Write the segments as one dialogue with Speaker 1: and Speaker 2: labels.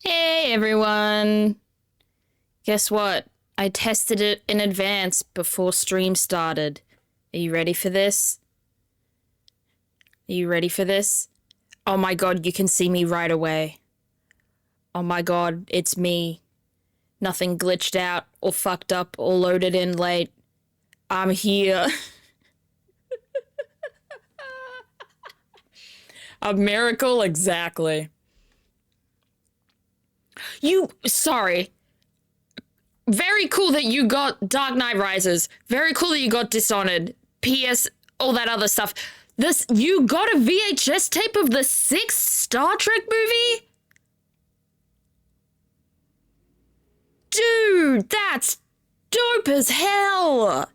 Speaker 1: Hey everyone! Guess what? I tested it in advance before stream started. Are you ready for this? Are you ready for this? Oh my god, you can see me right away. Oh my god, it's me. Nothing glitched out or fucked up or loaded in late. I'm here. A miracle, exactly. Sorry. Very cool that you got Dark Knight Rises. Very cool that you got Dishonored. P.S. All that other stuff. You got a VHS tape of the 6th Star Trek movie? Dude, that's dope as hell.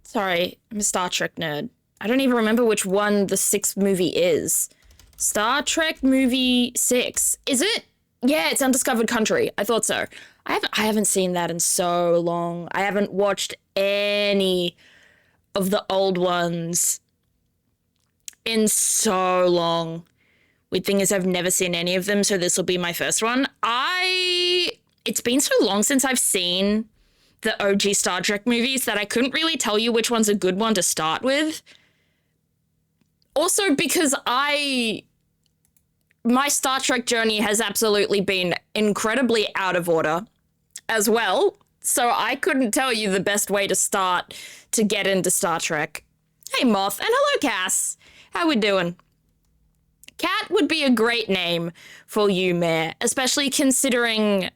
Speaker 1: Sorry, I'm a Star Trek nerd. I don't even remember which one the 6th movie is. Star Trek movie 6. Is it? Yeah, it's Undiscovered Country. I thought so. I haven't seen that in so long. I haven't watched any of the old ones in so long. Weird thing is I've never seen any of them, so this will be my first one. It's been so long since I've seen the OG Star Trek movies that I couldn't really tell you which one's a good one to start with. Also because my Star Trek journey has absolutely been incredibly out of order as well, so I couldn't tell you the best way to start to get into Star Trek. Hey, Moth, and hello, Cass. How we doing? Cat would be a great name for you, Mare, especially considering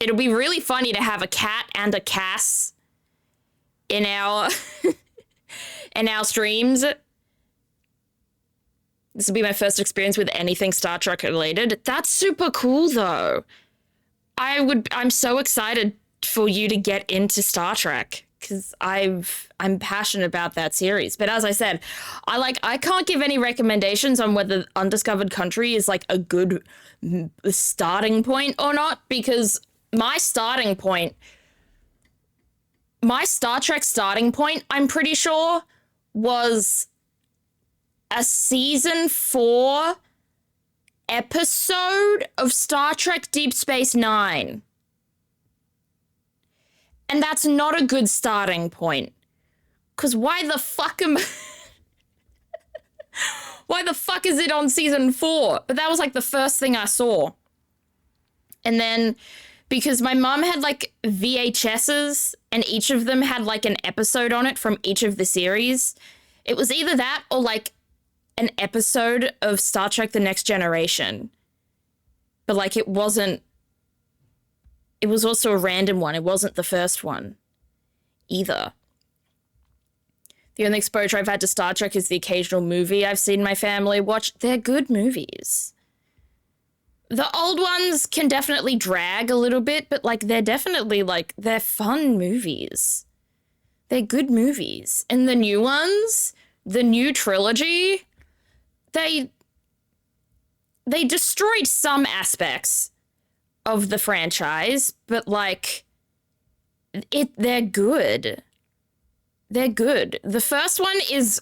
Speaker 1: it'll be really funny to have a cat and a Cass in our in our streams. This will be my first experience with anything Star Trek related. That's super cool, though. I'm so excited for you to get into Star Trek because I'm passionate about that series. But as I said, I can't give any recommendations on whether Undiscovered Country is like a good starting point or not, because my Star Trek starting point, I'm pretty sure, was a season 4 episode of Star Trek Deep Space Nine. And that's not a good starting point. Because why the fuck why the fuck is it on season 4? But that was like the first thing I saw. And then because my mom had like VHSs and each of them had like an episode on it from each of the series. It was either that or like an episode of Star Trek The Next Generation. But like it was also a random one. It wasn't the first one either. The only exposure I've had to Star Trek is the occasional movie I've seen my family watch. They're good movies. The old ones can definitely drag a little bit, but like they're definitely like, they're fun movies. They're good movies. And the new ones, the new trilogy, they destroyed some aspects of the franchise, but like they're good. They're good. The first one is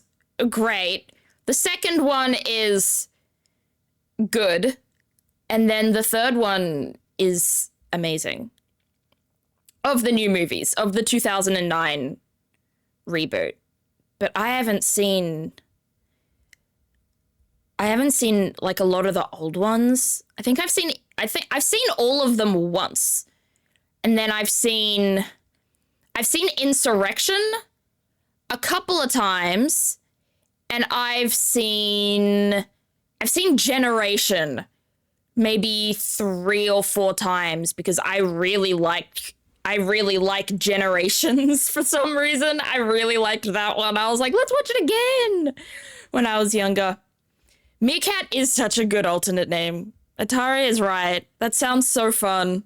Speaker 1: great. The second one is good. And then the third one is amazing. Of the new movies, of the 2009 reboot. But I haven't seen like a lot of the old ones. I think I've seen all of them once. And then I've seen Insurrection a couple of times, and I've seen Generation maybe 3 or 4 times because I really like Generations for some reason. I really liked that one. I was like, let's watch it again when I was younger. Meerkat is such a good alternate name. Atari is right. That sounds so fun.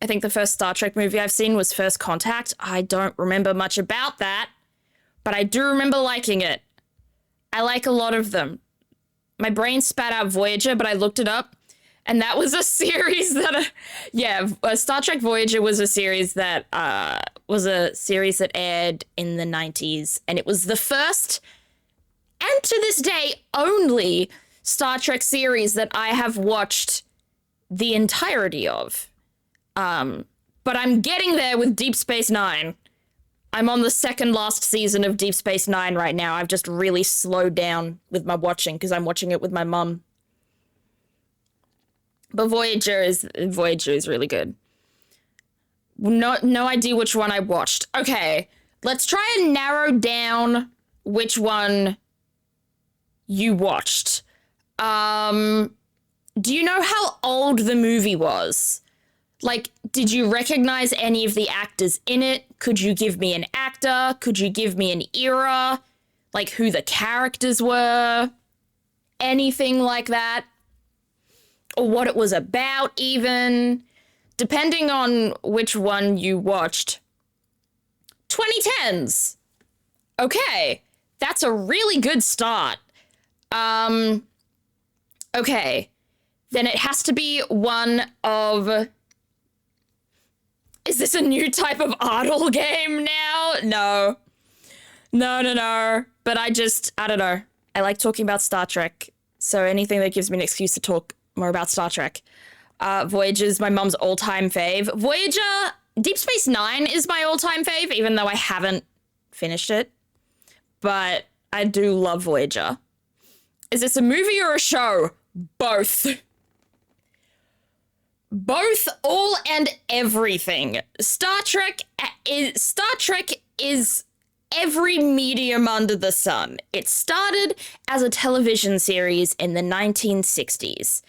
Speaker 1: I think the first Star Trek movie I've seen was First Contact. I don't remember much about that, but I do remember liking it. I like a lot of them. My brain spat out Voyager, but I looked it up, and that was a series that, Star Trek Voyager was a series that aired in the 90s, and it was the first, and to this day, only Star Trek series that I have watched the entirety of. But I'm getting there with Deep Space Nine. I'm on the second last season of Deep Space Nine right now. I've just really slowed down with my watching because I'm watching it with my mum. But Voyager is really good. No idea which one I watched. Okay, let's try and narrow down which one you watched. Do you know how old the movie was? Like, did you recognize any of the actors in it? Could you give me an actor? Could you give me an era? Like, who the characters were? Anything like that? Or what it was about, even? Depending on which one you watched. 2010s. Okay, that's a really good start. Okay, then it has to be one of... Is this a new type of Ardle game now? No. No. But I don't know. I like talking about Star Trek, so anything that gives me an excuse to talk more about Star Trek. Voyager's my mum's all-time fave. Voyager, Deep Space Nine is my all-time fave, even though I haven't finished it. But I do love Voyager. Is this a movie or a show? Both. Both, all and everything. Star Trek is every medium under the sun. It started as a television series in the 1960s.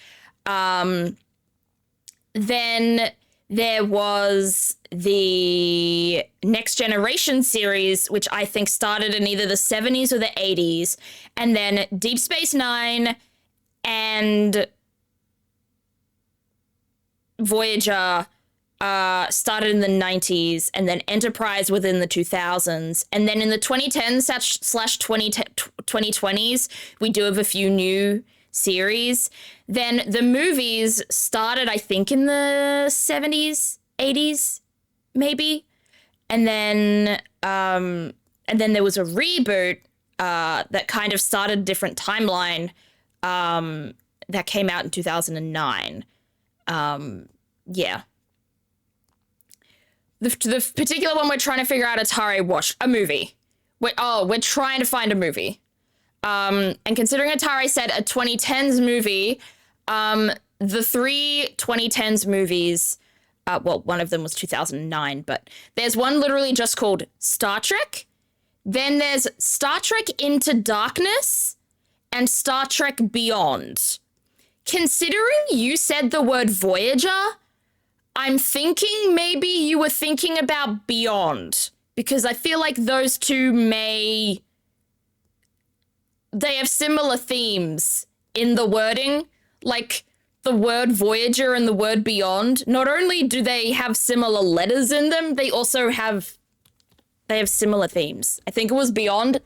Speaker 1: Then there was the Next Generation series, which I think started in either the 70s or the 80s. And then Deep Space Nine and Voyager started in the 90s, and then Enterprise within the 2000s. And then in the 2010s slash 2020s, we do have a few new series. Then the movies started, I think, in the 70s, 80s, maybe. And then there was a reboot that kind of started a different timeline that came out in 2009. Yeah. The particular one we're trying to figure out, Atari watched a movie. We're trying to find a movie. And considering Atari said a 2010s movie, the three 2010s movies, well, one of them was 2009, but there's one literally just called Star Trek. Then there's Star Trek Into Darkness and Star Trek Beyond. Considering you said the word Voyager, I'm thinking maybe you were thinking about Beyond, because I feel like those two they have similar themes in the wording, like the word Voyager and the word Beyond. Not only do they have similar letters in them, they also have similar themes. I think it was Beyond.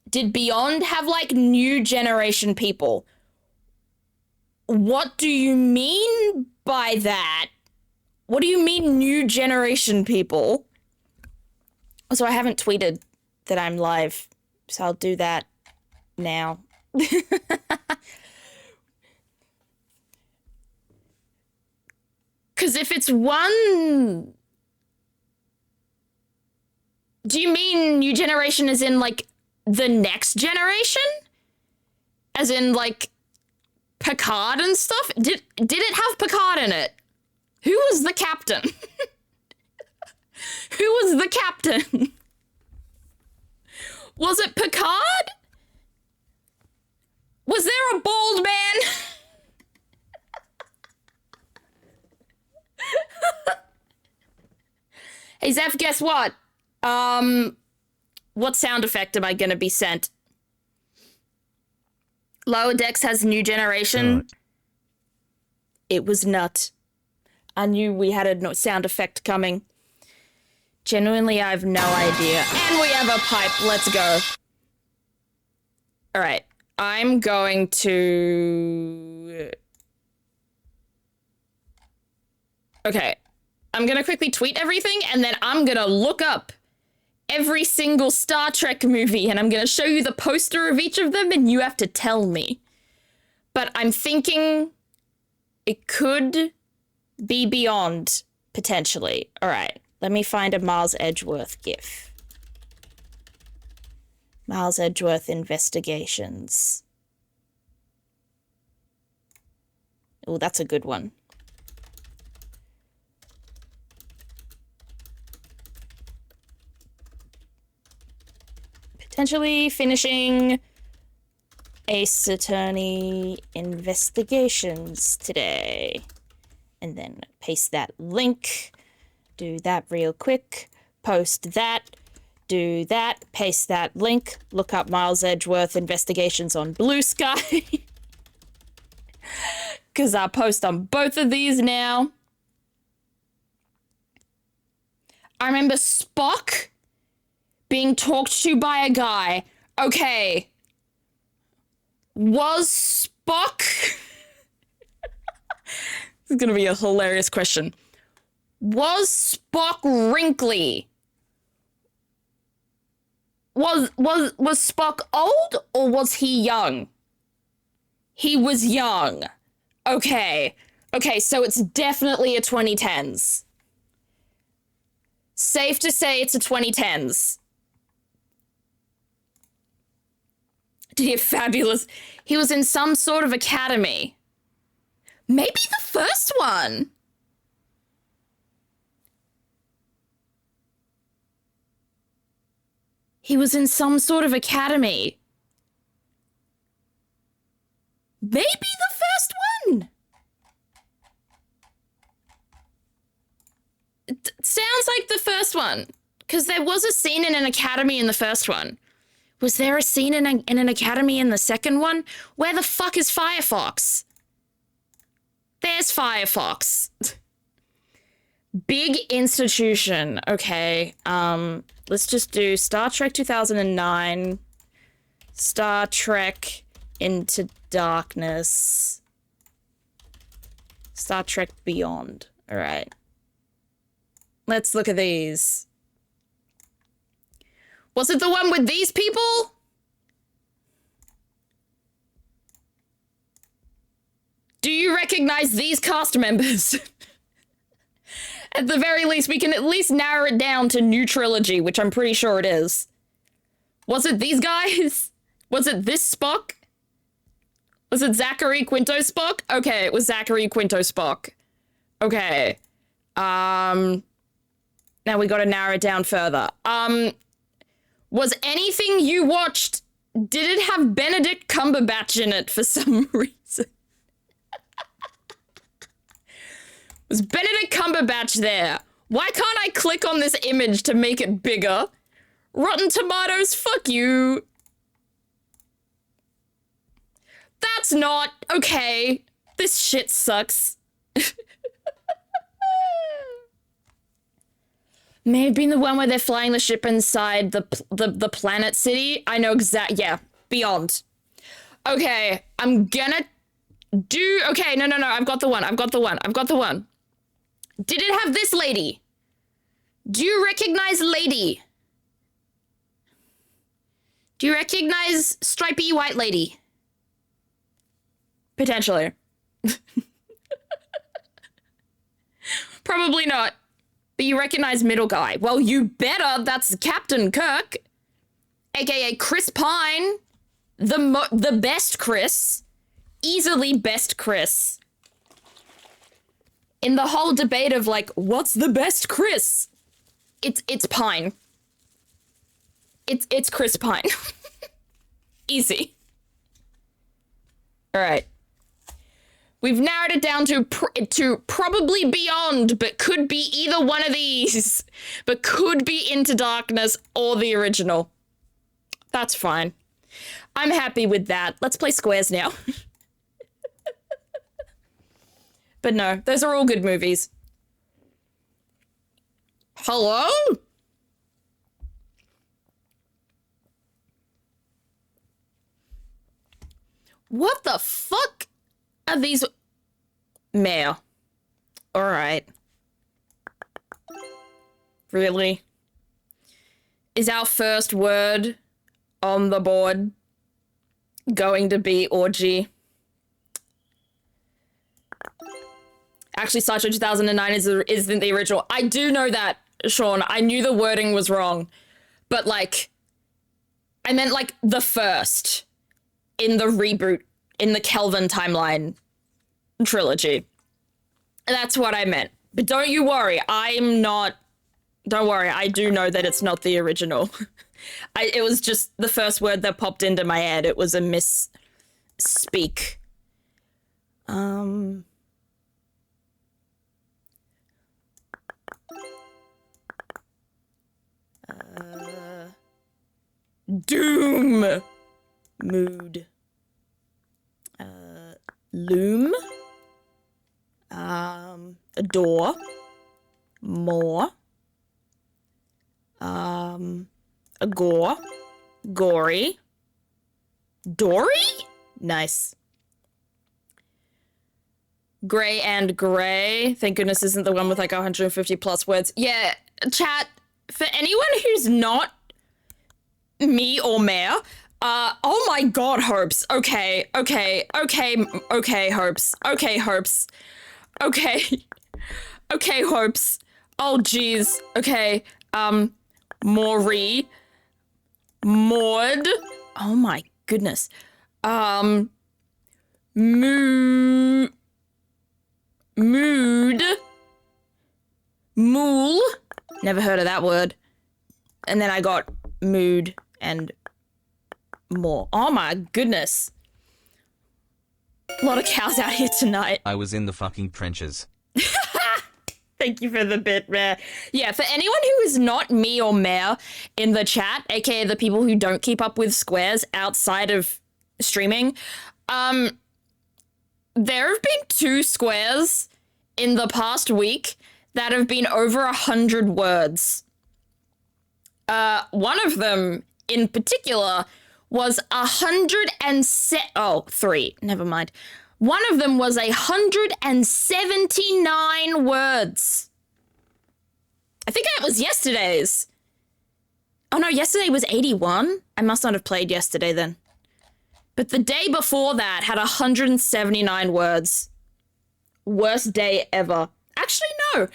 Speaker 1: Did Beyond have, like, new generation people? What do you mean by that? What do you mean new generation people? So I haven't tweeted that I'm live, so I'll do that now. Because if it's one... Do you mean new generation as in, like, the next generation? As in, like, Picard and stuff? Did it have Picard in it? Who was the captain? Who was the captain? Was it Picard? Was there a bald man? Hey, Zeph, guess what? What sound effect am I gonna be sent? Lower Decks has New Generation. It was nut. I knew we had a sound effect coming. Genuinely, I have no idea. And we have a pipe. Let's go. All right. I'm going to... Okay. I'm going to quickly tweet everything, and then I'm going to look up every single Star Trek movie, and I'm going to show you the poster of each of them, and you have to tell me. But I'm thinking it could be Beyond, potentially. All right, let me find a Miles Edgeworth gif. Miles Edgeworth Investigations. Oh, that's a good one. Potentially finishing Ace Attorney Investigations today. And then paste that link. Do that real quick. Post that. Do that. Paste that link. Look up Miles Edgeworth Investigations on Blue Sky. Because I'll post on both of these now. I remember Spock being talked to by a guy. Okay. Was Spock... This is going to be a hilarious question. Was Spock wrinkly? Was Spock old or was he young? He was young. Okay. Okay, so it's definitely a 2010s. Safe to say it's a 2010s. Did he have fabulous... He was in some sort of academy. Maybe the first one. He was in some sort of academy. Maybe the first one. It sounds like the first one. Because there was a scene in an academy in the first one. Was there a scene in an academy in the second one? Where the fuck is Firefox? There's Firefox. Big institution. Okay. Let's just do Star Trek 2009. Star Trek Into Darkness. Star Trek Beyond. All right. Let's look at these. Was it the one with these people? Do you recognize these cast members? At the very least, we can at least narrow it down to new trilogy, which I'm pretty sure it is. Was it these guys? Was it this Spock? Was it Zachary Quinto Spock? Okay, it was Zachary Quinto Spock. Okay. Now we gotta narrow it down further. Was anything you watched, did it have Benedict Cumberbatch in it for some reason? Was Benedict Cumberbatch there? Why can't I click on this image to make it bigger? Rotten Tomatoes, fuck you. That's not okay. This shit sucks. May have been the one where they're flying the ship inside the planet city. I know yeah, Beyond. Okay, I'm gonna do, okay, no, I've got the one. Did it have this lady? Do you recognize lady? Do you recognize stripy white lady? Potentially. Probably not. But you recognize middle guy. Well, you better. That's Captain Kirk. AKA Chris Pine. The best Chris. Easily best Chris. In the whole debate of, like, what's the best Chris? It's Pine. It's Chris Pine. Easy. All right. We've narrowed it down to probably Beyond, but could be either one of these. But could be Into Darkness or the original. That's fine. I'm happy with that. Let's play squares now. But no, those are all good movies. Hello? What the fuck are these? Mayor. All right. Really? Is our first word on the board going to be orgy? Actually, Star Trek 2009 isn't the original. I do know that, Sean. I knew the wording was wrong. But, like, I meant, like, the first in the reboot, in the Kelvin timeline trilogy. That's what I meant. But don't you worry. Don't worry. I do know that it's not the original. It was just the first word that popped into my head. It was a misspeak. Doom. Mood. Loom. Adore. More. Agore. Gory. Dory? Nice. Gray and Gray. Thank goodness isn't the one with like 150 plus words. Yeah, chat, for anyone who's not me or Mare, oh my god, Hopes. Okay, Hopes. Okay, Hopes. Okay, Hopes. Oh, jeez. Okay, Maury. Maud. Oh my goodness. Mood. Mool. Never heard of that word. And then I got mood and more. Oh my goodness. A lot of cows out here tonight.
Speaker 2: I was in the fucking trenches.
Speaker 1: Thank you for the bit, Rare. Yeah, for anyone who is not me or Mare in the chat, aka the people who don't keep up with squares outside of streaming, there have been 2 squares in the past week that have been over 100 words. One of them in particular was 3. Never mind. One of them was 179 words. I think that was yesterday's. Oh no, yesterday was 81. I must not have played yesterday then. But the day before that had 179 words. Worst day ever. Actually, no.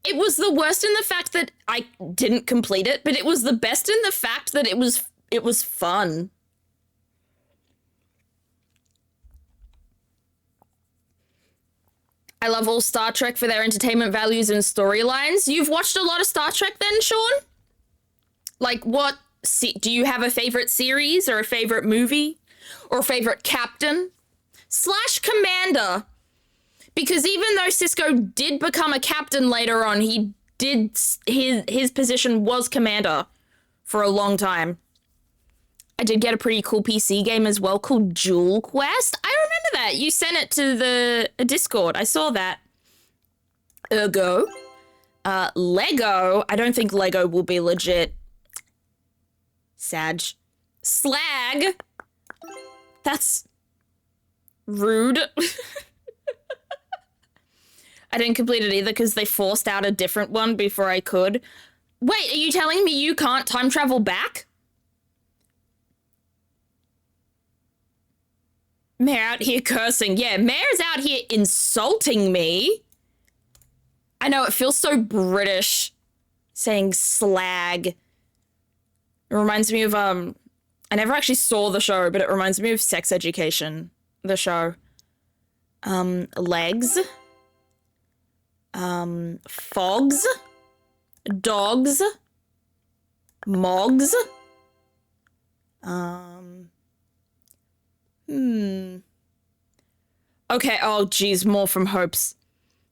Speaker 1: It was the worst in the fact that I didn't complete it, but it was the best in the fact that it was fun. I love all Star Trek for their entertainment values and storylines. You've watched a lot of Star Trek then, Sean? Like what? Do you have a favorite series or a favorite movie? Or a favorite captain? / commander? Because even though Cisco did become a captain later on, his position was commander for a long time. I did get a pretty cool PC game as well called Jewel Quest. I remember that. You sent it to the Discord. I saw that. Ergo. Lego. I don't think Lego will be legit. Sag. Slag. That's rude. I didn't complete it either because they forced out a different one before I could. Wait, are you telling me you can't time travel back? Mare out here cursing. Yeah, Mare's out here insulting me. I know, it feels so British saying slag. It reminds me of, I never actually saw the show, but it reminds me of Sex Education, the show. Legs. Fogs. Dogs. Mogs. Okay, oh geez, more from Hopes.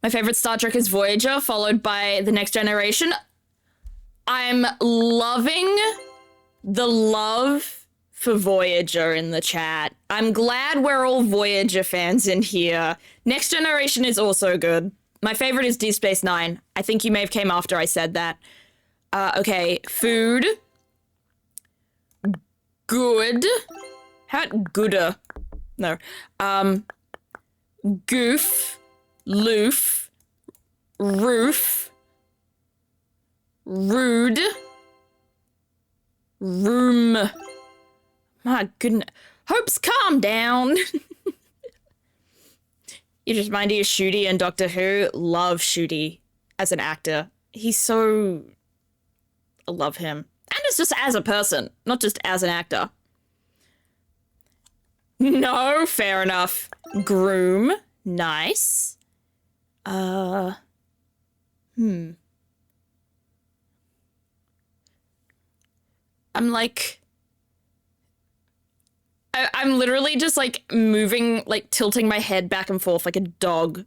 Speaker 1: My favorite Star Trek is Voyager, followed by The Next Generation. I'm loving the love for Voyager in the chat. I'm glad we're all Voyager fans in here. Next Generation is also good. My favorite is Deep Space Nine. I think you may have came after I said that. Okay, food. Good. How gooder? No. Goof. Loof. Roof. Rude. Room. My goodness. Hopes, calm down. You just mind you, Shooty and Doctor Who. Love Shooty as an actor. He's so... I love him. And it's just as a person, not just as an actor. No, fair enough. Groom. Nice. I'm like... I'm literally just, like, moving, like, tilting my head back and forth like a dog.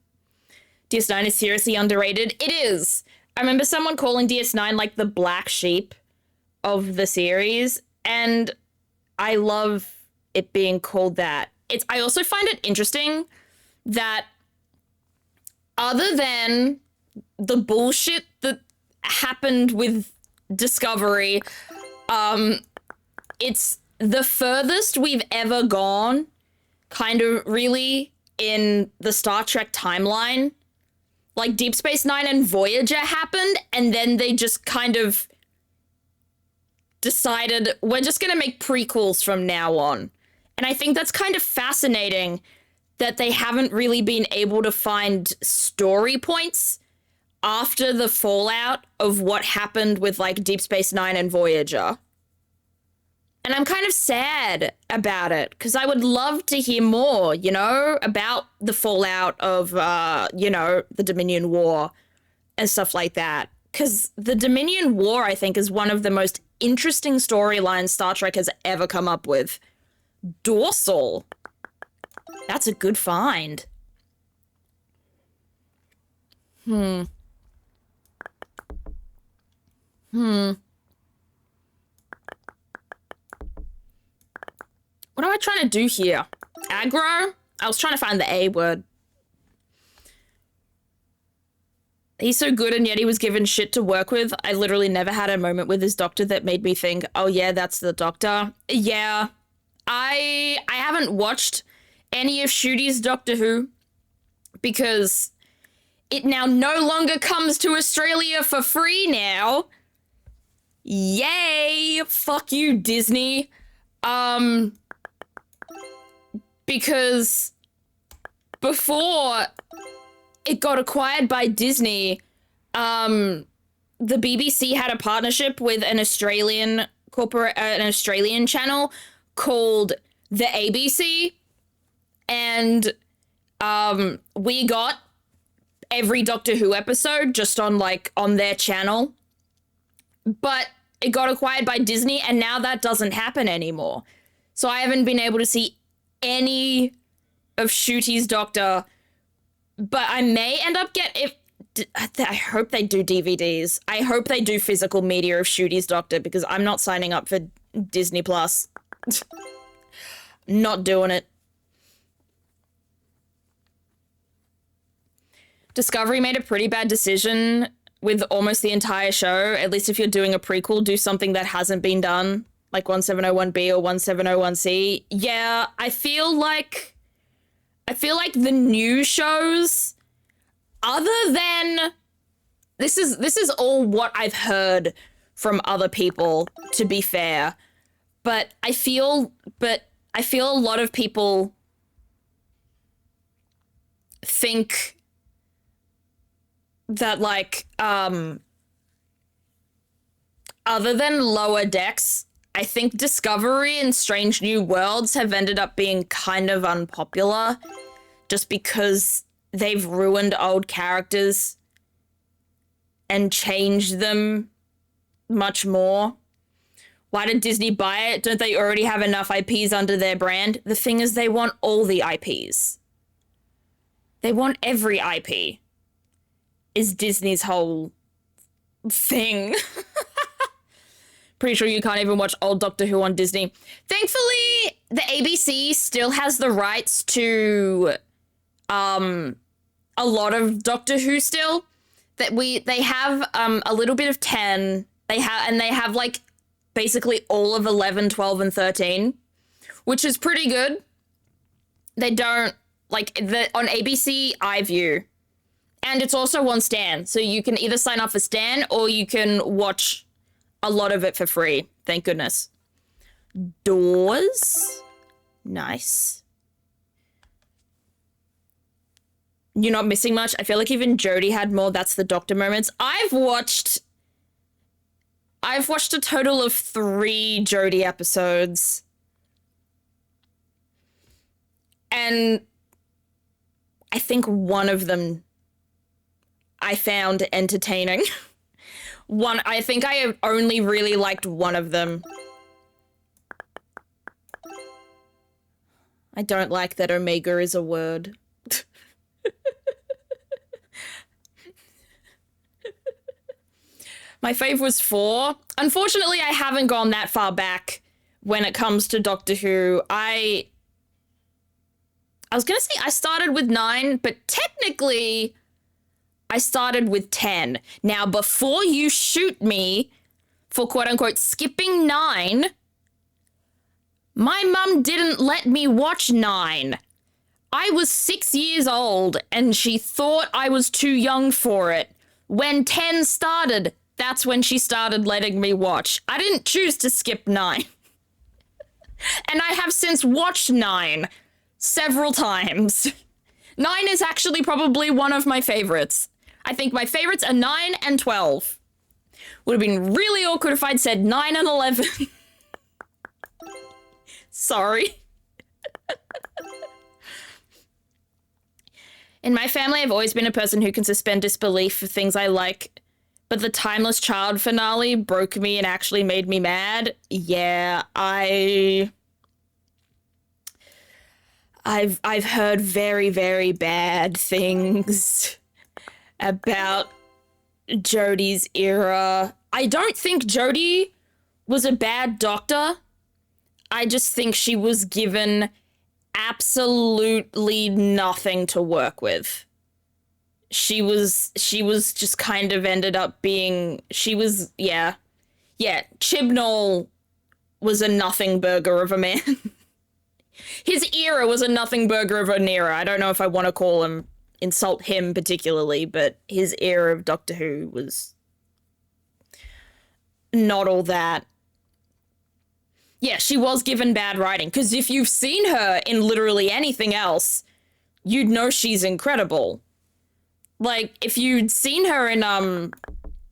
Speaker 1: DS9 is seriously underrated. It is. I remember someone calling DS9, like, the black sheep of the series, and I love it being called that. I also find it interesting that other than the bullshit that happened with Discovery, it's the furthest we've ever gone, kind of really, in the Star Trek timeline. Like, Deep Space Nine and Voyager happened, and then they just kind of decided, we're just gonna make prequels from now on. And I think that's kind of fascinating that they haven't really been able to find story points after the fallout of what happened with, like, Deep Space Nine and Voyager. And I'm kind of sad about it, because I would love to hear more, you know, about the fallout of, you know, the Dominion War and stuff like that. Because the Dominion War, I think, is one of the most interesting storylines Star Trek has ever come up with. Dorsal. That's a good find. What am I trying to do here? Aggro? I was trying to find the A word. He's so good and yet he was given shit to work with. I literally never had a moment with his doctor that made me think, oh yeah, that's the doctor. Yeah. I haven't watched any of Shooty's Doctor Who because it now no longer comes to Australia for free now. Yay! Fuck you, Disney. Because before it got acquired by Disney, the BBC had a partnership with an Australian channel called the ABC, and we got every Doctor Who episode just on their channel. But it got acquired by Disney, and now that doesn't happen anymore. So I haven't been able to see any of Shooty's Doctor, but I may end up I hope they do DVDs. I hope they do physical media of Shooty's Doctor, because I'm not signing up for Disney Plus. Not doing it. Discovery made a pretty bad decision with almost the entire show. At least if you're doing a prequel, do something that hasn't been done, like 1701B or 1701C. Yeah, I feel like the new shows, other than this is all what I've heard from other people, to be fair. But I feel a lot of people think that, like, other than Lower Decks, I think Discovery and Strange New Worlds have ended up being kind of unpopular just because they've ruined old characters and changed them much more. Why did Disney buy it? Don't they already have enough IPs under their brand? The thing is, they want all the IPs. They want every IP. Is Disney's whole thing. Pretty sure you can't even watch old Doctor Who on Disney. Thankfully, the ABC still has the rights to a lot of Doctor Who still. They have a little bit of 10. They have like basically all of 11, 12, and 13, which is pretty good. They don't on ABC iView. And it's also on Stan, so you can either sign up for Stan or you can watch a lot of it for free. Thank goodness. Doors. Nice. You're not missing much. I feel like even Jodie had more That's the Doctor moments. I've watched a total of 3 Jodie episodes. And I think one of them I found entertaining. I think I have only really liked one of them. I don't like that Omega is a word. My fave was 4. Unfortunately, I haven't gone that far back when it comes to Doctor Who. I was gonna say I started with 9, but technically I started with 10. Now, before you shoot me for quote-unquote skipping 9, my mum didn't let me watch 9. I was 6 years old, and she thought I was too young for it. When 10 started, that's when she started letting me watch. I didn't choose to skip 9. And I have since watched 9 several times. 9 is actually probably one of my favorites. I think my favorites are 9 and 12. Would have been really awkward if I'd said 9 and 11. Sorry. In my family, I've always been a person who can suspend disbelief for things I like, but the Timeless Child finale broke me and actually made me mad. Yeah, I've heard very, very bad things about Jodie's era. I don't think Jodie was a bad doctor. I just think she was given absolutely nothing to work with. She was just kind of ended up being, yeah. Chibnall was a nothing burger of a man. His era was a nothing burger of an era. I don't know if I want to insult him particularly, but his era of Doctor Who was not all that. Yeah, she was given bad writing, because if you've seen her in literally anything else, you'd know she's incredible. Like, if you'd seen her in, I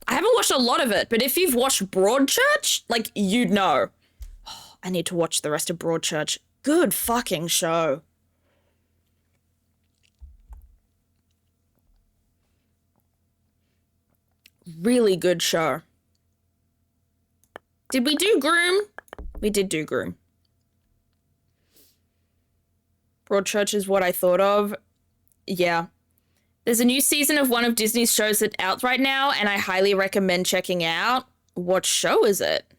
Speaker 1: haven't watched a lot of it, but if you've watched Broadchurch, like, you'd know. Oh, I need to watch the rest of Broadchurch. Good fucking show. Really good show. Did we do Groom? We did do Groom. Broadchurch is what I thought of. Yeah. There's a new season of one of Disney's shows that's out right now, and I highly recommend checking out. What show is it?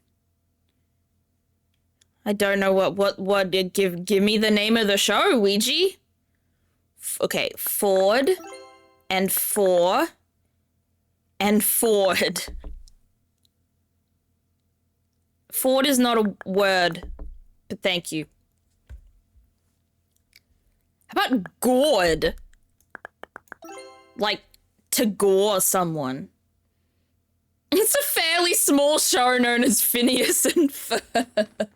Speaker 1: I don't know what give me the name of the show, Ouija. Okay, Ford and Four and Ford. Ford is not a word, but thank you. How about gored? Like, to gore someone. It's a fairly small show known as Phineas and Ferb.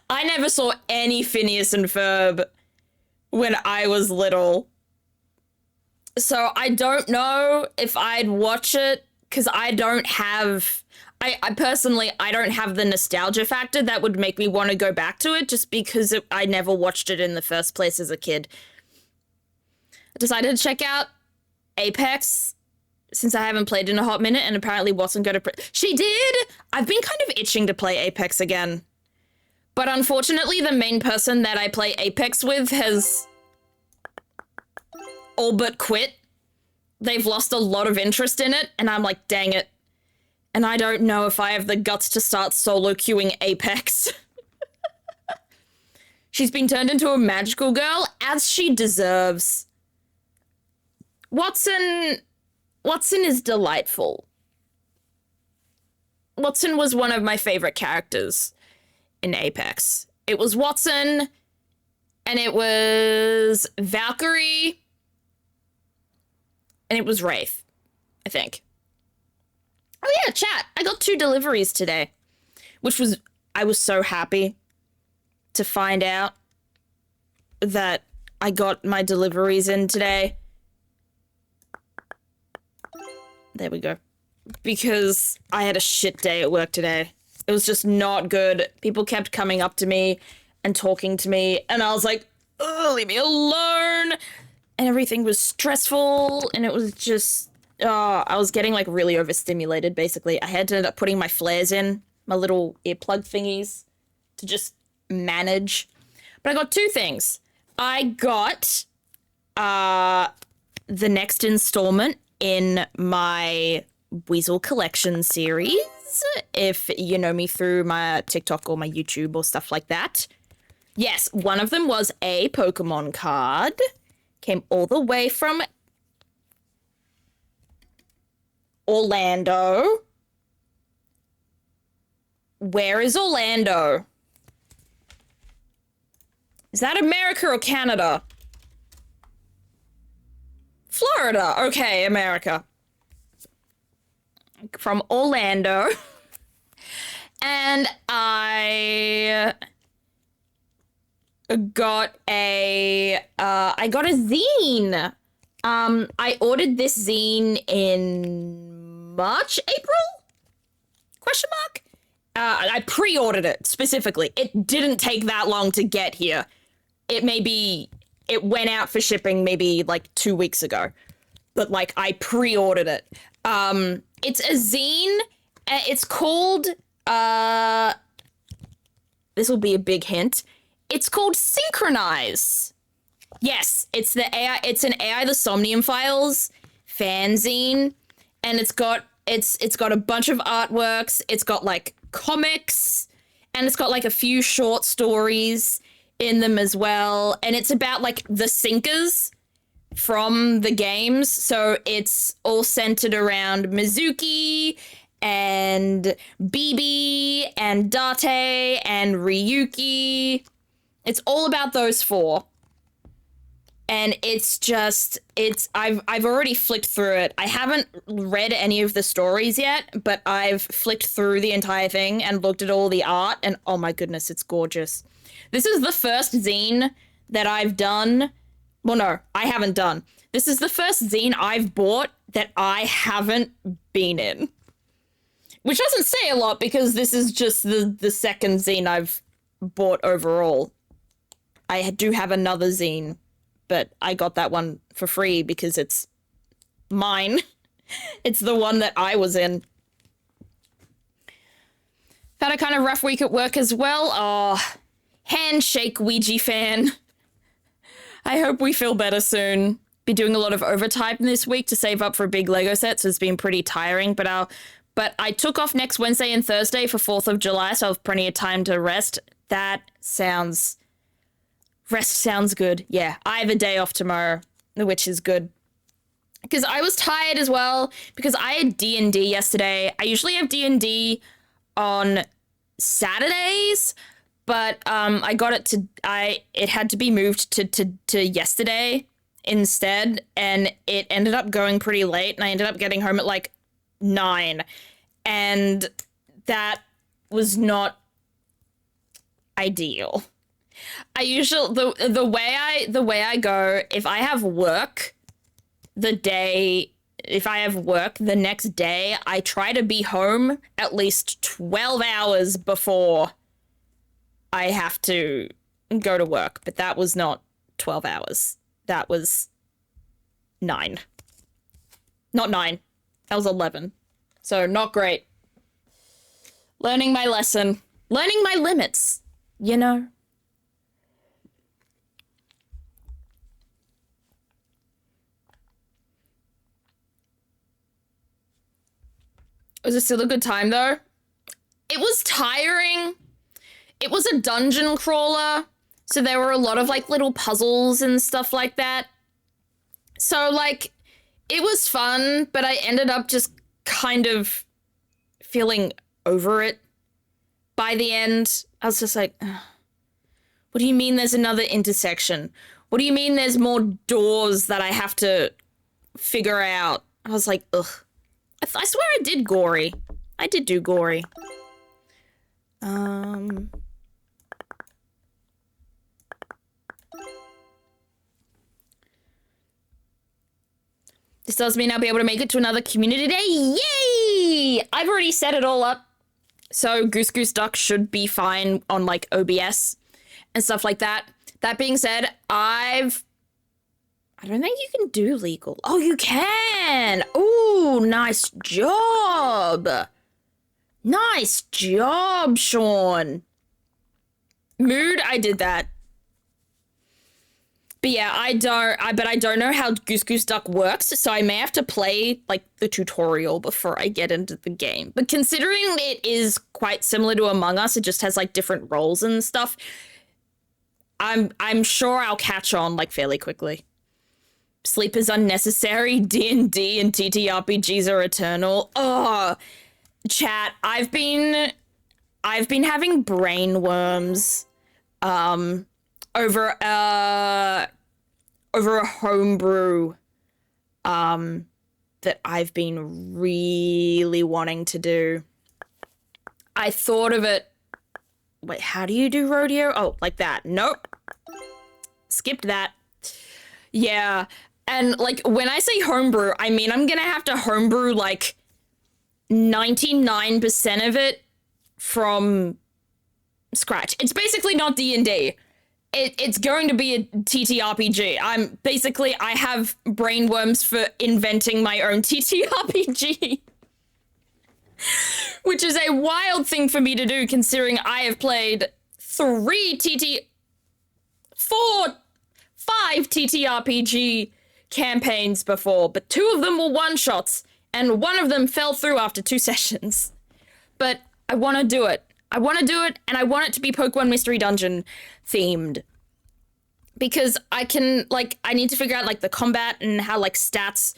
Speaker 1: I never saw any Phineas and Ferb when I was little. So I don't know if I'd watch it, because I don't have... I personally, I don't have the nostalgia factor that would make me want to go back to it, just because I never watched it in the first place as a kid. I decided to check out Apex, since I haven't played in a hot minute, and apparently wasn't going to... She did! I've been kind of itching to play Apex again. But unfortunately, the main person that I play Apex with has all but quit. They've lost a lot of interest in it, and I'm like, dang it. And I don't know if I have the guts to start solo queuing Apex. She's been turned into a magical girl, as she deserves. Watson is delightful. Watson was one of my favorite characters in Apex. It was Watson, and it was Valkyrie, and it was Wraith, I think. Oh yeah, chat. I got 2 deliveries today, I was so happy to find out that I got my deliveries in today. There we go. Because I had a shit day at work today. It was just not good. People kept coming up to me and talking to me, and I was like, oh, leave me alone. And everything was stressful, and it was just, I was getting like really overstimulated, basically. I had to end up putting my flares in, my little earplug thingies, to just manage. But I got 2 things. I got the next installment in my Weasel Collection series, if you know me through my TikTok or my YouTube or stuff like that. Yes, one of them was a Pokemon card. Came all the way from Orlando. Where is Orlando? Is that America or Canada? Florida. Okay, America. From Orlando. And I got a zine. I ordered this zine in March, April? Question mark? I pre-ordered it specifically. It didn't take that long to get here. It went out for shipping maybe like 2 weeks ago, but like I pre-ordered it. It's a zine. It's called, this will be a big hint. It's called Synchronize. Yes, it's an AI the Somnium Files fanzine, and it's got a bunch of artworks. It's got like comics, and it's got like a few short stories in them as well. And it's about like the Sinkers from the games. So it's all centered around Mizuki and Bibi and Date and Ryuki. It's all about those 4. And I've already flicked through it. I haven't read any of the stories yet, but I've flicked through the entire thing and looked at all the art, and oh my goodness, it's gorgeous. This is the first zine that I've done. Well, no, I haven't done. This is the first zine I've bought that I haven't been in. Which doesn't say a lot, because this is just the second zine I've bought overall. I do have another zine, but I got that one for free because it's mine. It's the one that I was in. Had a kind of rough week at work as well. Oh, handshake, Ouija fan. I hope we feel better soon. Be doing a lot of overtime this week to save up for a big Lego set, so it's been pretty tiring. But I took off next Wednesday and Thursday for 4th of July, so I have plenty of time to rest. Rest sounds good. Yeah, I have a day off tomorrow, which is good. Because I was tired as well, because I had D&D yesterday. I usually have D&D on Saturdays, but it had to be moved to yesterday instead, and it ended up going pretty late, and I ended up getting home at like 9, and that was not ideal. The way I go, if I have work the next day, I try to be home at least 12 hours before I have to go to work. But that was not 12 hours. That was 9. Not 9. That was 11. So not great. Learning my lesson. Learning my limits, you know? Was it still a good time, though? It was tiring. It was a dungeon crawler, so there were a lot of, like, little puzzles and stuff like that. So, like, it was fun, but I ended up just kind of feeling over it by the end. I was just like, ugh. What do you mean there's another intersection? What do you mean there's more doors that I have to figure out? I was like, ugh. I swear I did gory. I did do gory. This does mean I'll be able to make it to another community day. Yay! I've already set it all up. So Goose Goose Duck should be fine on like OBS and stuff like that. That being said, I don't think you can do legal. Oh, you can! Ooh, nice job! Nice job, Sean. Mood, I did that. But yeah, I don't know how Goose Goose Duck works, so I may have to play like the tutorial before I get into the game. But considering it is quite similar to Among Us, it just has like different roles and stuff, I'm sure I'll catch on like fairly quickly. Sleep is unnecessary. D&D and TTRPGs are eternal. Oh, chat. I've been having brain worms over a homebrew that I've been really wanting to do. I thought of it. Wait, how do you do rodeo? Oh, like that. Nope. Skipped that. Yeah. And like when I say homebrew, I mean I'm gonna have to homebrew like 99% of it from scratch. It's basically not D&D. It's going to be a TTRPG. I have brainworms for inventing my own TTRPG. Which is a wild thing for me to do, considering I have played 5 TTRPG campaigns before, but 2 of them were one-shots, and 1 of them fell through after 2 sessions. But I want to do it. I want to do it, and I want it to be Pokemon Mystery Dungeon themed. Because I need to figure out, like, the combat and how, like, stats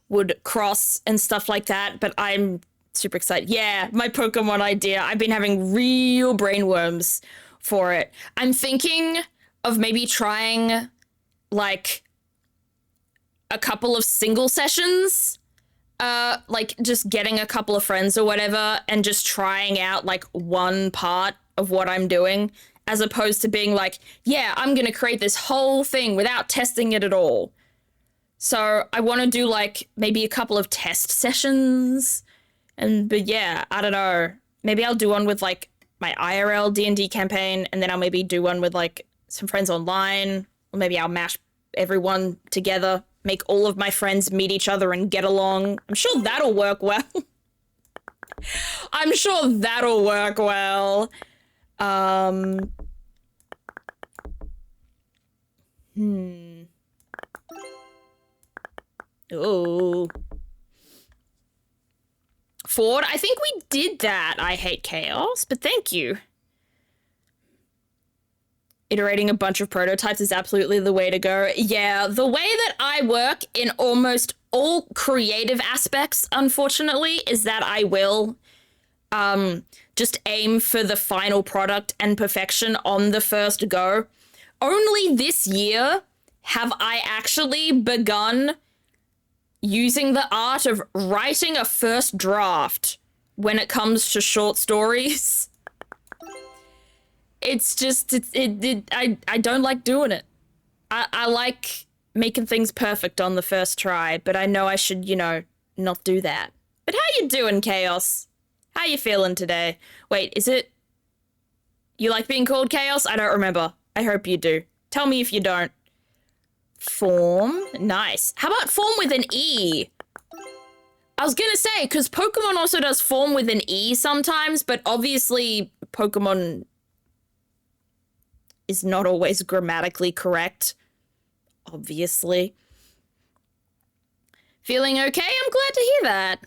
Speaker 1: would cross and stuff like that, but I'm super excited. Yeah, my Pokemon idea. I've been having real brainworms for it. I'm thinking of maybe trying, like, a couple of single sessions, like just getting a couple of friends or whatever and just trying out like one part of what I'm doing, as opposed to being like, yeah, I'm gonna create this whole thing without testing it at all. So I want to do like maybe a couple of test sessions, but yeah, I don't know. Maybe I'll do one with like my IRL D&D campaign, and then I'll maybe do one with like some friends online, or maybe I'll mash everyone together, make all of my friends meet each other and get along. I'm sure that'll work well. I'm sure that'll work well. Oh. Ford, I think we did that. I hate chaos, but thank you. Iterating a bunch of prototypes is absolutely the way to go. Yeah, the way that I work in almost all creative aspects, unfortunately, is that I will just aim for the final product and perfection on the first go. Only this year have I actually begun using the art of writing a first draft when it comes to short stories. It's just, I don't like doing it. I like making things perfect on the first try, but I know I should, not do that. But how you doing, Chaos? How you feeling today? Wait, is it... You like being called Chaos? I don't remember. I hope you do. Tell me if you don't. Form? Nice. How about form with an E? I was gonna say, because Pokemon also does form with an E sometimes, but obviously Pokemon is not always grammatically correct. Obviously. Feeling okay? I'm glad to hear that.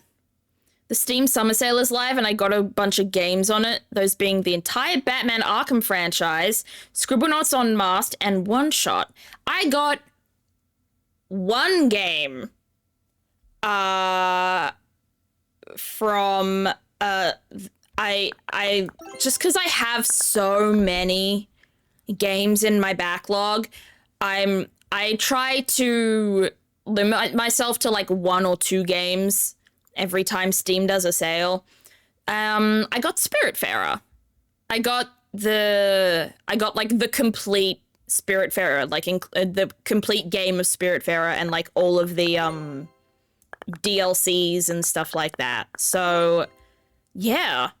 Speaker 1: The Steam Summer Sale is live and I got a bunch of games on it, those being the entire Batman Arkham franchise, Scribblenauts Unmasked, and One Shot. I got one game from I just because I have so many games in my backlog, I try to limit myself to like 1 or 2 games every time Steam does a sale. I got Spiritfarer. I got like the complete Spiritfarer, like the complete game of Spiritfarer and like all of the DLCs and stuff like that. So yeah,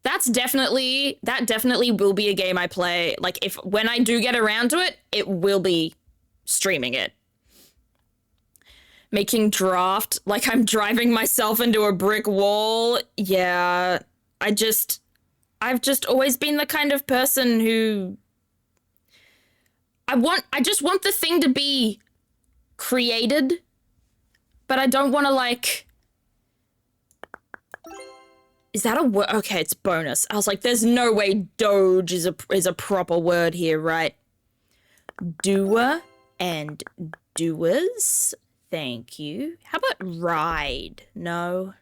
Speaker 1: that definitely will be a game I play. Like when I do get around to it, it will be streaming it. Making draft like I'm driving myself into a brick wall. Yeah, I've just always been the kind of person who I just want the thing to be created, but I don't want to like. Is that a word? Okay, it's bonus. I was like, there's no way Doge is a proper word here, right? Doer and doers. Thank you. How about ride? No.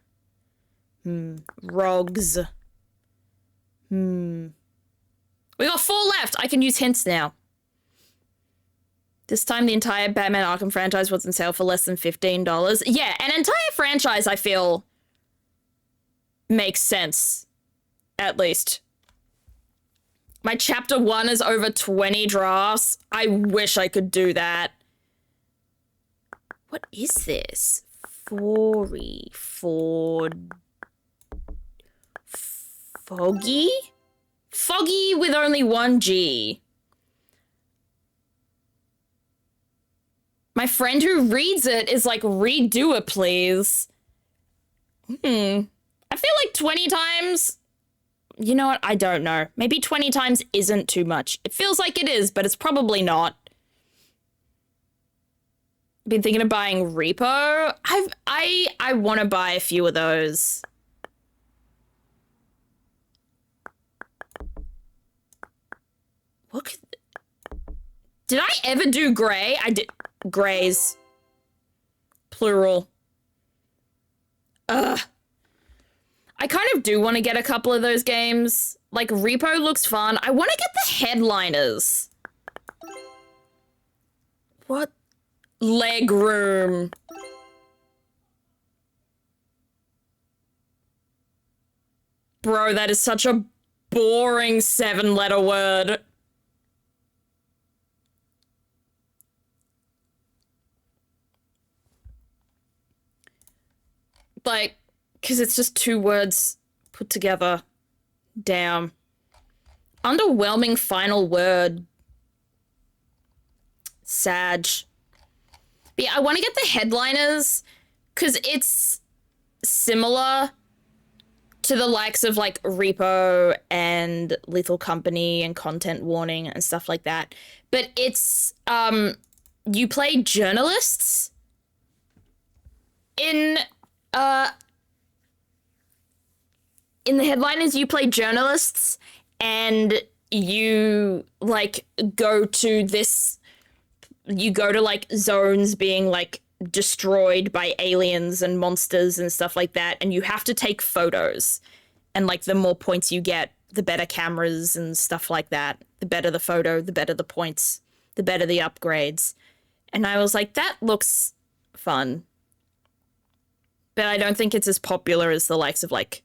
Speaker 1: Rogs. We got 4 left. I can use hints now. This time the entire Batman Arkham franchise was on sale for less than $15. Yeah, an entire franchise, I feel, makes sense. At least. My chapter 1 is over 20 drafts. I wish I could do that. What is this? Foggy? Foggy with only 1 G. My friend who reads it is like, redo it, please. I feel like 20 times... You know what? I don't know. Maybe 20 times isn't too much. It feels like it is, but it's probably not. Been thinking of buying Repo. I want to buy a few of those. What did I ever do Grey? I did Greys. Plural. Ugh. I kind of do want to get a couple of those games. Like, Repo looks fun. I want to get the headliners. What? Leg room. Bro, that is such a boring 7-letter word. Like, because it's just 2 words put together. Damn. Underwhelming final word. Sag. But yeah, I want to get the headliners because it's similar to the likes of like Repo and Lethal Company and Content Warning and stuff like that. But it's, you play journalists in the headliners, you play journalists and you like go to like zones being like destroyed by aliens and monsters and stuff like that, and you have to take photos, and like the more points you get, the better cameras and stuff like that. The better the photo, the better the points, the better the upgrades. And I was like, that looks fun, but I don't think it's as popular as the likes of like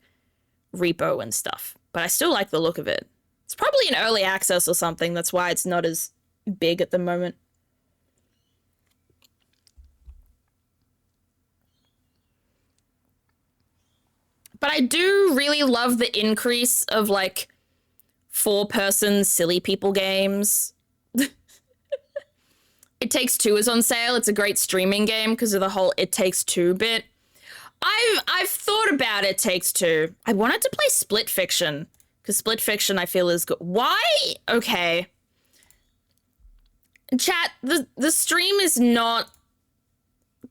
Speaker 1: Repo and stuff, but I still like the look of it. It's probably in early access or something, that's why it's not as big at the moment. But I do really love the increase of like 4-person silly people games. It Takes Two is on sale. It's a great streaming game because of the whole It Takes Two bit. I've thought about It Takes Two. I wanted to play Split Fiction because Split Fiction I feel is good. Why? Okay. Chat, the stream is not...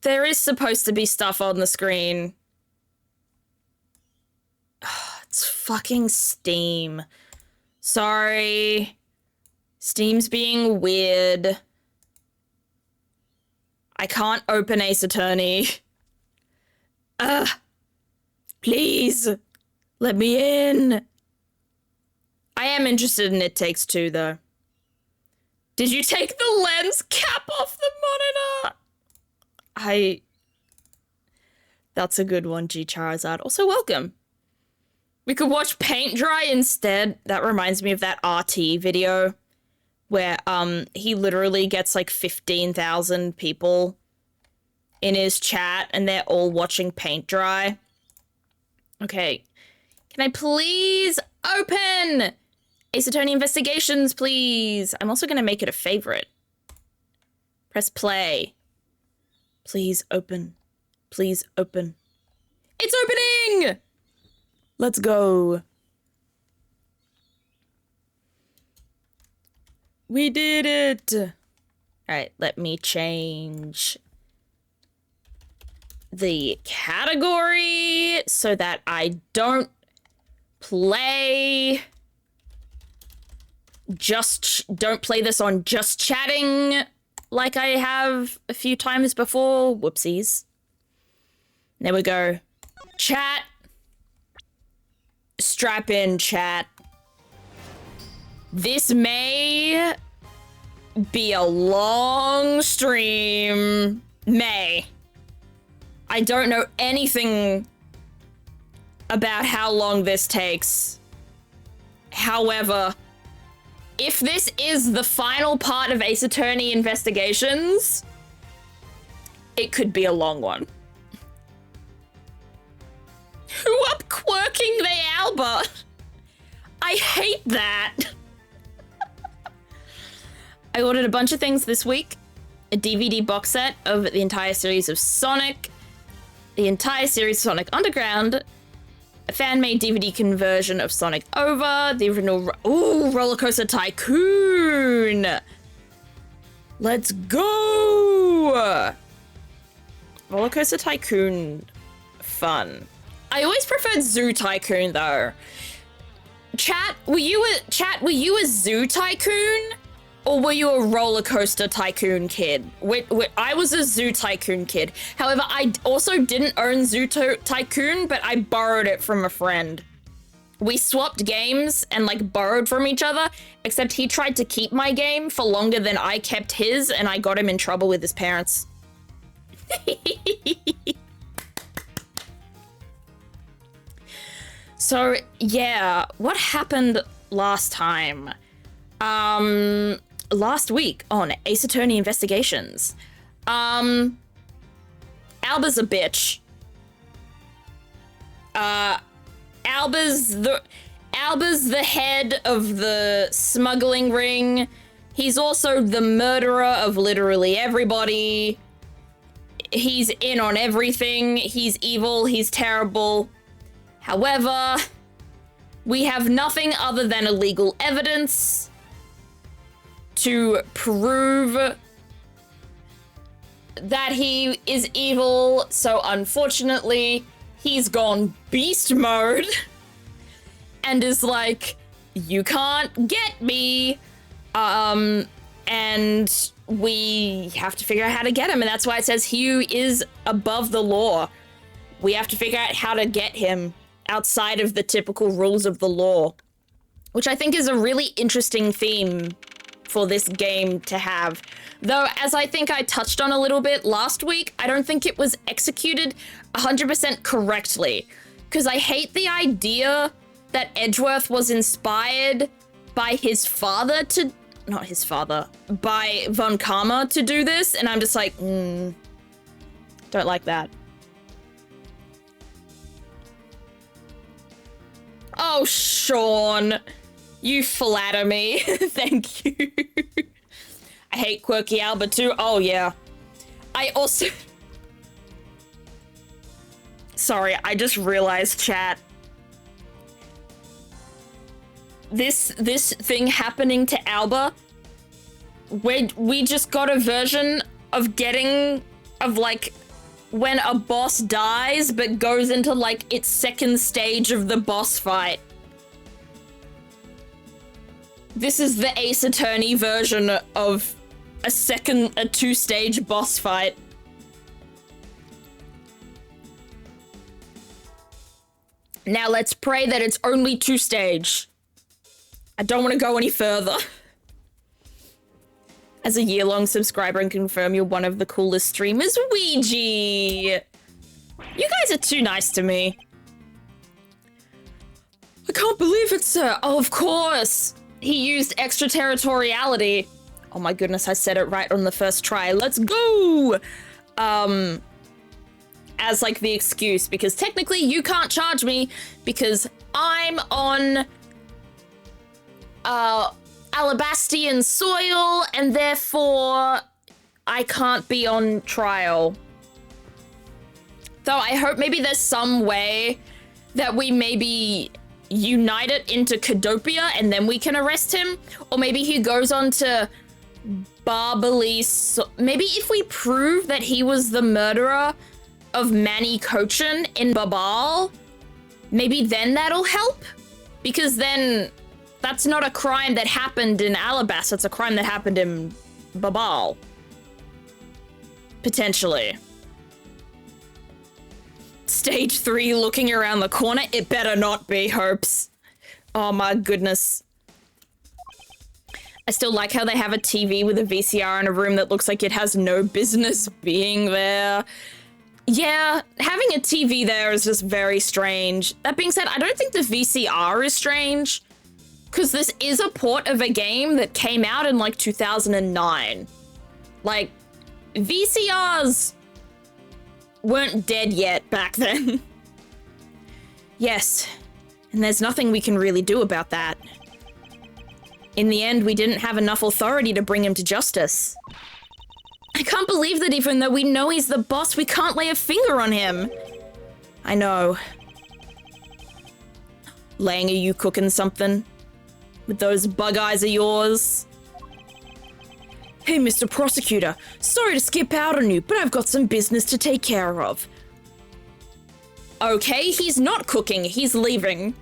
Speaker 1: There is supposed to be stuff on the screen. It's fucking Steam. Sorry. Steam's being weird. I can't open Ace Attorney. Please. Let me in. I am interested in It Takes Two, though. Did you take the lens cap off the monitor? That's a good one, G Charizard. Also, welcome. We could watch paint dry instead. That reminds me of that RT video where he literally gets like 15,000 people in his chat and they're all watching paint dry. Okay. Can I please open Ace Attorney Investigations, please? I'm also going to make it a favorite. Press play. Please open. Please open. It's opening! Let's go. We did it. All right, let me change the category so that I don't play don't play this on just chatting like I have a few times before. Whoopsies. There we go. Chat. Strap in, chat. This may be a long stream. May. I don't know anything about how long this takes. However, if this is the final part of Ace Attorney Investigations, it could be a long one. Who up quirking the Alba? I hate that. I ordered a bunch of things this week. A DVD box set of the entire series of Sonic, the entire series of Sonic Underground, a fan-made DVD conversion of Sonic Over, the original Roller Coaster Tycoon. Let's go! Roller Coaster Tycoon, fun. I always preferred Zoo Tycoon though. Chat, were you a Zoo Tycoon? Or were you a Roller Coaster Tycoon kid? I was a Zoo Tycoon kid. However, I also didn't own Zoo Tycoon, but I borrowed it from a friend. We swapped games and like borrowed from each other, except he tried to keep my game for longer than I kept his, and I got him in trouble with his parents. So, yeah, what happened last time? Last week on Ace Attorney Investigations. Alba's a bitch. Alba's the head of the smuggling ring. He's also the murderer of literally everybody. He's in on everything. He's evil. He's terrible. However, we have nothing other than illegal evidence to prove that he is evil, so unfortunately, he's gone beast mode and is like, you can't get me, and we have to figure out how to get him, and that's why it says he who is above the law. We have to figure out how to get him outside of the typical rules of the law, which I think is a really interesting theme for this game to have. Though, as I think I touched on a little bit last week, I don't think it was executed 100% correctly. Because I hate the idea that Edgeworth was inspired by his father to... Not his father. By Von Karma to do this, and I'm just like, don't like that. Oh, Sean. You flatter me. Thank you. I hate Quirky Alba too. Oh, yeah. I also... Sorry, I just realized, chat. This thing happening to Alba, we just got a version of like, when a boss dies but goes into, like, its second stage of the boss fight. This is the Ace Attorney version of a two-stage boss fight. Now let's pray that it's only two-stage. I don't want to go any further. As a year-long subscriber and confirm you're one of the coolest streamers, Ouija! You guys are too nice to me. I can't believe it, sir. Oh, of course. He used extraterritoriality. Oh my goodness, I said it right on the first try. Let's go! As like the excuse, because technically you can't charge me because I'm on Alabastian soil and therefore I can't be on trial. Though I hope maybe there's some way that we maybe unite it into Cadopia and then we can arrest him. Or maybe he goes on to Barbalis. Maybe if we prove that he was the murderer of Manny Cochin in Babal, maybe then that'll help? Because then that's not a crime that happened in Alabas, it's a crime that happened in Babal. Potentially. Stage 3 looking around the corner. It better not be, Hopes. Oh my goodness. I still like how they have a TV with a VCR in a room that looks like it has no business being there. Yeah, having a TV there is just very strange. That being said, I don't think the VCR is strange, because this is a port of a game that came out in like 2009. Like, VCRs weren't dead yet back then. Yes, and there's nothing we can really do about that. In the end, we didn't have enough authority to bring him to justice. I can't believe that even though we know he's the boss, we can't lay a finger on him. I know. Lang, are you cooking something? With those bug eyes of yours? Hey, Mr. Prosecutor. Sorry to skip out on you, but I've got some business to take care of. Okay, he's not cooking. He's leaving.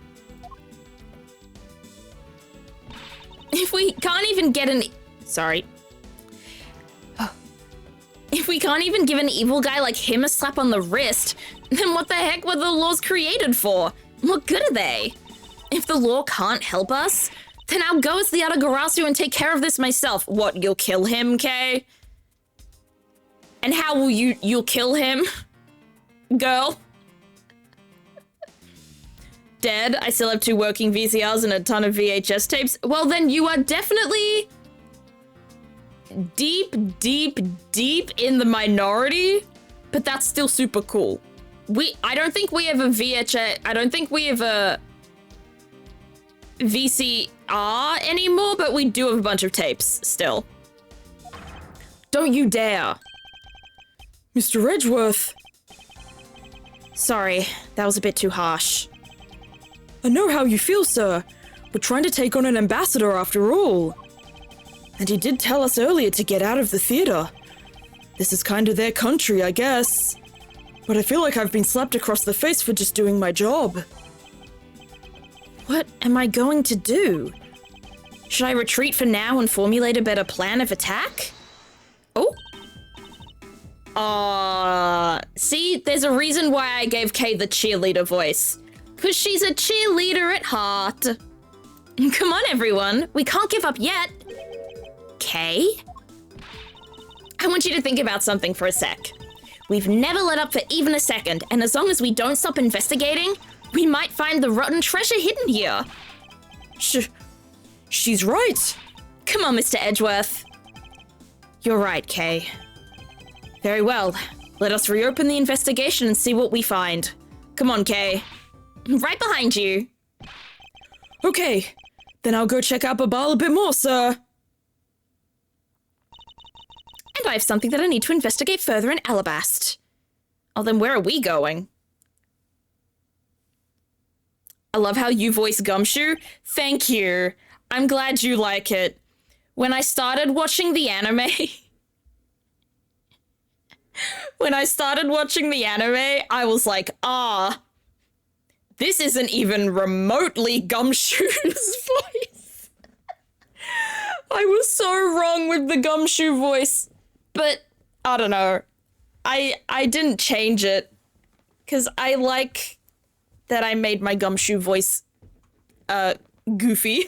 Speaker 1: If we can't even get an... Sorry. If we can't even give an evil guy like him a slap on the wrist, then what the heck were the laws created for? What good are they? If the law can't help us, then I'll go as the Adagarasu and take care of this myself. What, you'll kill him, Kay? And how will you'll kill him? Girl? Dead. I still have 2 working VCRs and a ton of VHS tapes. Well, then you are definitely deep in the minority, but that's still super cool. I don't think we have a VHS, I don't think we have a VCR anymore, but we do have a bunch of tapes still. Don't you dare. Mr. Edgeworth. Sorry, that was a bit too harsh. I know how you feel, sir. We're trying to take on an ambassador after all. And he did tell us earlier to get out of the theater. This is kind of their country, I guess. But I feel like I've been slapped across the face for just doing my job. What am I going to do? Should I retreat for now and formulate a better plan of attack? Oh. See, there's a reason why I gave Kay the cheerleader voice. Because she's a cheerleader at heart. Come on, everyone. We can't give up yet. Kay? I want you to think about something for a sec. We've never let up for even a second, and as long as we don't stop investigating, we might find the rotten treasure hidden here. She's right. Come on, Mr. Edgeworth. You're right, Kay. Very well. Let us reopen the investigation and see what we find. Come on, Kay. Right behind you. Okay, then I'll go check out Babal a bit more, sir. And I have something that I need to investigate further in Alabast. Oh, then where are we going? I love how you voice Gumshoe. Thank you. I'm glad you like it. When I started watching the anime... I was like, this isn't even remotely Gumshoe's voice. I was so wrong with the Gumshoe voice. But, I don't know. I didn't change it. Because I like that I made my Gumshoe voice, goofy.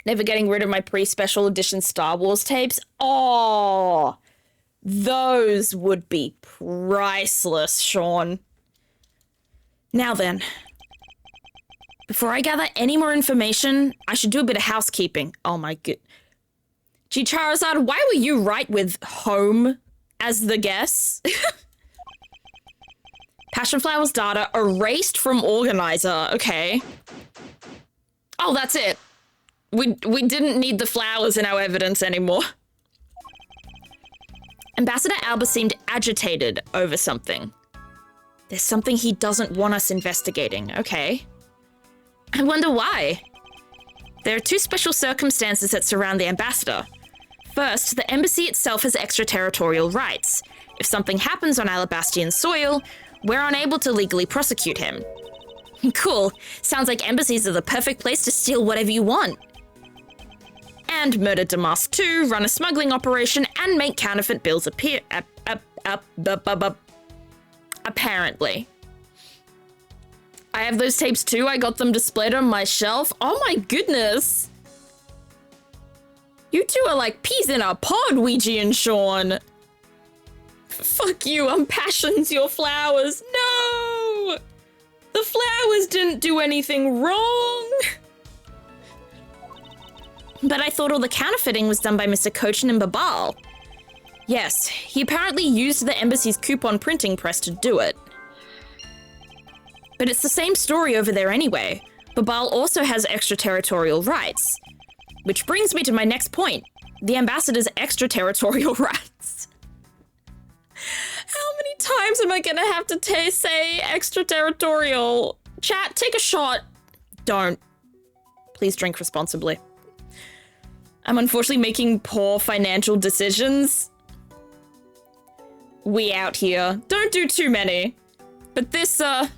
Speaker 1: Never getting rid of my pre-special edition Star Wars tapes. Oh, Those would be priceless, Sean. Now then, before I gather any more information, I should do a bit of housekeeping. Oh my god. Gee, Charizard, why were you right with home as the guess? Passionflower's data erased from organizer. Okay. Oh, that's it. We didn't need the flowers in our evidence anymore. Ambassador Alba seemed agitated over something. There's something he doesn't want us investigating. Okay. I wonder why. There are two special circumstances that surround the ambassador. First, the embassy itself has extraterritorial rights. If something happens on Alabastian soil, we're unable to legally prosecute him. Cool. Sounds like embassies are the perfect place to steal whatever you want. And Murder Damask 2, run a smuggling operation and make counterfeit bills appear. Apparently. I have those tapes too. I got them displayed on my shelf. Oh my goodness. You two are like peas in a pod, Ouija and Sean. Fuck you, I'm passions your flowers. No! The flowers didn't do anything wrong. But I thought all the counterfeiting was done by Mr. Cochin and Babal. Yes, he apparently used the embassy's coupon printing press to do it. But it's the same story over there anyway. Babal also has extraterritorial rights. Which brings me to my next point. The ambassador's extraterritorial rights. How many times am I gonna have to say extraterritorial? Chat, take a shot. Don't. Please drink responsibly. I'm unfortunately making poor financial decisions. We out here. Don't do too many. But this, as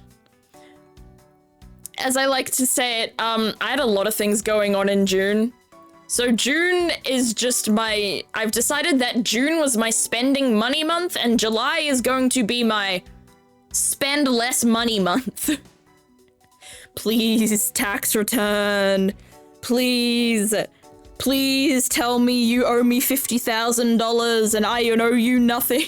Speaker 1: I like to say it, I had a lot of things going on in June. So June is just I've decided that June was my spending money month and July is going to be my spend less money month. Please, tax return. Please. Please tell me you owe me $50,000 and I owe you nothing.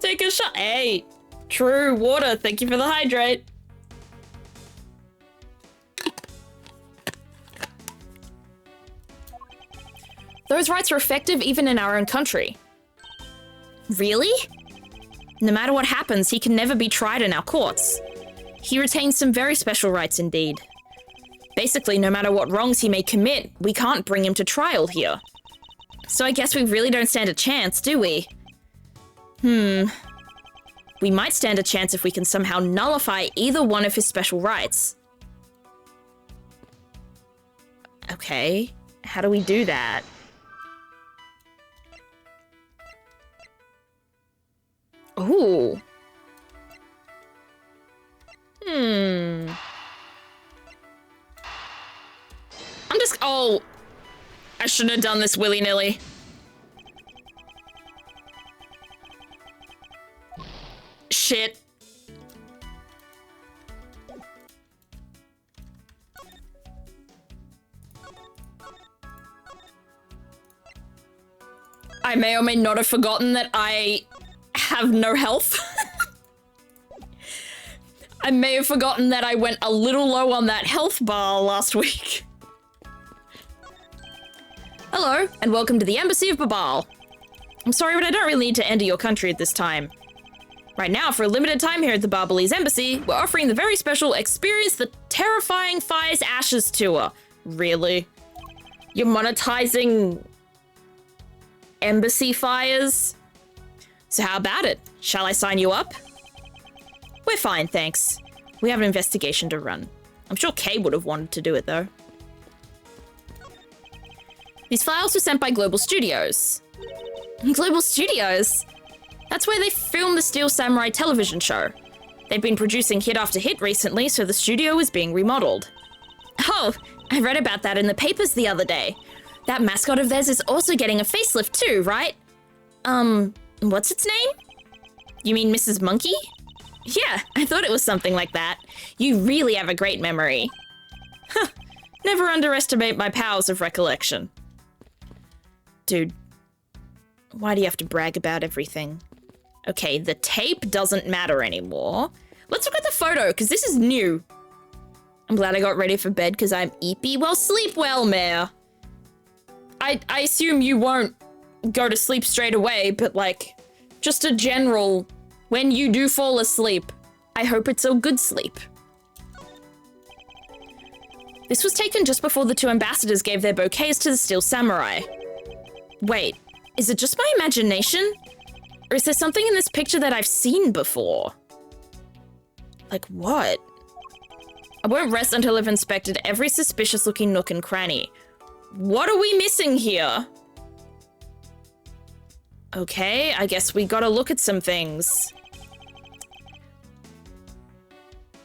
Speaker 1: Take a shot. Hey, true, water. Thank you for the hydrate. Those rights are effective even in our own country. Really? No matter what happens, he can never be tried in our courts. He retains some very special rights indeed. Basically, no matter what wrongs he may commit, we can't bring him to trial here. So I guess we really don't stand a chance, do we? We might stand a chance if we can somehow nullify either one of his special rights. Okay, how do we do that? Ooh. Oh, I shouldn't have done this willy-nilly. Shit. I may or may not have forgotten that I have no health. I may have forgotten that I went a little low on that health bar last week. Hello, and welcome to the Embassy of Babal. I'm sorry, but I don't really need to enter your country at this time. Right now, for a limited time here at the Barbalese Embassy, we're offering the very special Experience the Terrifying Fire's Ashes tour. Really? You're monetizing embassy fires? So how about it? Shall I sign you up? We're fine, thanks. We have an investigation to run. I'm sure Kay would have wanted to do it, though. These files were sent by Global Studios. Global Studios? That's where they filmed the Steel Samurai television show. They've been producing hit after hit recently, so the studio is being remodeled. Oh, I read about that in the papers the other day. That mascot of theirs is also getting a facelift too, right? What's its name? You mean Mrs. Monkey? Yeah, I thought it was something like that. You really have a great memory. Huh, never underestimate my powers of recollection. Dude, Why do you have to brag about everything? Okay, the tape doesn't matter anymore. Let's look at the photo, because this is new. I'm glad I got ready for bed because I'm eepy. Well, sleep well, Mare. I assume you won't go to sleep straight away, but like, just a general, when you do fall asleep, I hope it's a good sleep. This was taken just before the two ambassadors gave their bouquets to the Steel Samurai. Wait, is it just my imagination? Or is there something in this picture that I've seen before? Like what? I won't rest until I've inspected every suspicious looking nook and cranny. What are we missing here? Okay, I guess we gotta look at some things.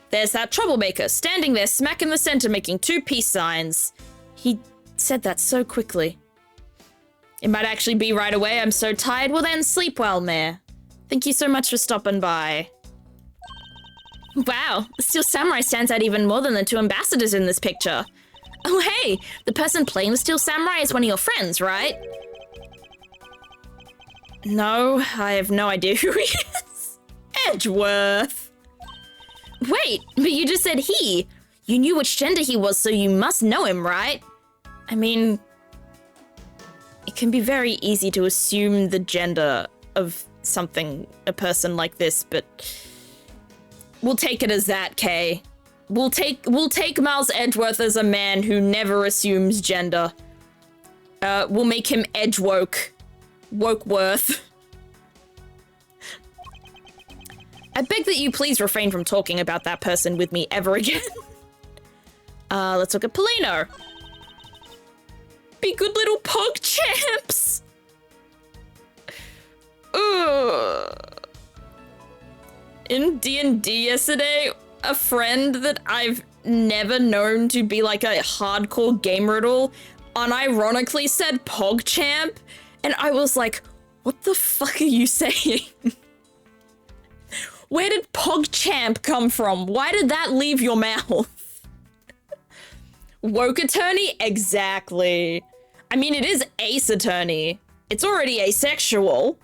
Speaker 1: There's that troublemaker, standing there smack in the center making two peace signs. He said that so quickly. It might actually be right away. I'm so tired. Well then, sleep well, Mare. Thank you so much for stopping by. Wow, the Steel Samurai stands out even more than the two ambassadors in this picture. Oh hey, the person playing the Steel Samurai is one of your friends, right? No, I have no idea who he is. Edgeworth. Wait, but you just said he. You knew which gender he was, so you must know him, right? I mean, it can be very easy to assume the gender of a person like this, but we'll take it as that, Kay. We'll take Miles Edgeworth as a man who never assumes gender. We'll make him Edgewoke. Wokeworth. I beg that you please refrain from talking about that person with me ever again. Let's look at Polino. Be good little pog champs. In D&D yesterday, a friend that I've never known to be like a hardcore gamer at all unironically said PogChamp, and I was like, what the fuck are you saying? Where did PogChamp come from? Why did that leave your mouth? Woke Attorney? Exactly. I mean, it is Ace Attorney. It's already asexual.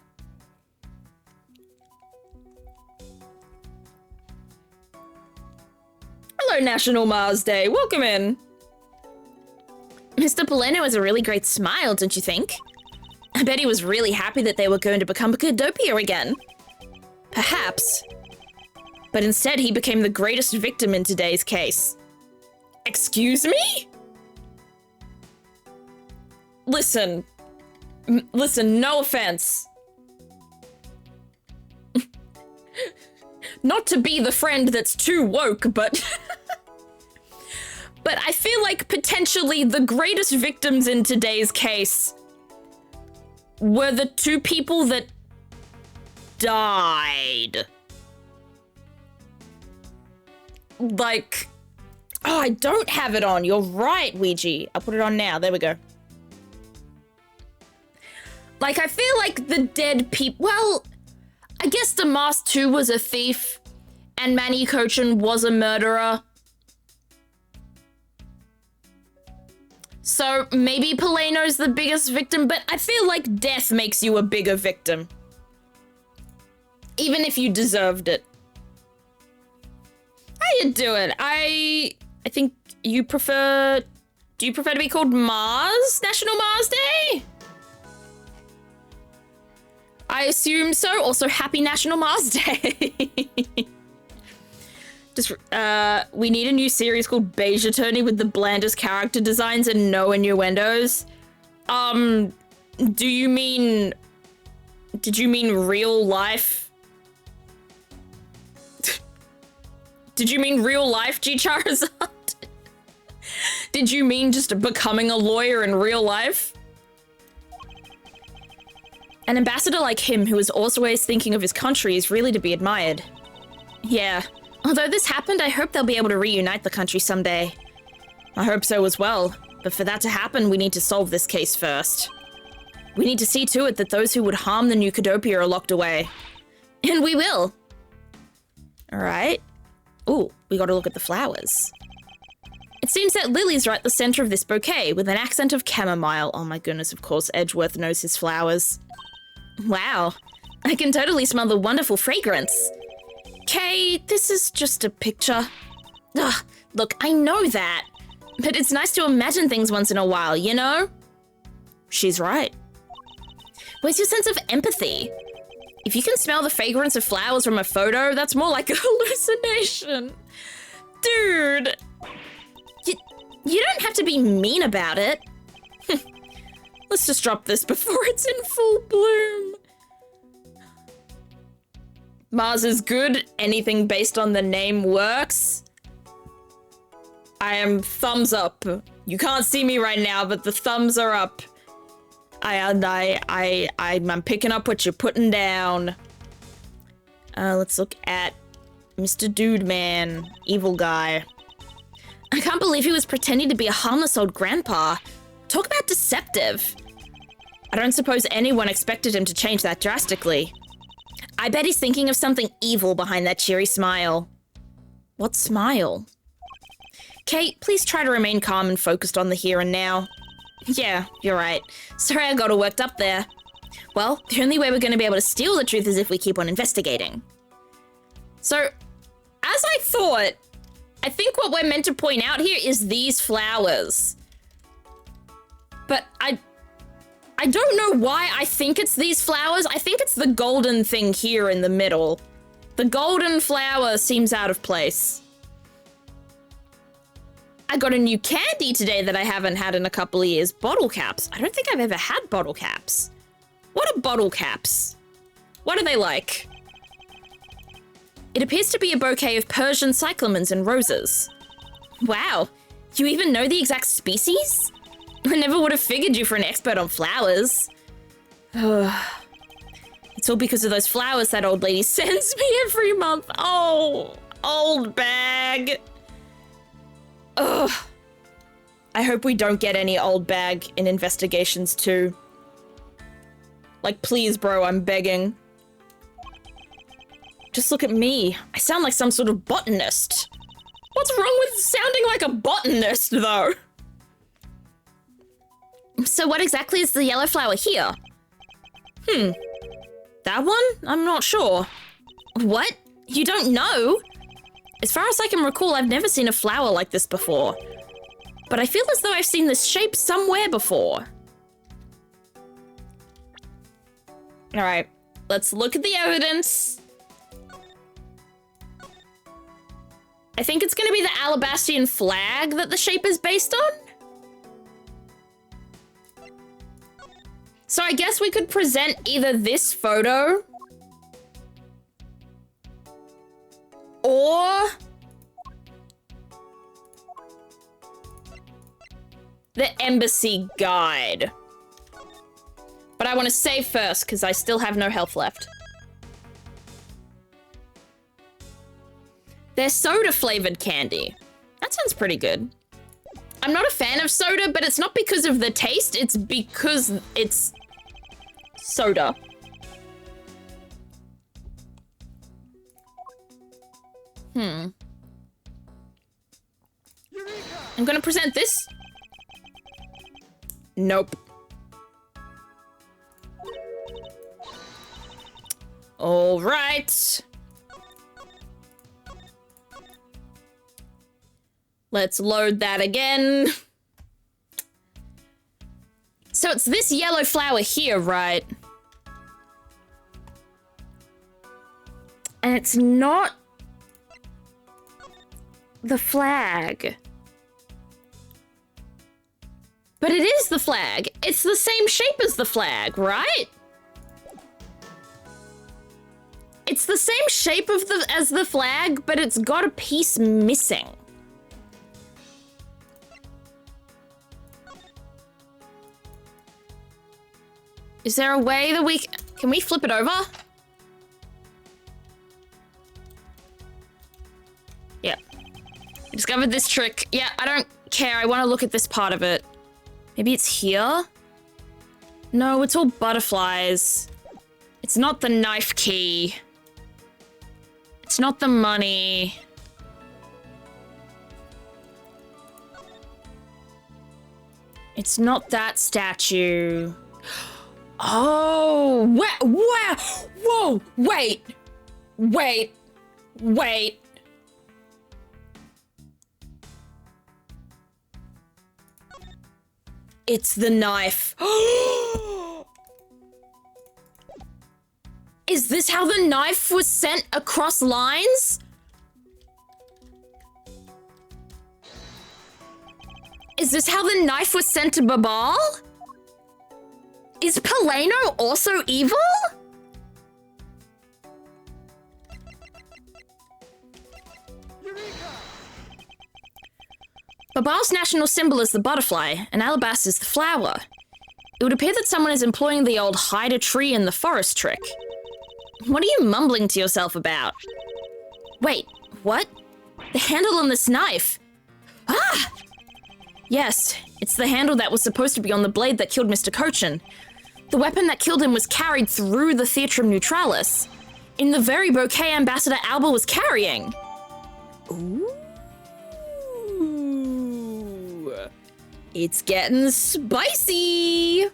Speaker 1: Hello, National Mars Day. Welcome in. Mr. Poleno has a really great smile, don't you think? I bet he was really happy that they were going to become a Kudopia again. Perhaps. But instead, he became the greatest victim in today's case. Excuse me? Listen. Listen, no offense. Not to be the friend that's too woke, but... but I feel like potentially the greatest victims in today's case were the two people that died. Like... Oh, I don't have it on. You're right, Ouija. I'll put it on now. There we go. Like, I feel like the dead people... Well, I guess the Mask 2 was a thief and Manny Cochin was a murderer. So maybe Poleno's the biggest victim, but I feel like death makes you a bigger victim. Even if you deserved it. How you doing? I think you prefer... Do you prefer to be called Mars? National Mars Day? I assume so. Also, happy National Mars Day. Just, we need a new series called Beige Attorney with the blandest character designs and no innuendos. Did you mean real life? Did you mean real life, G Charizard? Did you mean just becoming a lawyer in real life? An ambassador like him, who is always thinking of his country, is really to be admired. Yeah. Although this happened, I hope they'll be able to reunite the country someday. I hope so as well. But for that to happen, we need to solve this case first. We need to see to it that those who would harm the new Kudopia are locked away. And we will. Alright. Ooh, we gotta look at the flowers. It seems that lilies are at the center of this bouquet, with an accent of chamomile. Oh my goodness, of course, Edgeworth knows his flowers. Wow, I can totally smell the wonderful fragrance. Kay, this is just a picture. Ugh, look, I know that. But it's nice to imagine things once in a while, you know? She's right. Where's your sense of empathy? If you can smell the fragrance of flowers from a photo, that's more like a hallucination. Dude, you don't have to be mean about it. Let's just drop this before it's in full bloom. Mars is good. Anything based on the name works. I am thumbs up. You can't see me right now, but the thumbs are up. I'm picking up what you're putting down. Let's look at Mr. Dude Man, evil guy. I can't believe he was pretending to be a harmless old grandpa. Talk about deceptive. I don't suppose anyone expected him to change that drastically. I bet he's thinking of something evil behind that cheery smile. What smile? Kate, please try to remain calm and focused on the here and now. Yeah, you're right. Sorry I got all worked up there. Well, the only way we're going to be able to steal the truth is if we keep on investigating. So, as I thought, I think what we're meant to point out here is these flowers. But I don't know why I think it's these flowers. I think it's the golden thing here in the middle. The golden flower seems out of place. I got a new candy today that I haven't had in a couple of years. Bottle caps. I don't think I've ever had bottle caps. What are bottle caps? What are they like? It appears to be a bouquet of Persian cyclamens and roses. Wow, you even know the exact species? I never would have figured you for an expert on flowers. It's all because of those flowers that old lady sends me every month. Oh, old bag. Ugh. I hope we don't get any old bag in investigations too. Like, please, bro, I'm begging. Just look at me. I sound like some sort of botanist. What's wrong with sounding like a botanist, though? So what exactly is the yellow flower here? That one? I'm not sure. What? You don't know? As far as I can recall, I've never seen a flower like this before. But I feel as though I've seen this shape somewhere before. All right, let's look at the evidence. I think it's going to be the Alabastrian flag that the shape is based on. So I guess we could present either this photo or the embassy guide. But I want to save first because I still have no health left. They're soda-flavored candy. That sounds pretty good. I'm not a fan of soda, but it's not because of the taste, it's because it's soda. I'm gonna present this. Nope. All right. Let's load that again. So it's this yellow flower here, right? And it's not the flag. But it is the flag. It's the same shape as the flag, right? It's the same shape as the flag, but it's got a piece missing. Is there a way that can we flip it over? Yeah. I discovered this trick. Yeah, I don't care. I want to look at this part of it. Maybe it's here? No, it's all butterflies. It's not the knife key. It's not the money. It's not that statue. Oh, whoa, wait. It's the knife. Is this how the knife was sent across lines? Is this how the knife was sent to Babal? Is Paleno also evil? Babal's national symbol is the butterfly, and alabaster is the flower. It would appear that someone is employing the old hide a tree in the forest trick. What are you mumbling to yourself about? Wait, what? The handle on this knife. Ah! Yes, it's the handle that was supposed to be on the blade that killed Mr. Cochin. The weapon that killed him was carried through the Theatrum Neutralis, in the very bouquet Ambassador Alba was carrying. Ooh. It's getting spicy.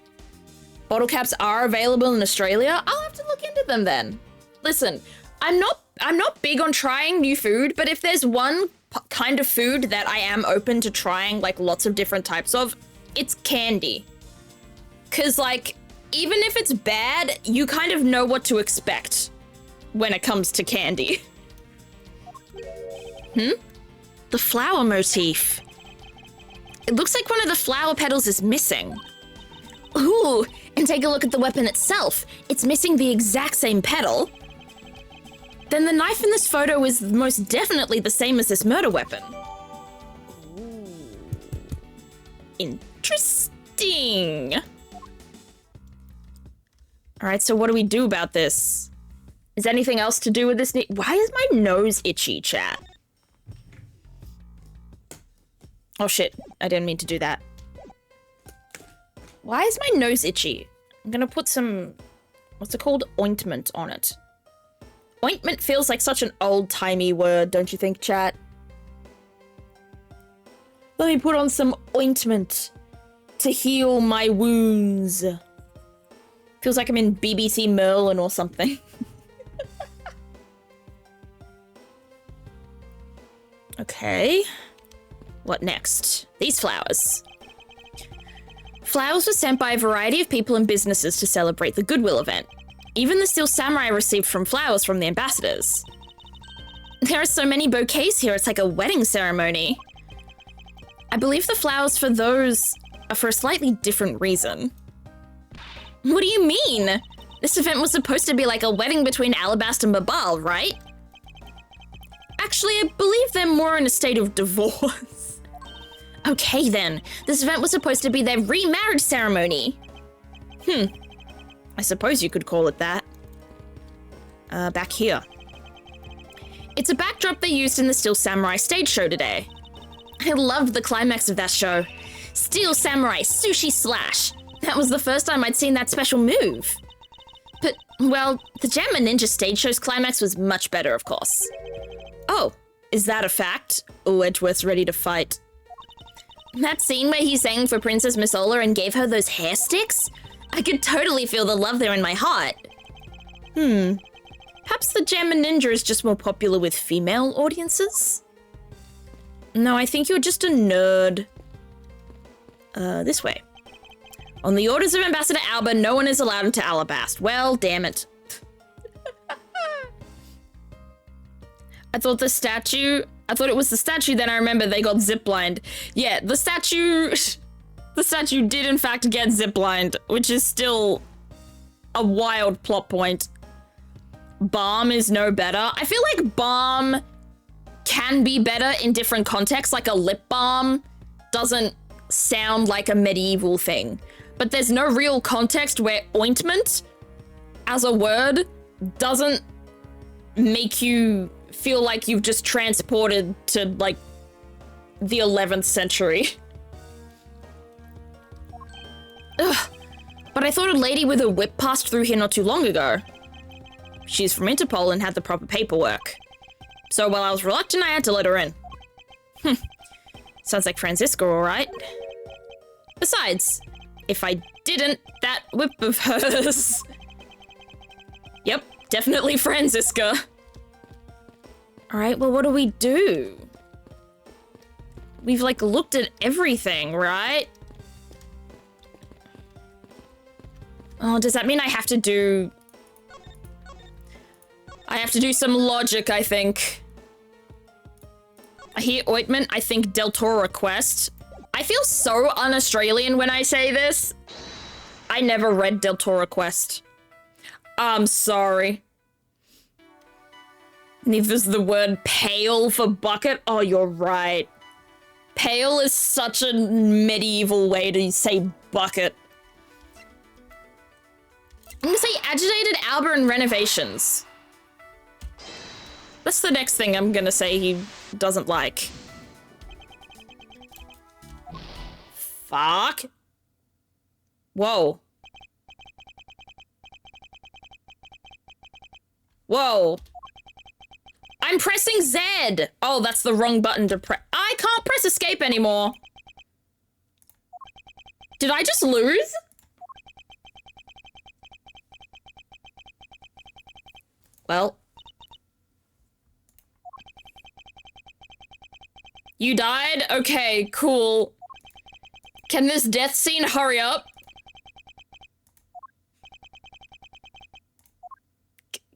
Speaker 1: Bottle caps are available in Australia. I'll have to look into them then. Listen, I'm not big on trying new food, but if there's one kind of food that I am open to trying like lots of different types of, it's candy. 'Cause like, even if it's bad, you kind of know what to expect when it comes to candy. The flower motif. It looks like one of the flower petals is missing. Ooh, and take a look at the weapon itself. It's missing the exact same petal. Then the knife in this photo is most definitely the same as this murder weapon. Ooh. Interesting. All right, so what do we do about this? Is anything else to do with this? Why is my nose itchy, chat? Oh shit, I didn't mean to do that. Why is my nose itchy? I'm gonna put some, what's it called? Ointment on it. Ointment feels like such an old-timey word, don't you think, chat? Let me put on some ointment to heal my wounds. Feels like I'm in BBC Merlin or something. Okay. What next? These flowers. Flowers were sent by a variety of people and businesses to celebrate the Goodwill event. Even the Steel Samurai received flowers from the ambassadors. There are so many bouquets here, it's like a wedding ceremony. I believe the flowers for those are for a slightly different reason. What do you mean? This event was supposed to be like a wedding between Alabasta and Babal, right? Actually, I believe they're more in a state of divorce. Okay then, this event was supposed to be their remarriage ceremony. I suppose you could call it that. Back here. It's a backdrop they used in the Steel Samurai stage show today. I loved the climax of that show. Steel Samurai Sushi Slash. That was the first time I'd seen that special move. But, well, the Jammer Ninja stage show's climax was much better, of course. Oh, is that a fact? Oh, Edgeworth's ready to fight. That scene where he sang for Princess Missola and gave her those hair sticks? I could totally feel the love there in my heart. Perhaps the Jammer Ninja is just more popular with female audiences? No, I think you're just a nerd. This way. On the orders of Ambassador Alba, no one is allowed into Alabast. Well, damn it. I thought it was the statue, then I remember they got ziplined. Yeah, the statue did in fact get ziplined, which is still a wild plot point. Balm is no better. I feel like balm can be better in different contexts, like a lip balm doesn't sound like a medieval thing. But there's no real context where ointment, as a word, doesn't make you feel like you've just transported to, like, the 11th century. Ugh. But I thought a lady with a whip passed through here not too long ago. She's from Interpol and had the proper paperwork. So while I was reluctant, I had to let her in. Sounds like Franziska, all right. Besides, If I didn't, that whip of hers. Yep, definitely Franziska. All right, well, what do we do? We've, like, looked at everything, right? Oh, does that mean I have to do... I have to do some logic, I think. I hear ointment, I think Del Toro quest. I feel so un-Australian when I say this. I never read Del Toro quest. I'm sorry. Neither's the word pale for bucket. Oh, you're right. Pale is such a medieval way to say bucket. I'm gonna say agitated Alba and renovations. That's the next thing I'm gonna say he doesn't like. Fuck. Whoa. Whoa. I'm pressing Z. Oh, that's the wrong button to press. I can't press escape anymore. Did I just lose? Well. You died? Okay, cool. Can this death scene hurry up?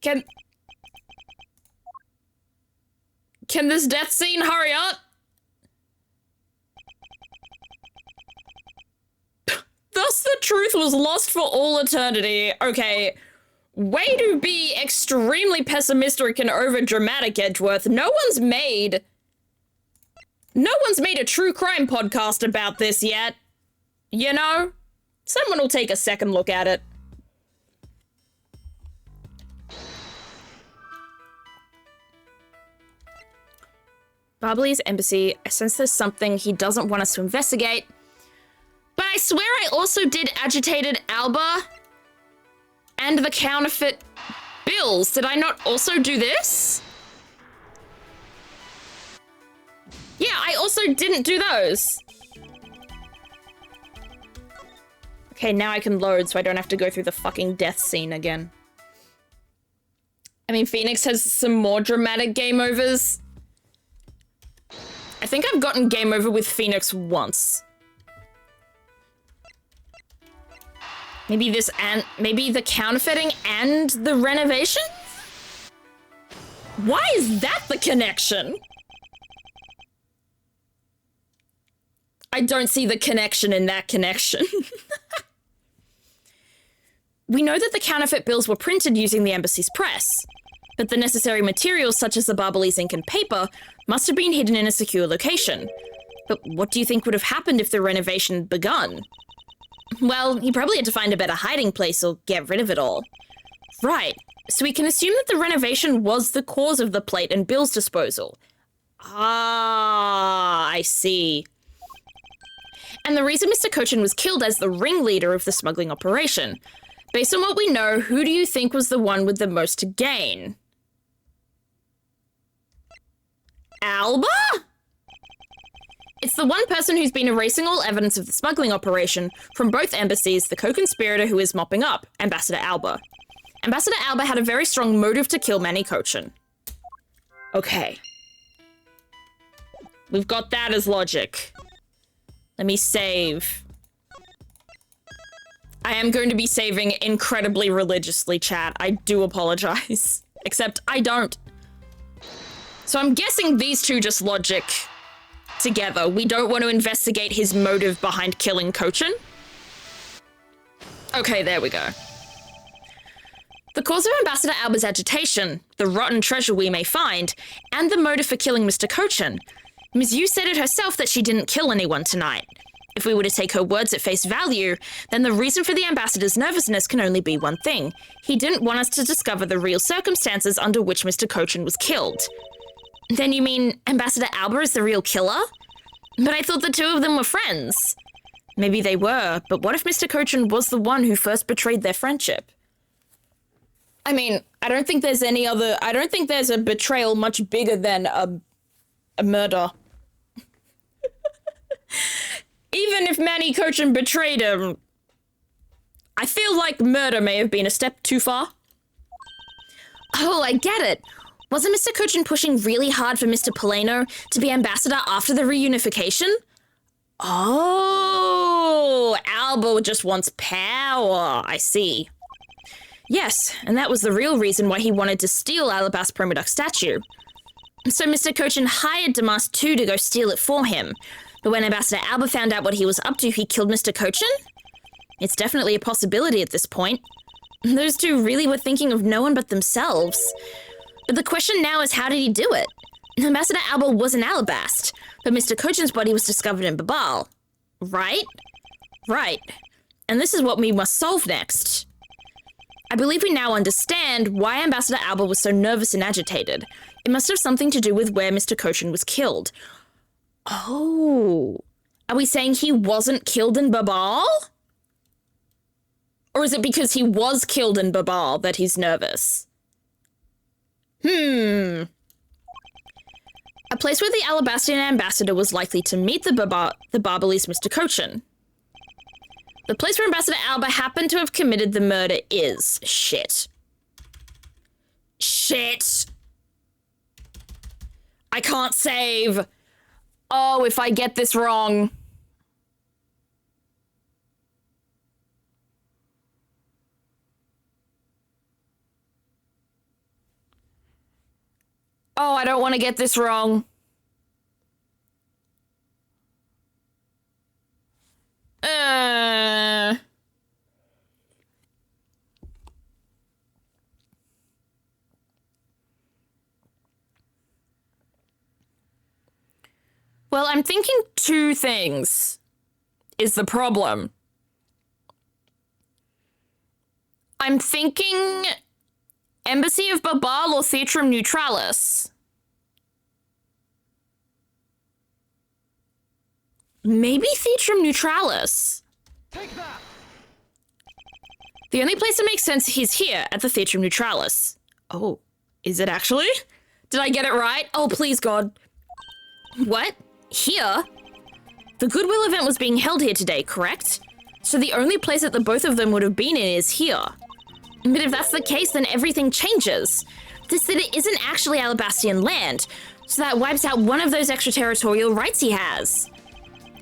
Speaker 1: Can this death scene hurry up? Thus the truth was lost for all eternity. Okay. Way to be extremely pessimistic and over-dramatic, Edgeworth. No one's made a true crime podcast about this yet. You know? Someone will take a second look at it. Barbley's embassy. I sense there's something he doesn't want us to investigate. But I swear I also did agitated Alba and the counterfeit bills. Did I not also do this? Yeah, I also didn't do those. Okay, now I can load so I don't have to go through the fucking death scene again. I mean, Phoenix has some more dramatic game overs. I think I've gotten game over with Phoenix once. Maybe this and maybe the counterfeiting and the renovation? Why is that the connection? I don't see the connection in that connection. We know that the counterfeit bills were printed using the embassy's press, but the necessary materials such as the Barbalese ink and paper must have been hidden in a secure location. But what do you think would have happened if the renovation had begun? Well, he probably had to find a better hiding place or get rid of it all. Right, so we can assume that the renovation was the cause of the plate and bills disposal. Ah, I see. And the reason Mr. Cochin was killed as the ringleader of the smuggling operation. Based on what we know, who do you think was the one with the most to gain? Alba? It's the one person who's been erasing all evidence of the smuggling operation from both embassies, the co-conspirator who is mopping up, Ambassador Alba. Ambassador Alba had a very strong motive to kill Manny Cochin. Okay. We've got that as logic. Let me save. I am going to be saving incredibly religiously, chat. I do apologize. Except I don't. So I'm guessing these two just logic together. We don't want to investigate his motive behind killing Cochin. Okay, there we go. The cause of Ambassador Alba's agitation, the rotten treasure we may find, and the motive for killing Mr. Cochin. Ms. Yu said it herself that she didn't kill anyone tonight. If we were to take her words at face value, then the reason for the ambassador's nervousness can only be one thing. He didn't want us to discover the real circumstances under which Mr. Cochin was killed. Then you mean Ambassador Alba is the real killer? But I thought the two of them were friends. Maybe they were, but what if Mr. Cochin was the one who first betrayed their friendship? I mean, I don't think there's a betrayal much bigger than a murder. Even if Manny Cochin betrayed him, I feel like murder may have been a step too far. Oh, I get it. Wasn't Mr. Cochin pushing really hard for Mr. Polano to be ambassador after the reunification? Oh, Alba just wants power. I see. Yes, and that was the real reason why he wanted to steal Alabast's Promoduc statue. So Mr. Cochin hired Damas II to go steal it for him. But when Ambassador Alba found out what he was up to, he killed Mr. Cochin? It's definitely a possibility at this point. Those two really were thinking of no one but themselves. But the question now is, how did he do it? Ambassador Alba was in Alabast, but Mr. Cochin's body was discovered in Babal. Right? Right. And this is what we must solve next. I believe we now understand why Ambassador Alba was so nervous and agitated. It must have something to do with where Mr. Cochin was killed. Oh. Are we saying he wasn't killed in Babal? Or is it because he was killed in Babal that he's nervous? A place where the Alabastian ambassador was likely to meet the Barbalese Mr. Cochin. The place where Ambassador Alba happened to have committed the murder is... Shit. Shit! I can't save! Oh, if I get this wrong... Oh, I don't want to get this wrong. Well, I'm thinking two things is the problem. I'm thinking Embassy of Babal or Theatrum Neutralis. Maybe Theatrum Neutralis. Take that. The only place that makes sense is here at the Theatrum Neutralis. Oh, is it actually? Did I get it right? Oh, please, God. What? Here? The Goodwill event was being held here today, correct? So the only place that the both of them would have been in is here. But if that's the case, then everything changes. This city isn't actually Alabastian land, so that wipes out one of those extraterritorial rights he has.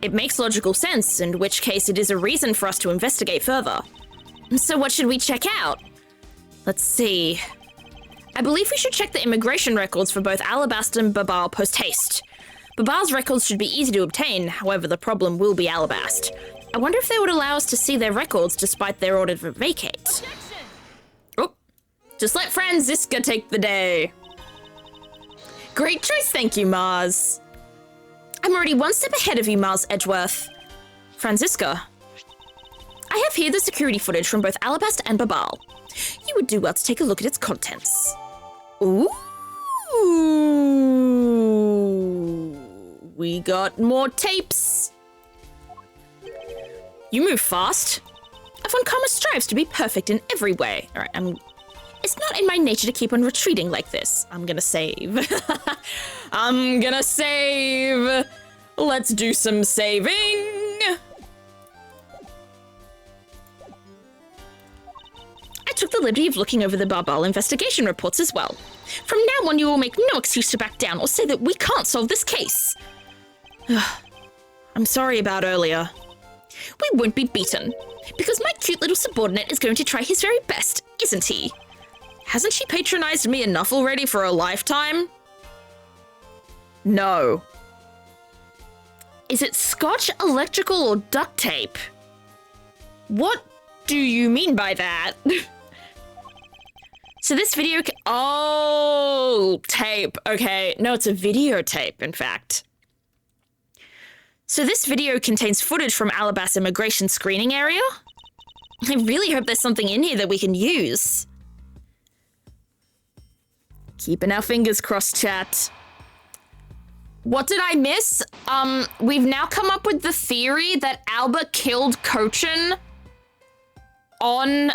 Speaker 1: It makes logical sense, in which case it is a reason for us to investigate further. So what should we check out? Let's see. I believe we should check the immigration records for both Alabast and Babal post-haste. Babal's records should be easy to obtain, however the problem will be Alabast. I wonder if they would allow us to see their records despite their order to vacate. Objection! Oh, just let Franziska take the day. Great choice, thank you, Mars. I'm already one step ahead of you, Mars Edgeworth. Franziska. I have here the security footage from both Alabast and Babal. You would do well to take a look at its contents. Ooh. We got more tapes. You move fast. F1 Karma strives to be perfect in every way. All right, it's not in my nature to keep on retreating like this. I'm gonna save. I'm gonna save. Let's do some saving. I took the liberty of looking over the Barbal investigation reports as well. From now on, you will make no excuse to back down or say that we can't solve this case. I'm sorry about earlier. We won't be beaten, because my cute little subordinate is going to try his very best, isn't he? Hasn't she patronized me enough already for a lifetime? No. Is it scotch, electrical, or duct tape? What do you mean by that? So this video oh, tape. Okay, no, it's a videotape, in fact. So this video contains footage from Alabast's immigration screening area. I really hope there's something in here that we can use. Keeping our fingers crossed, chat. What did I miss? We've now come up with the theory that Alba killed Cochin on,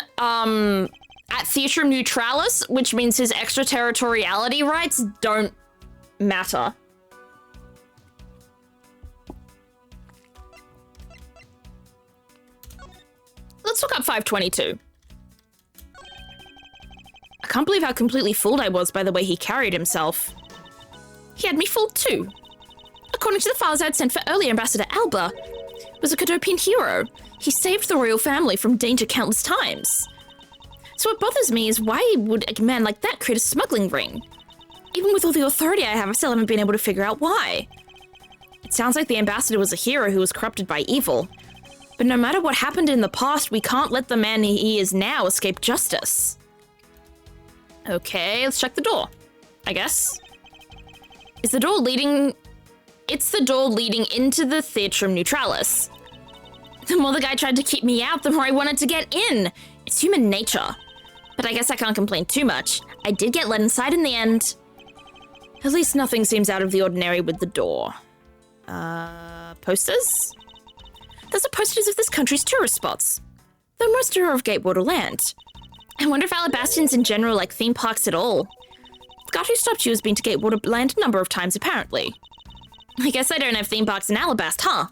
Speaker 1: at Theatrum Neutralis, which means his extraterritoriality rights don't matter. let's look up 522. I can't believe how completely fooled I was by the way he carried himself. He had me fooled too. According to the files I'd sent for earlier, Ambassador Alba was a Cadopian hero. He saved the royal family from danger countless times. So what bothers me is why would a man like that create a smuggling ring? Even with all the authority I have, I still haven't been able to figure out why. It sounds like the ambassador was a hero who was corrupted by evil. But no matter what happened in the past, we can't let the man he is now escape justice. Okay, let's check the door, I guess. Is the door leading... It's the door leading into the Theatrum Neutralis. The more the guy tried to keep me out, the more I wanted to get in. It's human nature. But I guess I can't complain too much. I did get let inside in the end. At least nothing seems out of the ordinary with the door. Posters? Those are posters of this country's tourist spots. Though most are of Gatewater Land. I wonder if Alabastians in general like theme parks at all. The guy who stopped you has been to Gatewater Land a number of times, apparently. I guess I don't have theme parks in Alabast, huh?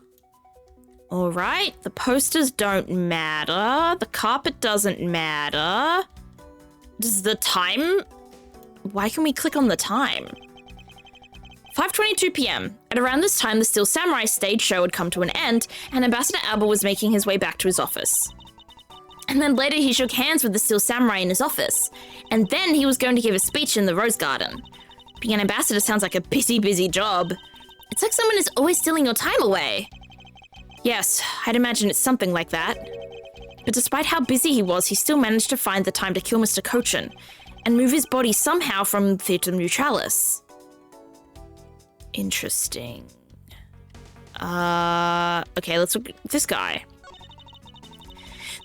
Speaker 1: Alright, the posters don't matter. The carpet doesn't matter. Does the time... Why can we click on the time? 5:22 p.m. At around this time, the Steel Samurai stage show had come to an end, and Ambassador Alba was making his way back to his office. And then later he shook hands with the Steel Samurai in his office, and then he was going to give a speech in the Rose Garden. Being an ambassador sounds like a busy job. It's like someone is always stealing your time away. Yes, I'd imagine it's something like that. But despite how busy he was, he still managed to find the time to kill Mr. Cochin and move his body somehow from Theatrum Neutralis. Interesting. Okay, let's look at this guy.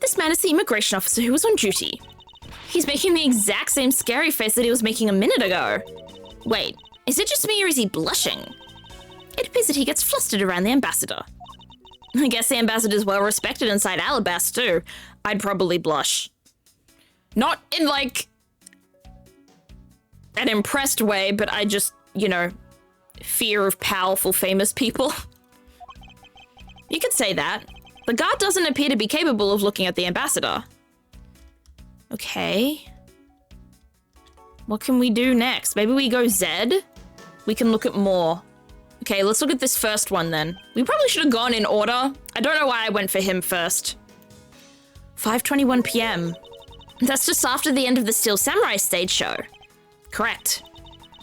Speaker 1: This man is the immigration officer who was on duty. He's making the exact same scary face that he was making a minute ago. Wait, is it just me or is he blushing? It appears that he gets flustered around the ambassador. I guess the ambassador's well respected inside Alabast too. I'd probably blush. Not in like an impressed way, but I just, you know, fear of powerful famous people. You could say that. The guard doesn't appear to be capable of looking at the ambassador. Okay. What can we do next? Maybe we go Z? We can look at more. Okay, let's look at this first one then. We probably should have gone in order. I don't know why I went for him first. 5:21 p.m. That's just after the end of the Steel Samurai stage show. Correct.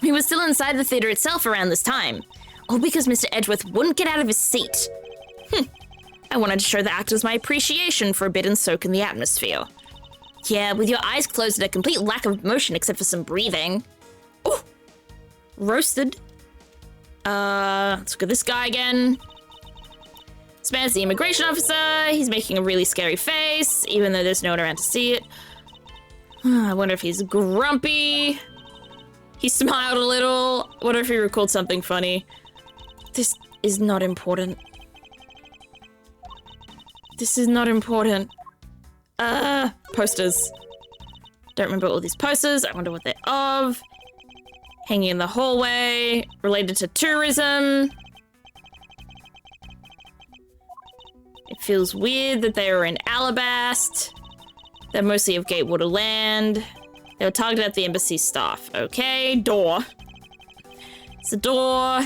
Speaker 1: We were still inside the theater itself around this time. All because Mr. Edgeworth wouldn't get out of his seat. I wanted to show the actors my appreciation for a bit and soak in the atmosphere. Yeah, with your eyes closed and a complete lack of motion except for some breathing. Oh! Roasted. Let's look at this guy again. This man's the immigration officer. He's making a really scary face, even though there's no one around to see it. I wonder if he's grumpy. He smiled a little. I wonder if he recalled something funny. This is not important. This is not important. Posters. Don't remember all these posters. I wonder what they're of. Hanging in the hallway. Related to tourism. It feels weird that they were in Alabast. They're mostly of Gatewater Land. They were targeted at the embassy staff. Okay, door. It's a door.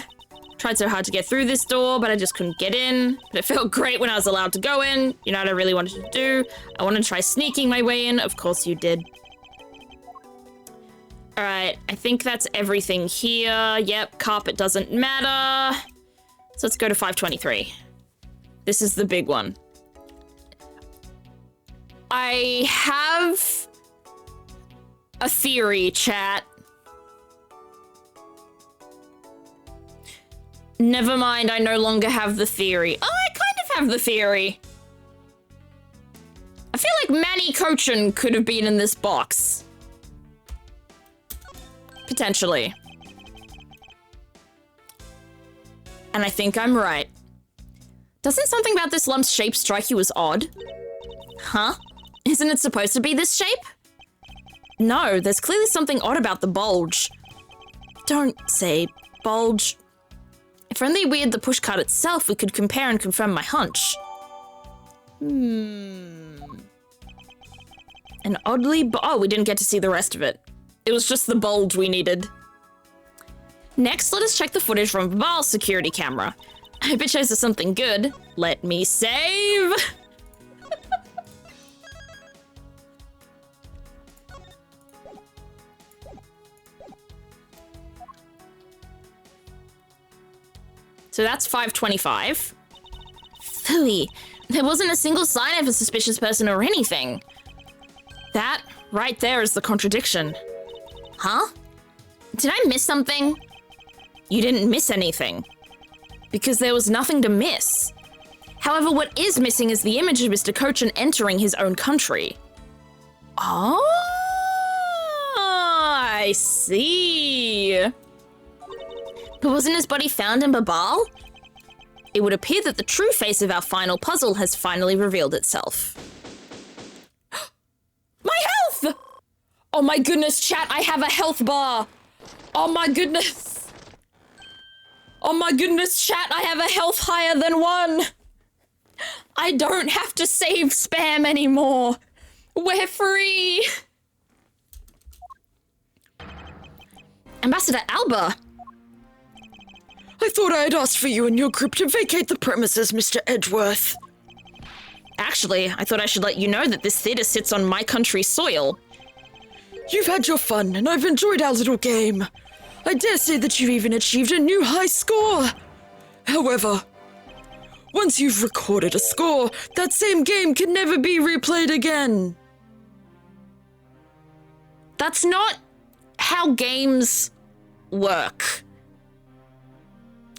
Speaker 1: Tried so hard to get through this door, but I just couldn't get in. But it felt great when I was allowed to go in. You know what I really wanted to do? I wanted to try sneaking my way in. Of course you did. All right, I think that's everything here. Yep, carpet doesn't matter. So let's go to 523. This is the big one. I have a theory, chat. Never mind, I no longer have the theory. Oh, I kind of have the theory. I feel like Manny Cochin could have been in this box. Potentially. And I think I'm right. Doesn't something about this lump's shape strike you as odd? Huh? Isn't it supposed to be this shape? No, there's clearly something odd about the bulge. Don't say bulge. If only we had the pushcart itself, we could compare and confirm my hunch. An oddly... Oh, we didn't get to see the rest of it. It was just the bulge we needed. Next, let us check the footage from Babal's security camera. I hope it shows us something good. Let me save! So that's 525. Phooey. There wasn't a single sign of a suspicious person or anything. That right there is the contradiction. Huh? Did I miss something? You didn't miss anything. Because there was nothing to miss. However, what is missing is the image of Mr. Cochin entering his own country. Oh, I see. But wasn't his body found in Babal? It would appear that the true face of our final puzzle has finally revealed itself. My health! Oh my goodness, chat, I have a health bar. Oh my goodness. Oh my goodness, chat, I have a health higher than 1. I don't have to save spam anymore. We're free. Ambassador Alba.
Speaker 3: I thought I had asked for you and your group to vacate the premises, Mr. Edgeworth.
Speaker 1: Actually, I thought I should let you know that this theater sits on my country's soil.
Speaker 3: You've had your fun, and I've enjoyed our little game. I dare say that you've even achieved a new high score. However, once you've recorded a score, that same game can never be replayed again.
Speaker 1: That's not how games work.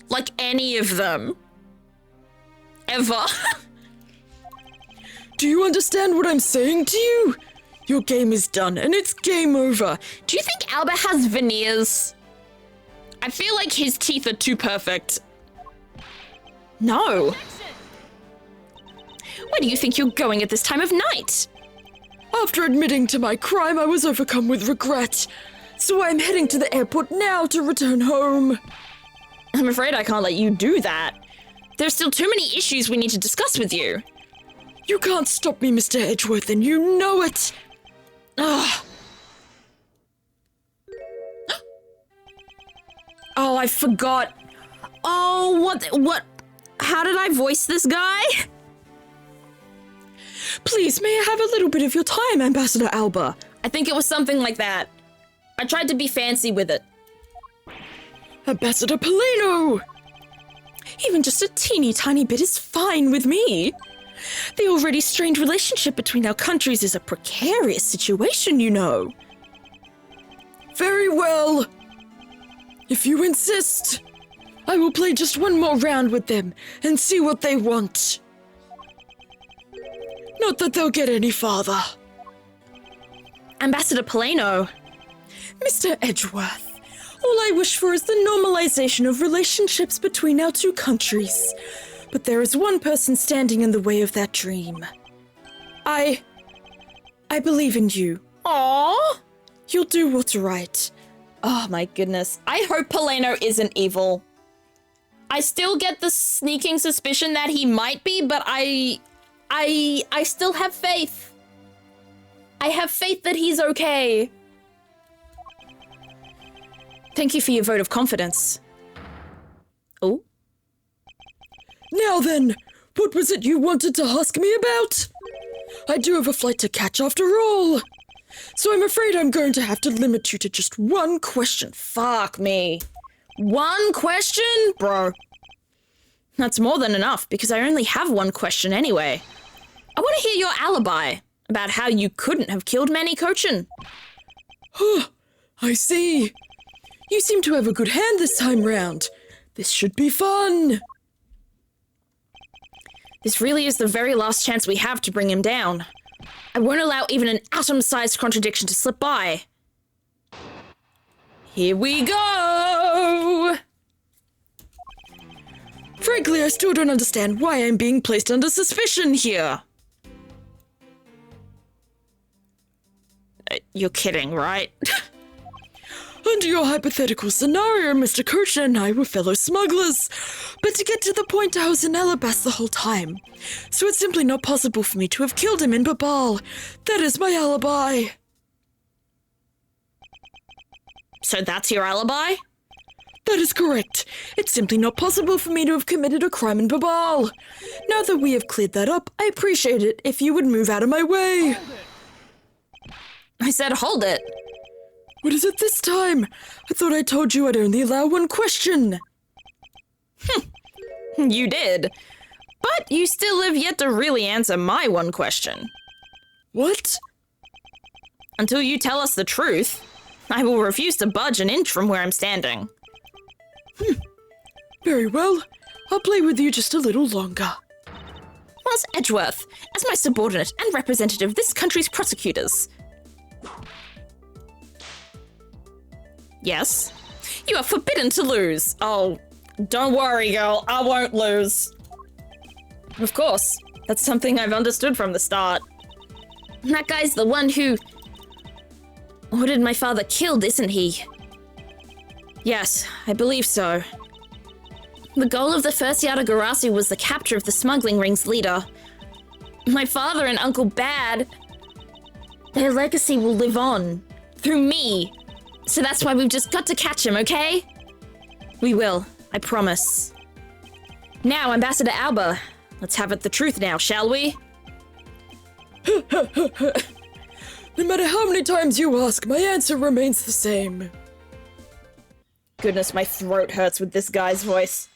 Speaker 1: Like any of them. Ever.
Speaker 3: Do you understand what I'm saying to you? Your game is done, and it's game over.
Speaker 1: Do you think Albert has veneers? I feel like his teeth are too perfect. No. Where do you think you're going at this time of night?
Speaker 3: After admitting to my crime, I was overcome with regret. So I'm heading to the airport now to return home.
Speaker 1: I'm afraid I can't let you do that. There's still too many issues we need to discuss with you.
Speaker 3: You can't stop me, Mr. Edgeworth, and you know it.
Speaker 1: Ugh. Oh, I forgot. Oh, what? How did I voice this guy?
Speaker 3: Please, may I have a little bit of your time, Ambassador Alba?
Speaker 1: I think it was something like that. I tried to be fancy with it.
Speaker 3: Ambassador Polino! Even just a teeny tiny bit is fine with me. The already strained relationship between our countries is a precarious situation, you know. Very well. If you insist, I will play just one more round with them and see what they want. Not that they'll get any farther.
Speaker 1: Ambassador Polino.
Speaker 3: Mr. Edgeworth, all I wish for is the normalization of relationships between our two countries. But there is one person standing in the way of that dream. I believe in you.
Speaker 1: Aww.
Speaker 3: You'll do what's right.
Speaker 1: Oh my goodness. I hope Polino isn't evil. I still get the sneaking suspicion that he might be, but I still have faith. I have faith that he's okay. Thank you for your vote of confidence. Oh?
Speaker 3: Now then, what was it you wanted to ask me about? I do have a flight to catch after all. So I'm afraid I'm going to have to limit you to just one question.
Speaker 1: Fuck me. One question? Bro. That's more than enough, because I only have one question anyway. I want to hear your alibi about how you couldn't have killed Manny Cochin.
Speaker 3: I see. You seem to have a good hand this time round. This should be fun.
Speaker 1: This really is the very last chance we have to bring him down. I won't allow even an atom-sized contradiction to slip by. Here we go!
Speaker 3: Frankly, I still don't understand why I'm being placed under suspicion here.
Speaker 1: You're kidding, right?
Speaker 3: Under your hypothetical scenario, Mr. Kochin and I were fellow smugglers. But to get to the point, I was in Alabast the whole time. So it's simply not possible for me to have killed him in Babal. That is my alibi.
Speaker 1: So that's your alibi?
Speaker 3: That is correct. It's simply not possible for me to have committed a crime in Babal. Now that we have cleared that up, I appreciate it if you would move out of my way.
Speaker 1: I said hold it.
Speaker 3: What is it this time? I thought I told you I'd only allow one question.
Speaker 1: You did. But you still have yet to really answer my one question.
Speaker 3: What?
Speaker 1: Until you tell us the truth, I will refuse to budge an inch from where I'm standing.
Speaker 3: Very well. I'll play with you just a little longer.
Speaker 1: Miles Edgeworth, as my subordinate and representative of this country's prosecutors. Yes? You are forbidden to lose. Oh, don't worry, girl. I won't lose. Of course. That's something I've understood from the start. That guy's the one who ordered my father killed, isn't he? Yes, I believe so. The goal of the First Yadagarasi was the capture of the smuggling ring's leader. My father and Uncle Bad, their legacy will live on. Through me. So that's why we've just got to catch him, okay? We will, I promise. Now, Ambassador Alba, let's have it the truth now, shall we?
Speaker 3: No matter how many times you ask, my answer remains the same.
Speaker 1: Goodness, my throat hurts with this guy's voice.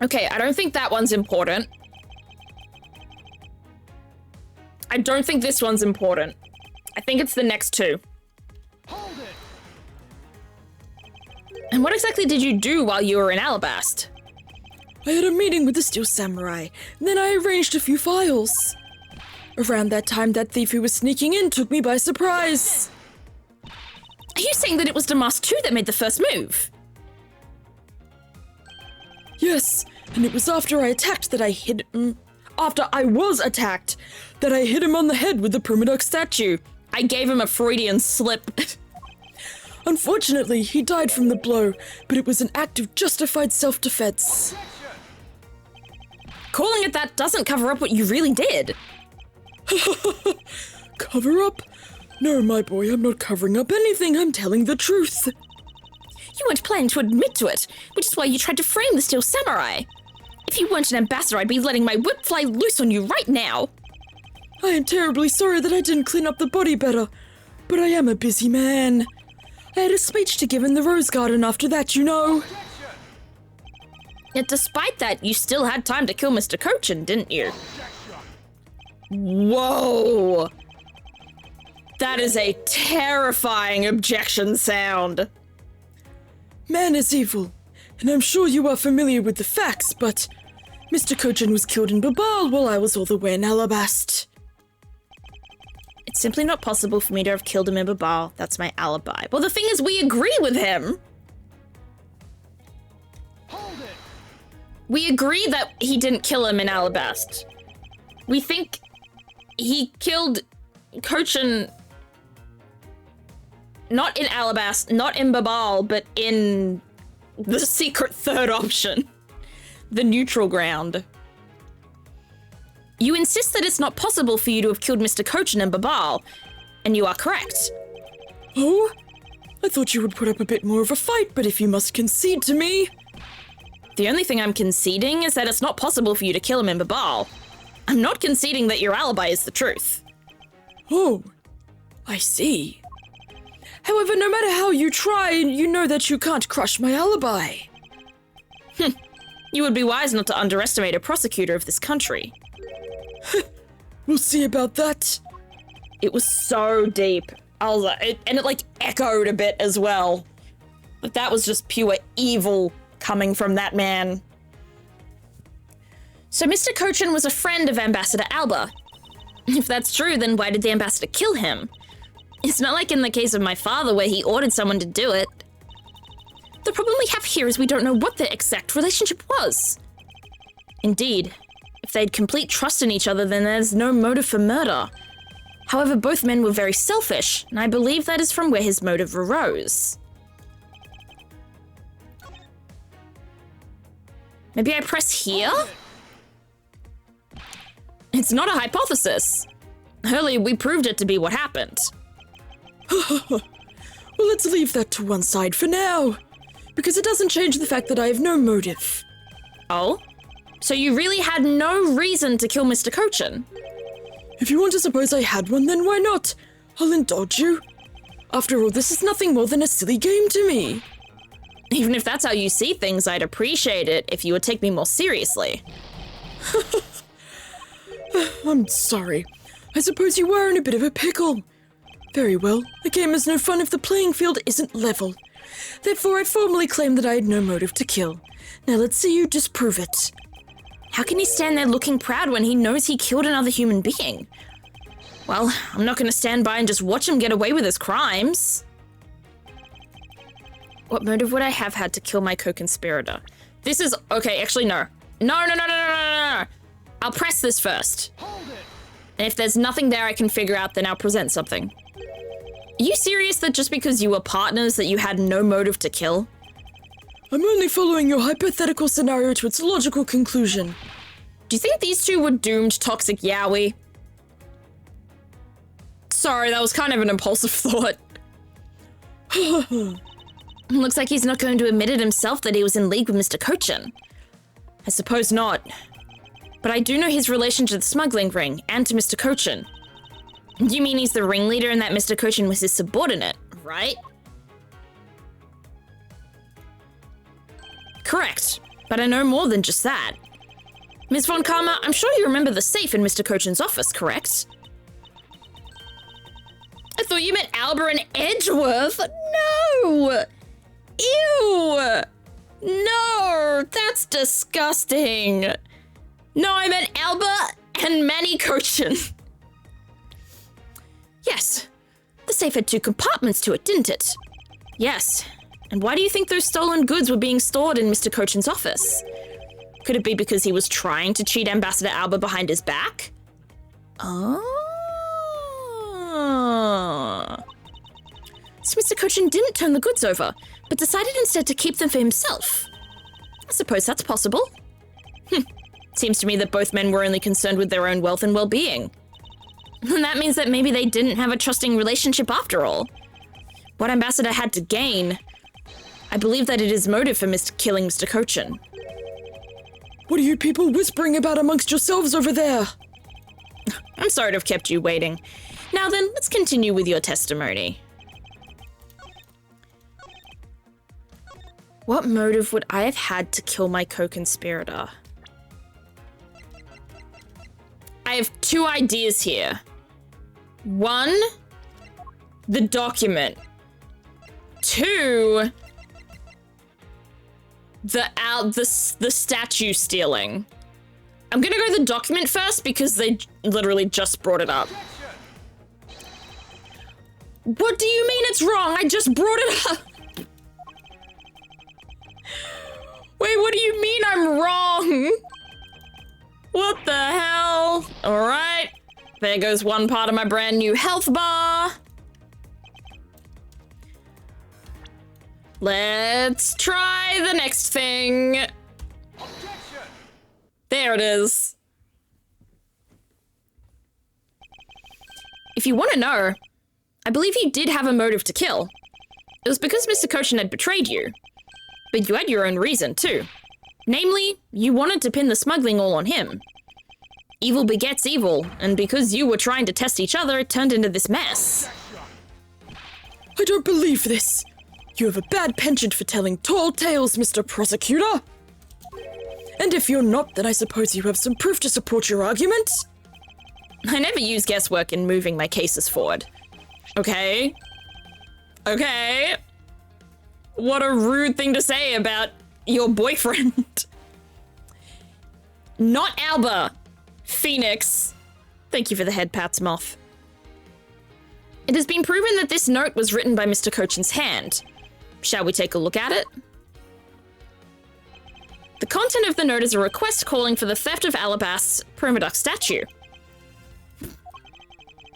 Speaker 1: Okay, I don't think that one's important. I don't think this one's important. I think it's the next two.
Speaker 2: Hold it!
Speaker 1: And what exactly did you do while you were in Alabast?
Speaker 3: I had a meeting with the Steel Samurai, and then I arranged a few files. Around that time, that thief who was sneaking in took me by surprise.
Speaker 1: Are you saying that it was Damas 2 that made the first move?
Speaker 3: Yes, and it was after I attacked that I hit him. After I was attacked, that I hit him on the head with the Primadox statue.
Speaker 1: I gave him a Freudian slip.
Speaker 3: Unfortunately, he died from the blow, but it was an act of justified self-defense.
Speaker 1: Calling it that doesn't cover up what you really did.
Speaker 3: Cover up? No, my boy, I'm not covering up anything. I'm telling the truth.
Speaker 1: You weren't planning to admit to it, which is why you tried to frame the Steel Samurai. If you weren't an ambassador, I'd be letting my whip fly loose on you right now.
Speaker 3: I am terribly sorry that I didn't clean up the body better, but I am a busy man. I had a speech to give in the Rose Garden after that, you know.
Speaker 1: Yet despite that, you still had time to kill Mr. Kochin, didn't you? Whoa! That is a terrifying objection sound.
Speaker 3: Man is evil, and I'm sure you are familiar with the facts, but Mr. Kochin was killed in Babal while I was all the way in Alabast.
Speaker 1: It's simply not possible for me to have killed him in Babal. That's my alibi. Well, the thing is, we agree with him.
Speaker 2: Hold it!
Speaker 1: We agree that he didn't kill him in Alabast. We think he killed Kochin not in Alabast, not in Babal, but in the secret third option. The neutral ground. You insist that it's not possible for you to have killed Mr. Kochin in Babal, and you are correct.
Speaker 3: Oh? I thought you would put up a bit more of a fight, but if you must concede to me...
Speaker 1: The only thing I'm conceding is that it's not possible for you to kill him in Babal. I'm not conceding that your alibi is the truth.
Speaker 3: Oh, I see. However, no matter how you try, you know that you can't crush my alibi.
Speaker 1: You would be wise not to underestimate a prosecutor of this country.
Speaker 3: We'll see about that.
Speaker 1: It was so deep. I was like, and it like echoed a bit as well. But that was just pure evil coming from that man. So Mr. Kochin was a friend of Ambassador Alba. If that's true, then why did the ambassador kill him? It's not like in the case of my father where he ordered someone to do it. The problem we have here is we don't know what their exact relationship was. Indeed, If they'd complete trust in each other, then there's no motive for murder. However, both men were very selfish, and I believe that is from where his motive arose. Maybe I press here? It's not a hypothesis. Earlier, we proved it to be what happened.
Speaker 3: Well, let's leave that to one side for now, because it doesn't change the fact that I have no motive.
Speaker 1: Oh? So you really had no reason to kill Mr. Cochin?
Speaker 3: If you want to suppose I had one, then why not? I'll indulge you. After all, this is nothing more than a silly game to me.
Speaker 1: Even if that's how you see things, I'd appreciate it if you would take me more seriously.
Speaker 3: I'm sorry. I suppose you were in a bit of a pickle. Very well. A game is no fun if the playing field isn't level. Therefore, I formally claim that I had no motive to kill. Now let's see you disprove it.
Speaker 1: How can he stand there looking proud when he knows he killed another human being? Well, I'm not going to stand by and just watch him get away with his crimes. What motive would I have had to kill my co-conspirator? This is... Okay, actually, no. No. I'll press this first.
Speaker 2: Hold it!
Speaker 1: And if there's nothing there I can figure out, then I'll present something. Are you serious that just because you were partners that you had no motive to kill?
Speaker 3: I'm only following your hypothetical scenario to its logical conclusion.
Speaker 1: Do you think these two were doomed toxic yaoi? Sorry, that was kind of an impulsive thought. Looks like he's not going to admit it himself that he was in league with Mr. Cochin. I suppose not. But I do know his relation to the smuggling ring and to Mr. Cochin. You mean he's the ringleader and that Mr. Cochin was his subordinate, right? Correct, but I know more than just that. Ms. Von Karma, I'm sure you remember the safe in Mr. Cochin's office, correct? I thought you meant Alba and Edgeworth. No! Ew! No, that's disgusting. No, I meant Alba and Manny Cochin. Yes, the safe had 2 compartments to it, didn't it? Yes. And why do you think those stolen goods were being stored in Mr. Cochin's office? Could it be because he was trying to cheat Ambassador Alba behind his back? Oh. So Mr. Cochin didn't turn the goods over, but decided instead to keep them for himself. I suppose that's possible. Seems to me that both men were only concerned with their own wealth and well-being. And that means that maybe they didn't have a trusting relationship after all. What Ambassador had to gain... I believe that it is motive for killing Mr. Cochin.
Speaker 3: What are you people whispering about amongst yourselves over there?
Speaker 1: I'm sorry to have kept you waiting. Now then, let's continue with your testimony. What motive would I have had to kill my co-conspirator? I have 2 ideas here. 1, the document. 2, the statue stealing. I'm gonna go the document first because they literally just brought it up. What do you mean it's wrong? I just brought it up. Wait, what do you mean I'm wrong? What the hell? All right, there goes one part of my brand new health bar. Let's try the next thing.
Speaker 2: Objection!
Speaker 1: There it is. If you want to know, I believe you did have a motive to kill. It was because Mr. Cochin had betrayed you. But you had your own reason, too. Namely, you wanted to pin the smuggling all on him. Evil begets evil, and because you were trying to test each other, it turned into this mess.
Speaker 3: I don't believe this. You have a bad penchant for telling tall tales, Mr. Prosecutor. And if you're not, then I suppose you have some proof to support your argument?
Speaker 1: I never use guesswork in moving my cases forward. Okay? Okay? What a rude thing to say about your boyfriend. Not Alba. Phoenix. Thank you for the head pats, Moth. It has been proven that this note was written by Mr. Cochin's hand. Shall we take a look at it? The content of the note is a request calling for the theft of Alabast's Primaduck statue.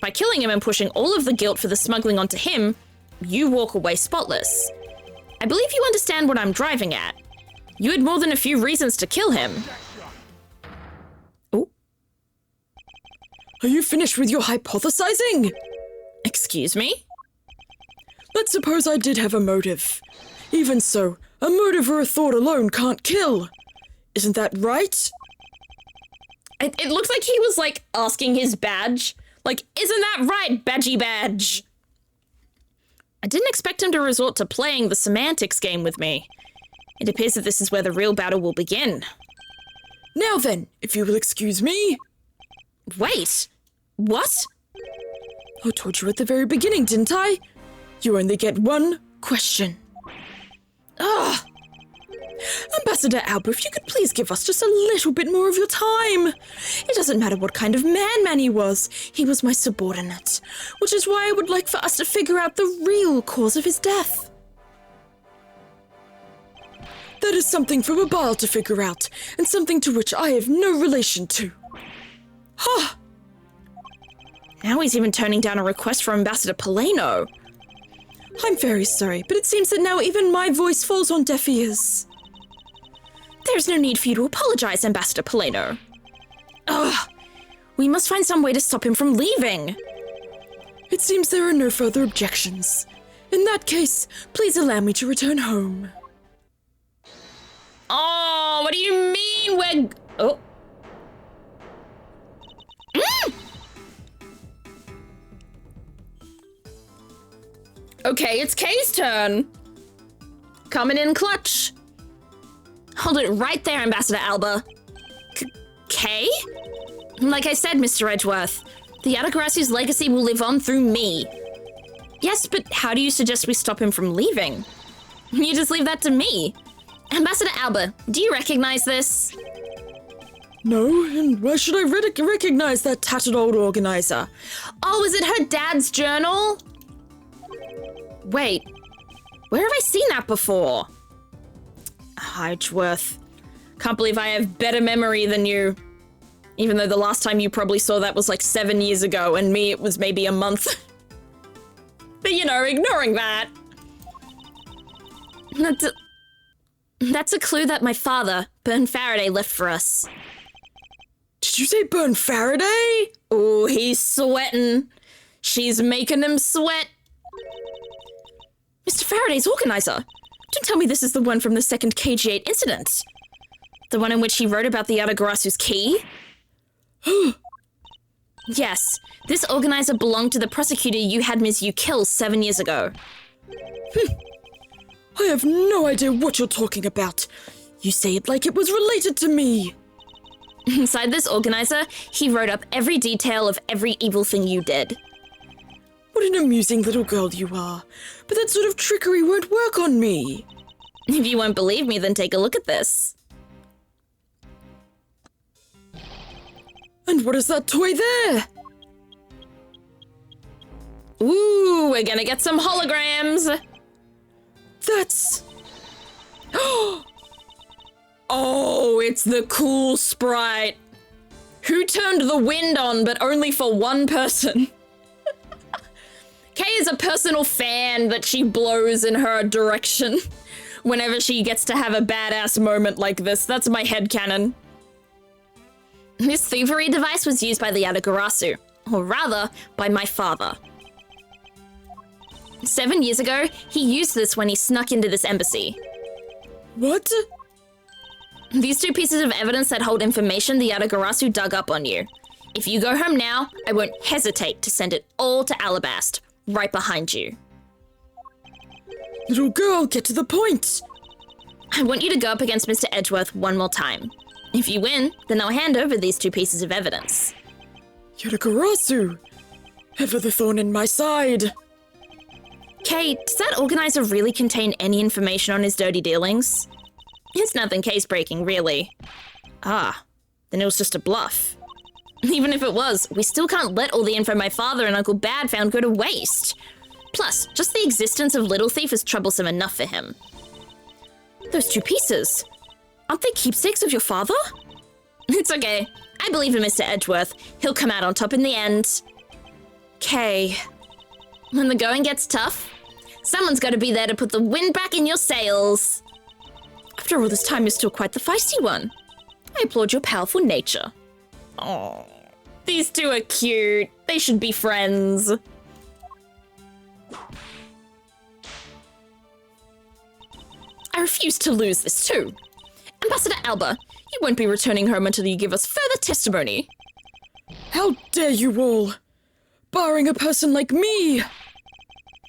Speaker 1: By killing him and pushing all of the guilt for the smuggling onto him, you walk away spotless. I believe you understand what I'm driving at. You had more than a few reasons to kill him.
Speaker 3: Oh. Are you finished with your hypothesizing?
Speaker 1: Excuse me?
Speaker 3: Let's suppose I did have a motive. Even so, a motive or a thought alone can't kill. Isn't that right?
Speaker 1: It looks like he was, like, asking his badge. Like, isn't that right, badgy badge? I didn't expect him to resort to playing the semantics game with me. It appears that this is where the real battle will begin.
Speaker 3: Now then, if you will excuse me.
Speaker 1: Wait, what?
Speaker 3: I told you at the very beginning, didn't I? You only get one question.
Speaker 1: Ugh.
Speaker 3: Ambassador Alba, if you could please give us just a little bit more of your time. It doesn't matter what kind of man he was my subordinate, which is why I would like for us to figure out the real cause of his death. That is something for Babal to figure out, and something to which I have no relation to. Ha!
Speaker 1: Now he's even turning down a request from Ambassador Polano.
Speaker 3: I'm very sorry, but it seems that now even my voice falls on deaf ears.
Speaker 1: There's no need for you to apologize, Ambassador Polano. Ugh. We must find some way to stop him from leaving.
Speaker 3: It seems there are no further objections. In that case, please allow me to return home.
Speaker 1: Oh, what do you mean we're... Oh. Okay, it's Kay's turn. Coming in clutch. Hold it right there, Ambassador Alba. Kay? Like I said, Mr. Edgeworth, the Atagarasu's legacy will live on through me. Yes, but how do you suggest we stop him from leaving? You just leave that to me. Ambassador Alba, do you recognize this?
Speaker 3: No, and why should I recognize that tattered old organizer?
Speaker 1: Oh, is it her dad's journal? Wait, where have I seen that before? Edgeworth, can't believe I have better memory than you. Even though the last time you probably saw that was like 7 years ago, and me, it was maybe a month. But you know, ignoring that. That's a clue that my father, Bern Faraday, left for us.
Speaker 3: Did you say Bern Faraday?
Speaker 1: Oh, he's sweating. She's making him sweat. Mr. Faraday's organizer. Don't tell me this is the one from the second KG8 incident. The one in which he wrote about the Atagarasu's key? Yes, this organizer belonged to the prosecutor you had Ms. Yu kill 7 years ago.
Speaker 3: I have no idea what you're talking about. You say it like it was related to me.
Speaker 1: Inside this organizer, he wrote up every detail of every evil thing you did.
Speaker 3: What an amusing little girl you are. But that sort of trickery won't work on me.
Speaker 1: If you won't believe me, then take a look at this.
Speaker 3: And what is that toy there?
Speaker 1: Ooh, we're gonna get some holograms.
Speaker 3: That's...
Speaker 1: Oh, it's the cool sprite. Who turned the wind on, but only for one person? Kay is a personal fan that she blows in her direction whenever she gets to have a badass moment like this. That's my headcanon. This thievery device was used by the Atagarasu, or rather, by my father. 7 years ago, he used this when he snuck into this embassy.
Speaker 3: What?
Speaker 1: These two pieces of evidence that hold information the Atagarasu dug up on you. If you go home now, I won't hesitate to send it all to Alabast, right behind you.
Speaker 3: Little girl, get to the point.
Speaker 1: I want you to go up against Mr. Edgeworth one more time. If you win, then I'll hand over these two pieces of evidence.
Speaker 3: Yatagarasu, ever the thorn in my side.
Speaker 1: Kay, does that organizer really contain any information on his dirty dealings? It's nothing case-breaking, really. Ah, then it was just a bluff. Even if it was, we still can't let all the info my father and Uncle Bad found go to waste. Plus, just the existence of Little Thief is troublesome enough for him. Those two pieces.
Speaker 3: Aren't they keepsakes of your father?
Speaker 1: It's okay. I believe in Mr. Edgeworth. He'll come out on top in the end.
Speaker 3: Okay.
Speaker 1: When the going gets tough, someone's got to be there to put the wind back in your sails.
Speaker 3: After all this time, you're still quite the feisty one. I applaud your powerful nature.
Speaker 1: Oh, these two are cute. They should be friends.
Speaker 3: I refuse to lose this too. Ambassador Alba, you won't be returning home until you give us further testimony. How dare you all! Barring a person like me!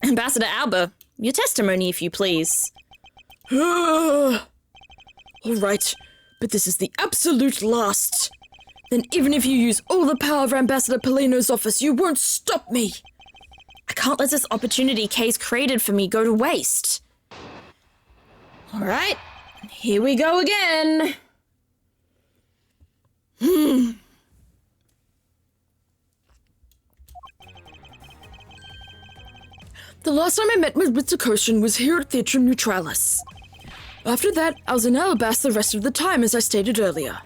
Speaker 1: Ambassador Alba, your testimony, if you please.
Speaker 3: All right, but this is the absolute last. Then even if you use all the power of Ambassador Polino's office, you won't stop me.
Speaker 1: I can't let this opportunity Kay's created for me go to waste. All right, here we go again.
Speaker 3: The last time I met with Mr. Koshin was here at Theatre Neutralis. After that, I was in Alabasta the rest of the time, as I stated earlier.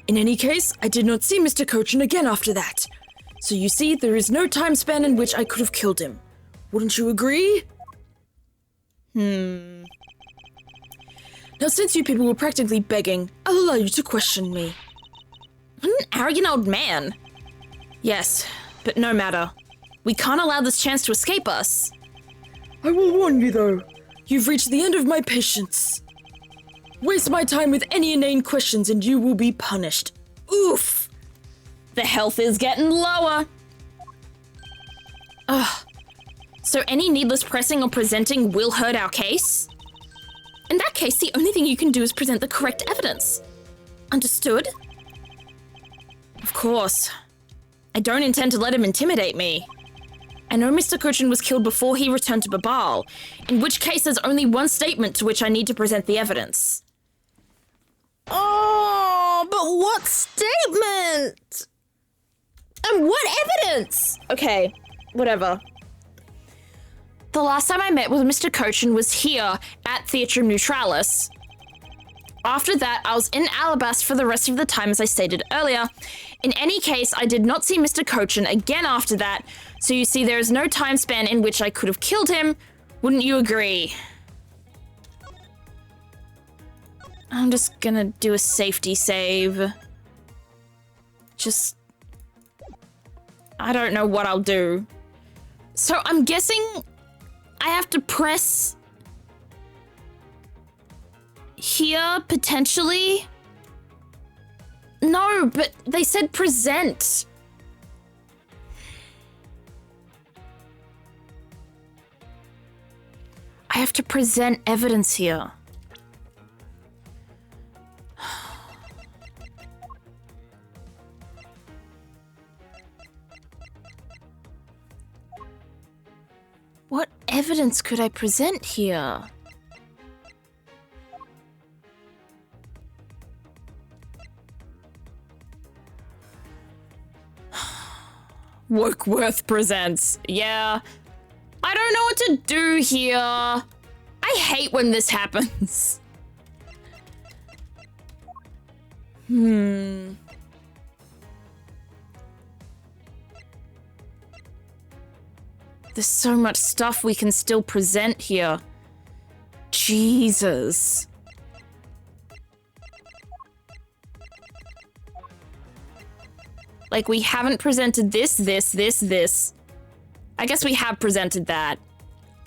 Speaker 3: In any case, I did not see Mr. Koshin again after that. So you see, there is no time span in which I could have killed him. Wouldn't you agree? Now, since you people were practically begging, I'll allow you to question me.
Speaker 1: What an arrogant old man. Yes, but no matter. We can't allow this chance to escape us.
Speaker 3: I will warn you, though. You've reached the end of my patience. Waste my time with any inane questions and you will be punished.
Speaker 1: Oof. The health is getting lower. Ugh. So any needless pressing or presenting will hurt our case? In that case, the only thing you can do is present the correct evidence. Understood? Of course. I don't intend to let him intimidate me. I know Mr. Kochin was killed before he returned to Babal, in which case there's only one statement to which I need to present the evidence.
Speaker 3: Oh, but what statement?
Speaker 1: And what evidence? Okay, whatever. The last time I met with Mr. Kochin was here at Theatre Neutralis. After that, I was in Alabast for the rest of the time, as I stated earlier. In any case, I did not see Mr. Kochin again after that, so you see there is no time span in which I could have killed him. Wouldn't you agree? I'm just gonna do a safety save. I don't know what I'll do. So I'm guessing I have to press here, potentially? No, but they said present. I have to present evidence here. What evidence could I present here? Wokeworth presents. Yeah. I don't know what to do here. I hate when this happens. There's so much stuff we can still present here. Jesus. Like, we haven't presented this. I guess we have presented that.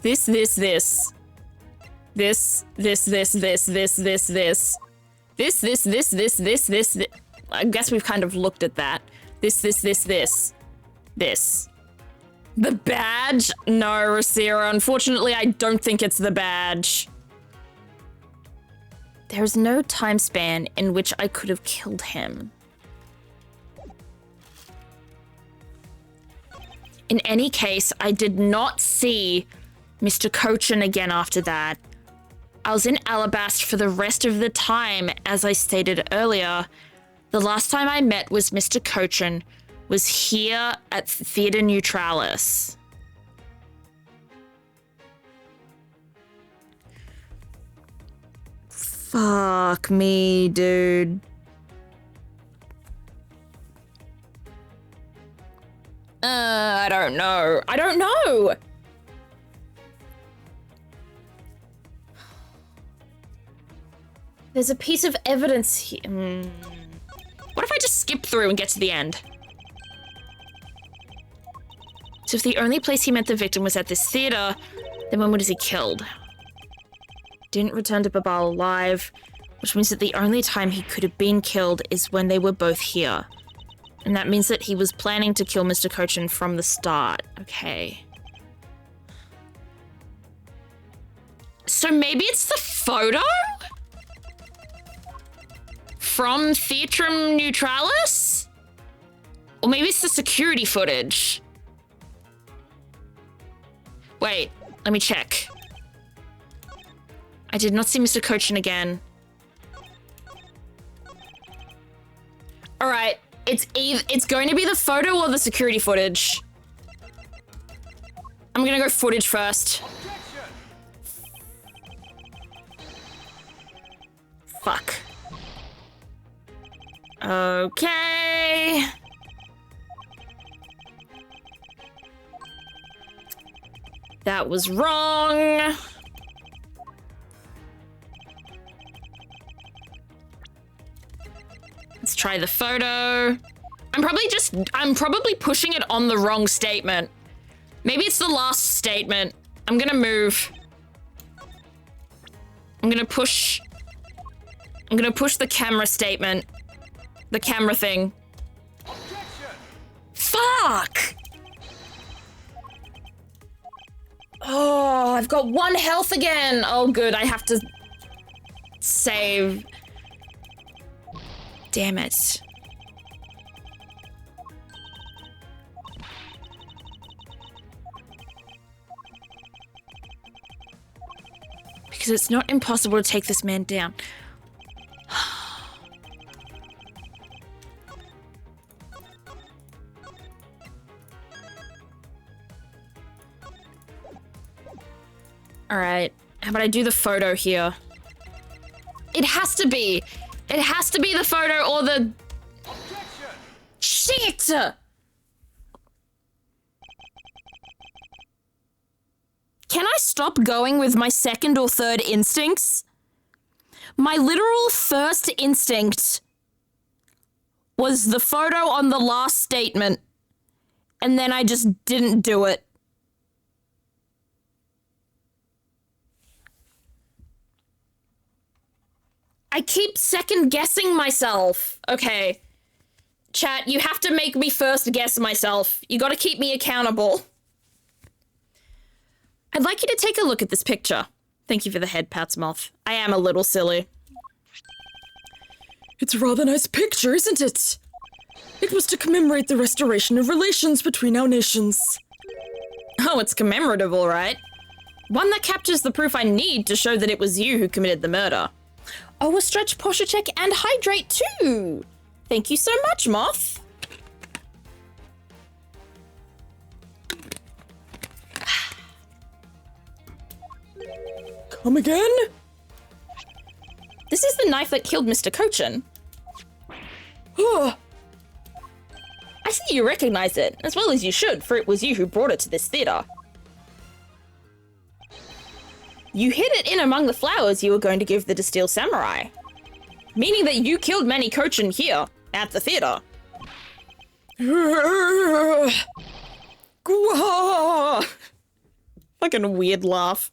Speaker 1: This. This. I guess we've kind of looked at that. This. The badge? No, Rosira, unfortunately, I don't think it's the badge. There's no time span in which I could have killed him. In any case, I did not see Mr. Kochin again after that. I was in Alabast for the rest of the time, as I stated earlier. The last time I met was Mr. Kochin was here at Theatre Neutralis. Fuck me, dude. I don't know. I don't know. There's a piece of evidence here. What if I just skip through and get to the end? So if the only place he met the victim was at this theater, then when was he killed? Didn't return to Babal alive, which means that the only time he could have been killed is when they were both here. And that means that he was planning to kill Mr. Cochin from the start. Okay. So maybe it's the photo? From Theatrum Neutralis? Or maybe it's the security footage. Wait, let me check. I did not see Mr. Cochin again. All right, it's going to be the photo or the security footage. I'm gonna go footage first. Fuck. Okay. That was wrong. Let's try the photo. I'm probably pushing it on the wrong statement. Maybe it's the last statement. I'm gonna move. I'm gonna push the camera statement. The camera thing.
Speaker 2: Objection!
Speaker 1: Fuck! Oh, I've got 1 health again. Oh, good. I have to save. Damn it. Because it's not impossible to take this man down. All right, how about I do the photo here? It has to be. It has to be the photo or the...
Speaker 2: Objection!
Speaker 1: Shit! Can I stop going with my second or third instincts? My literal first instinct was the photo on the last statement, and then I just didn't do it. I keep second guessing myself. Okay. Chat, you have to make me first guess myself. You gotta keep me accountable. I'd like you to take a look at this picture. Thank you for the head pats, Moth. I am a little silly.
Speaker 3: It's a rather nice picture, isn't it? It was to commemorate the restoration of relations between our nations.
Speaker 1: Oh, it's commemorative, all right. One that captures the proof I need to show that it was you who committed the murder. Oh, a stretch posture check and hydrate too. Thank you so much, Moth.
Speaker 3: Come again?
Speaker 1: This is the knife that killed Mr. Cochin.
Speaker 3: Oh,
Speaker 1: I see you recognize it, as well as you should, for it was you who brought it to this theater. You hid it in among the flowers you were going to give the Distilled Samurai. Meaning that you killed Manny Cochin here, at the theater. Fucking weird laugh.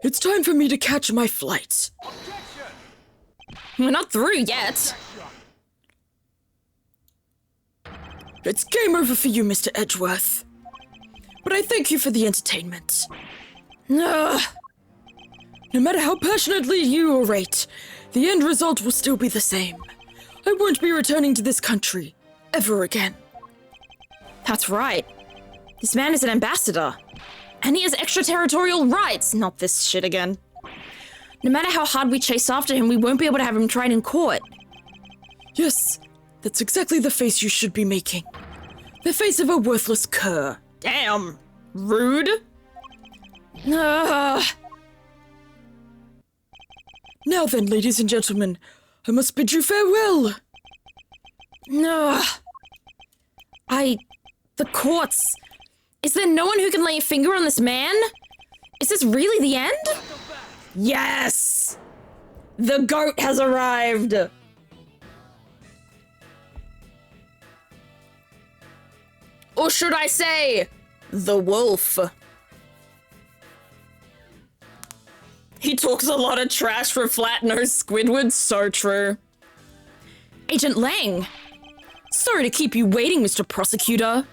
Speaker 3: it's time for me to catch my flight.
Speaker 2: Objection!
Speaker 1: We're not through yet.
Speaker 3: It's game over for you, Mr. Edgeworth. But I thank you for the entertainment.
Speaker 1: Ugh.
Speaker 3: No matter how passionately you orate, the end result will still be the same. I won't be returning to this country ever again.
Speaker 1: That's right. This man is an ambassador. And he has extraterritorial rights, not this shit again. No matter how hard we chase after him, we won't be able to have him tried in court.
Speaker 3: Yes, that's exactly the face you should be making. The face of a worthless cur.
Speaker 1: Damn. Rude. Ugh.
Speaker 3: Now then, ladies and gentlemen, I must bid you farewell.
Speaker 1: No. The courts. Is there no one who can lay a finger on this man? Is this really the end? Yes! The goat has arrived! Or should I say, the wolf? He talks a lot of trash for flat-nosed Squidward, so true. Agent Lang! Sorry to keep you waiting, Mr. Prosecutor.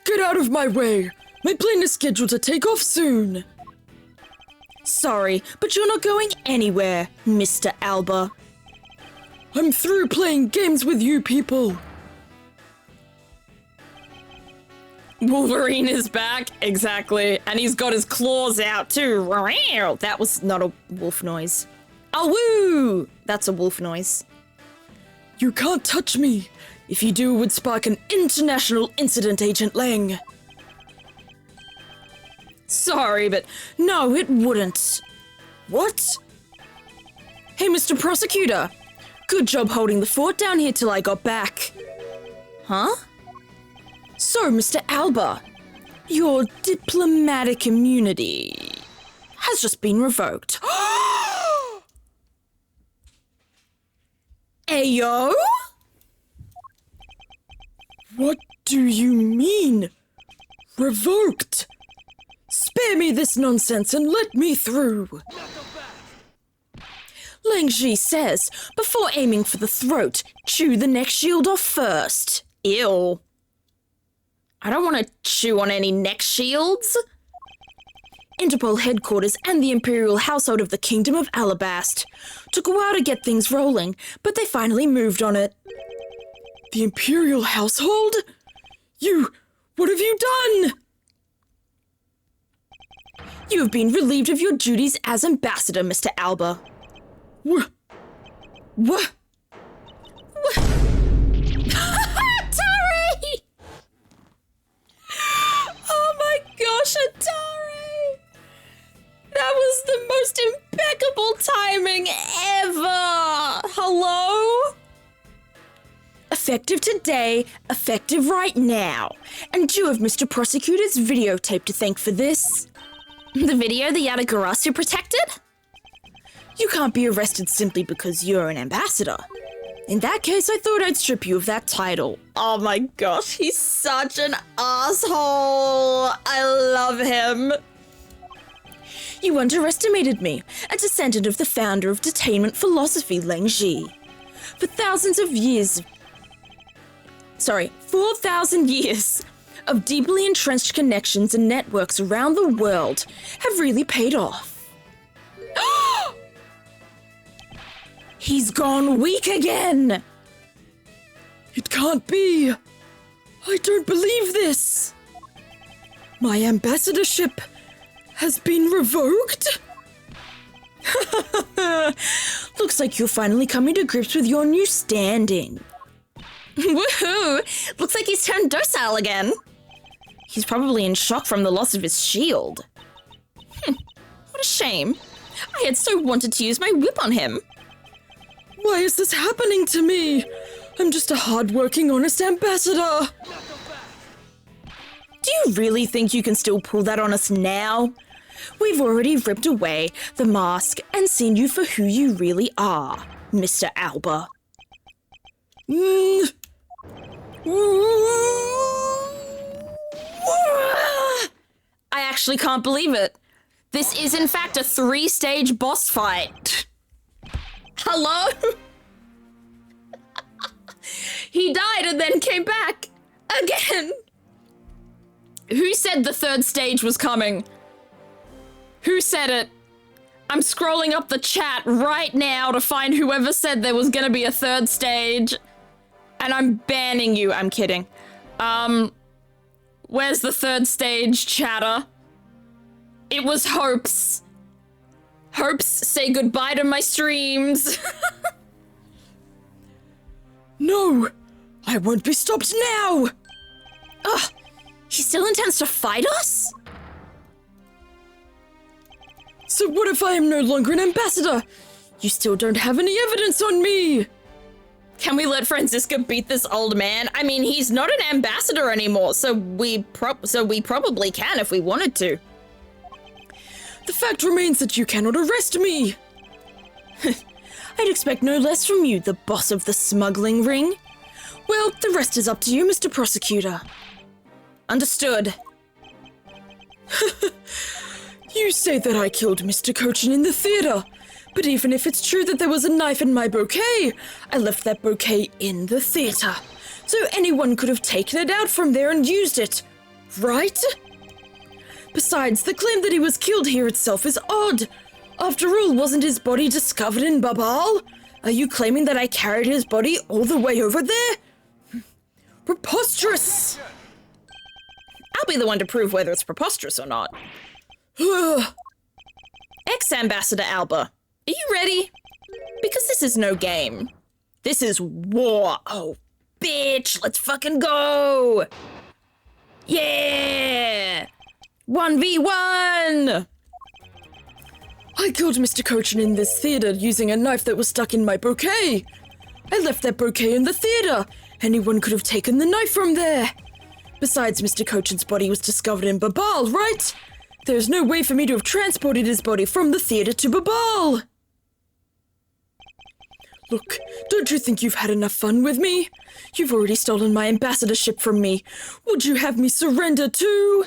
Speaker 3: Get out of my way. My plane is scheduled to take off soon.
Speaker 1: Sorry, but you're not going anywhere, Mr. Alba.
Speaker 3: I'm through playing games with you people.
Speaker 1: Wolverine is back, exactly, and he's got his claws out too. That was not a wolf noise. Oh, woo! That's a wolf noise.
Speaker 3: You can't touch me. If you do, it would spark an international incident, Agent Lang.
Speaker 1: Sorry, but no, it wouldn't.
Speaker 3: What?
Speaker 1: Hey, Mr. Prosecutor. Good job holding the fort down here till I got back. Huh? So, Mr. Alba, your diplomatic immunity has just been revoked. Ayo?
Speaker 3: What do you mean? Revoked? Spare me this nonsense and let me through.
Speaker 1: Lang Ji says, before aiming for the throat, chew the neck shield off first. Ew. I don't want to chew on any neck shields. Interpol headquarters and the Imperial household of the Kingdom of Alabast took a while to get things rolling, but they finally moved on it.
Speaker 3: The Imperial household? What have you done?
Speaker 1: You have been relieved of your duties as ambassador, Mr. Alba.
Speaker 3: What?
Speaker 1: Atari! Oh my gosh, Atari! That was the most impeccable timing ever! Hello? Effective today, effective right now. And you have Mr. Prosecutor's videotape to thank for this. The video the Yatagarasu protected? You can't be arrested simply because you're an ambassador. In that case, I thought I'd strip you of that title. Oh my gosh, he's such an asshole. I love him. You underestimated me, a descendant of the founder of detainment philosophy, Lang Ji. For 4,000 years of deeply entrenched connections and networks around the world have really paid off. He's gone weak again!
Speaker 3: It can't be. I don't believe this. My ambassadorship has been revoked?
Speaker 1: Looks like you're finally coming to grips with your new standing. Woohoo! Looks like he's turned docile again. He's probably in shock from the loss of his shield. What a shame. I had so wanted to use my whip on him.
Speaker 3: Why is this happening to me? I'm just a hard-working, honest ambassador.
Speaker 1: Do you really think you can still pull that on us now? We've already ripped away the mask and seen you for who you really are, Mr. Alba. I actually can't believe it. This is in fact a 3-stage boss fight. Hello? He died and then came back. Again. Who said the 3rd stage was coming? Who said it? I'm scrolling up the chat right now to find whoever said there was gonna be a 3rd stage. And I'm banning you. I'm kidding. Where's the 3rd stage, chatter? It was Hopes. Hopes, say goodbye to my streams.
Speaker 3: No, I won't be stopped now.
Speaker 1: Ugh, he still intends to fight us?
Speaker 3: So what if I am no longer an ambassador? You still don't have any evidence on me.
Speaker 1: Can we let Francisca beat this old man? I mean, he's not an ambassador anymore, so we probably can if we wanted to.
Speaker 3: The fact remains that you cannot arrest me. I'd expect no less from you, the boss of the smuggling ring. Well, the rest is up to you, Mr. Prosecutor.
Speaker 1: Understood.
Speaker 3: You say that I killed Mr. Cochin in the theater, but even if it's true that there was a knife in my bouquet, I left that bouquet in the theater, so anyone could have taken it out from there and used it, right? Besides, the claim that he was killed here itself is odd. After all, wasn't his body discovered in Babal? Are you claiming that I carried his body all the way over there? Preposterous!
Speaker 1: I'll be the one to prove whether it's preposterous or not. Ex-Ambassador Alba, are you ready? Because this is no game. This is war. Oh, bitch, let's fucking go! Yeah! 1v1!
Speaker 3: I killed Mr. Cochin in this theater using a knife that was stuck in my bouquet. I left that bouquet in the theater. Anyone could have taken the knife from there. Besides, Mr. Cochin's body was discovered in Babal, right? There's no way for me to have transported his body from the theater to Babal. Look, don't you think you've had enough fun with me? You've already stolen my ambassadorship from me. Would you have me surrender too?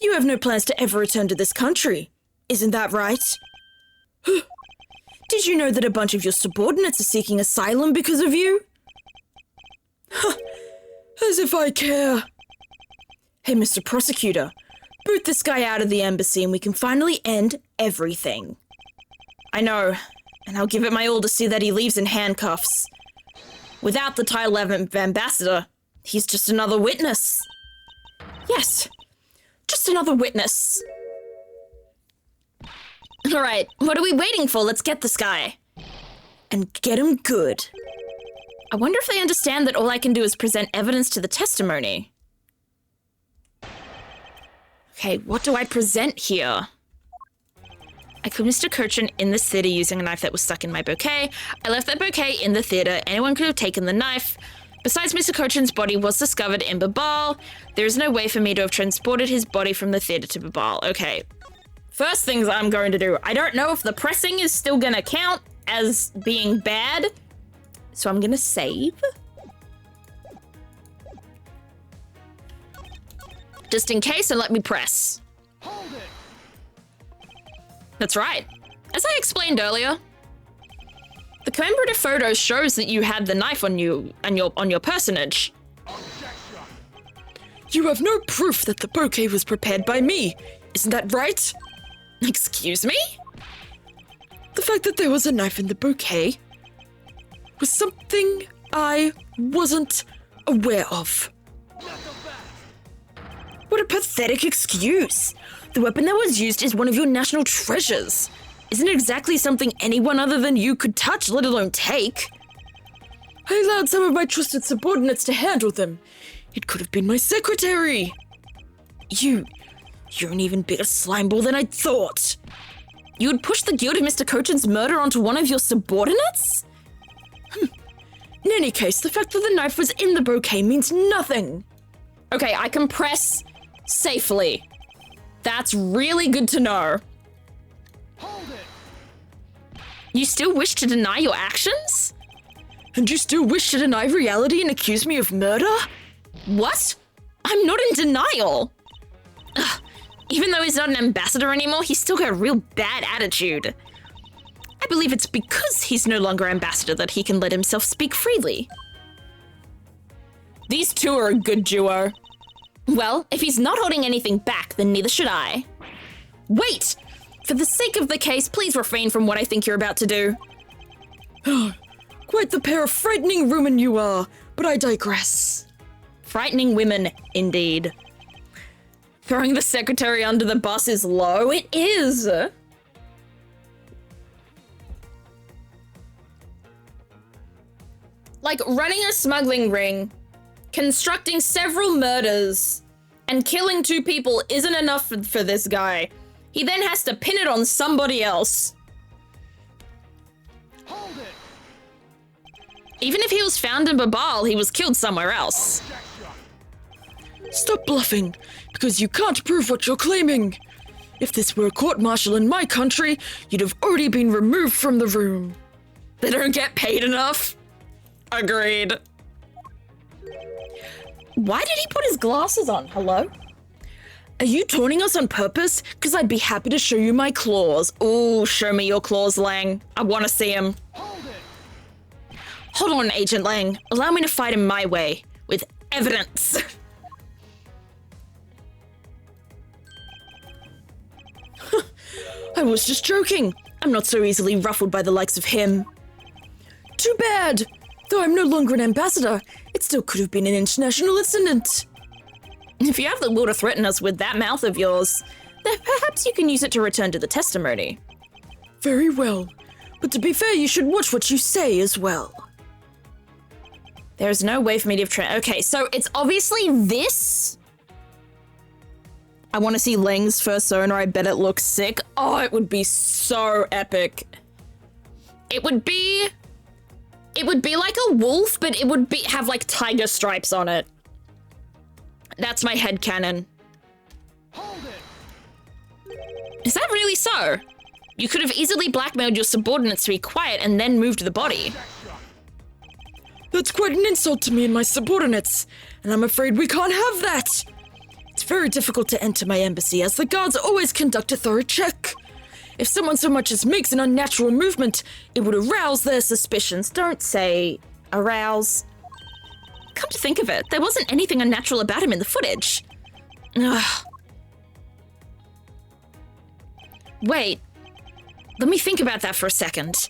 Speaker 3: You have no plans to ever return to this country. Isn't that right? Did you know that a bunch of your subordinates are seeking asylum because of you? As if I care. Hey, Mr. Prosecutor, boot this guy out of the embassy and we can finally end everything.
Speaker 1: I know, and I'll give it my all to see that he leaves in handcuffs. Without the title of ambassador, he's just another witness. Yes, just another witness. All right, what are we waiting for? Let's get this guy.
Speaker 3: And get him good.
Speaker 1: I wonder if they understand that all I can do is present evidence to the testimony. Okay, what do I present here? I killed Mr. Cochin in this theater using a knife that was stuck in my bouquet. I left that bouquet in the theater. Anyone could have taken the knife. Besides, Mr. Cochin's body was discovered in Babal. There is no way for me to have transported his body from the theater to Babal. Okay. First things I'm going to do. I don't know if the pressing is still going to count as being bad. So I'm going to save. Just in case, and let me press.
Speaker 2: Hold it.
Speaker 1: That's right. As I explained earlier, the commemorative photo shows that you had the knife on you and on your personage.
Speaker 2: Objection.
Speaker 3: You have no proof that the bouquet was prepared by me. Isn't that right?
Speaker 1: Excuse me?
Speaker 3: The fact that there was a knife in the bouquet was something I wasn't aware of. What a pathetic excuse. The weapon that was used is one of your national treasures. Isn't it exactly something anyone other than you could touch, let alone take? I allowed some of my trusted subordinates to handle them. It could have been my secretary. You're an even bigger slimeball than I thought.
Speaker 1: You would push the guilt of Mr. Cochin's murder onto one of your subordinates?
Speaker 3: In any case, the fact that the knife was in the bouquet means nothing.
Speaker 1: Okay, I can press safely. That's really good to know.
Speaker 2: Hold it.
Speaker 1: You still wish to deny your actions?
Speaker 3: And you still wish to deny reality and accuse me of murder?
Speaker 1: What? I'm not in denial. Ugh. Even though he's not an ambassador anymore, he's still got a real bad attitude. I believe it's because he's no longer ambassador that he can let himself speak freely. These two are a good duo. Well, if he's not holding anything back, then neither should I. Wait! For the sake of the case, please refrain from what I think you're about to do.
Speaker 3: Quite the pair of frightening women you are, but I digress.
Speaker 1: Frightening women, indeed. Throwing the secretary under the bus is low. It is! Like, running a smuggling ring, constructing several murders, and killing 2 people isn't enough for this guy. He then has to pin it on somebody else.
Speaker 2: Hold it.
Speaker 1: Even if he was found in Babal, he was killed somewhere else.
Speaker 2: Objection.
Speaker 3: Stop bluffing, because you can't prove what you're claiming. If this were a court-martial in my country, you'd have already been removed from the room.
Speaker 1: They don't get paid enough. Agreed. Why did he put his glasses on? Hello?
Speaker 3: Are you taunting us on purpose? Because I'd be happy to show you my claws.
Speaker 1: Ooh, show me your claws, Lang. I want to see him.
Speaker 2: Hold it.
Speaker 1: Hold on, Agent Lang. Allow me to fight him my way, with evidence.
Speaker 3: I was just joking. I'm not so easily ruffled by the likes of him. Too bad. Though I'm no longer an ambassador, it still could have been an international incident.
Speaker 1: If you have the will to threaten us with that mouth of yours, then perhaps you can use it to return to the testimony.
Speaker 3: Very well. But to be fair, you should watch what you say as well.
Speaker 1: There's no way for me to have okay, so it's obviously this. I want to see Lang's fursona. I bet it looks sick. Oh, it would be so epic. It would be like a wolf, but it would have like tiger stripes on it. That's my headcanon.
Speaker 2: Hold it.
Speaker 1: Is that really so? You could have easily blackmailed your subordinates to be quiet and then moved the body.
Speaker 2: Objection.
Speaker 3: That's quite an insult to me and my subordinates, and I'm afraid we can't have that. It's very difficult to enter my embassy, as the guards always conduct a thorough check. If someone so much as makes an unnatural movement, it would arouse their suspicions.
Speaker 1: Don't say arouse. Come to think of it, there wasn't anything unnatural about him in the footage. Ugh. Wait, let me think about that for a second.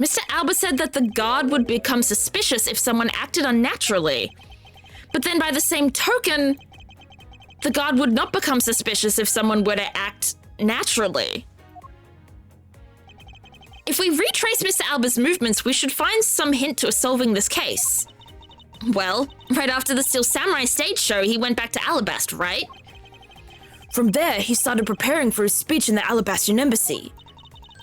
Speaker 1: Mr. Alba said that the guard would become suspicious if someone acted unnaturally. But then by the same token, the guard would not become suspicious if someone were to act naturally. If we retrace Mr. Alba's movements, we should find some hint to solving this case. Well, right after the Steel Samurai stage show, he went back to Alabast, right?
Speaker 3: From there, he started preparing for his speech in the Alabastian embassy.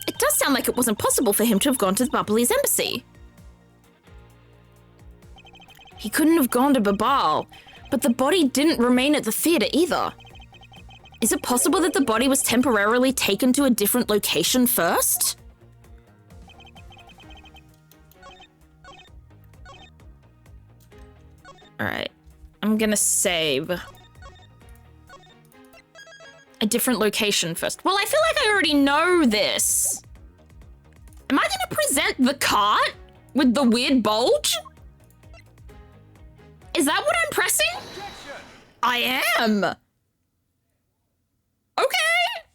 Speaker 1: It does sound like it wasn't possible for him to have gone to the Babalese embassy. He couldn't have gone to Babal, but the body didn't remain at the theater either. Is it possible that the body was temporarily taken to a different location first? Alright, I'm gonna save a different location first. Well, I feel like I already know this. Am I gonna present the cart with the weird bulge? Is that what I'm pressing?
Speaker 2: Objection.
Speaker 1: I am. Okay.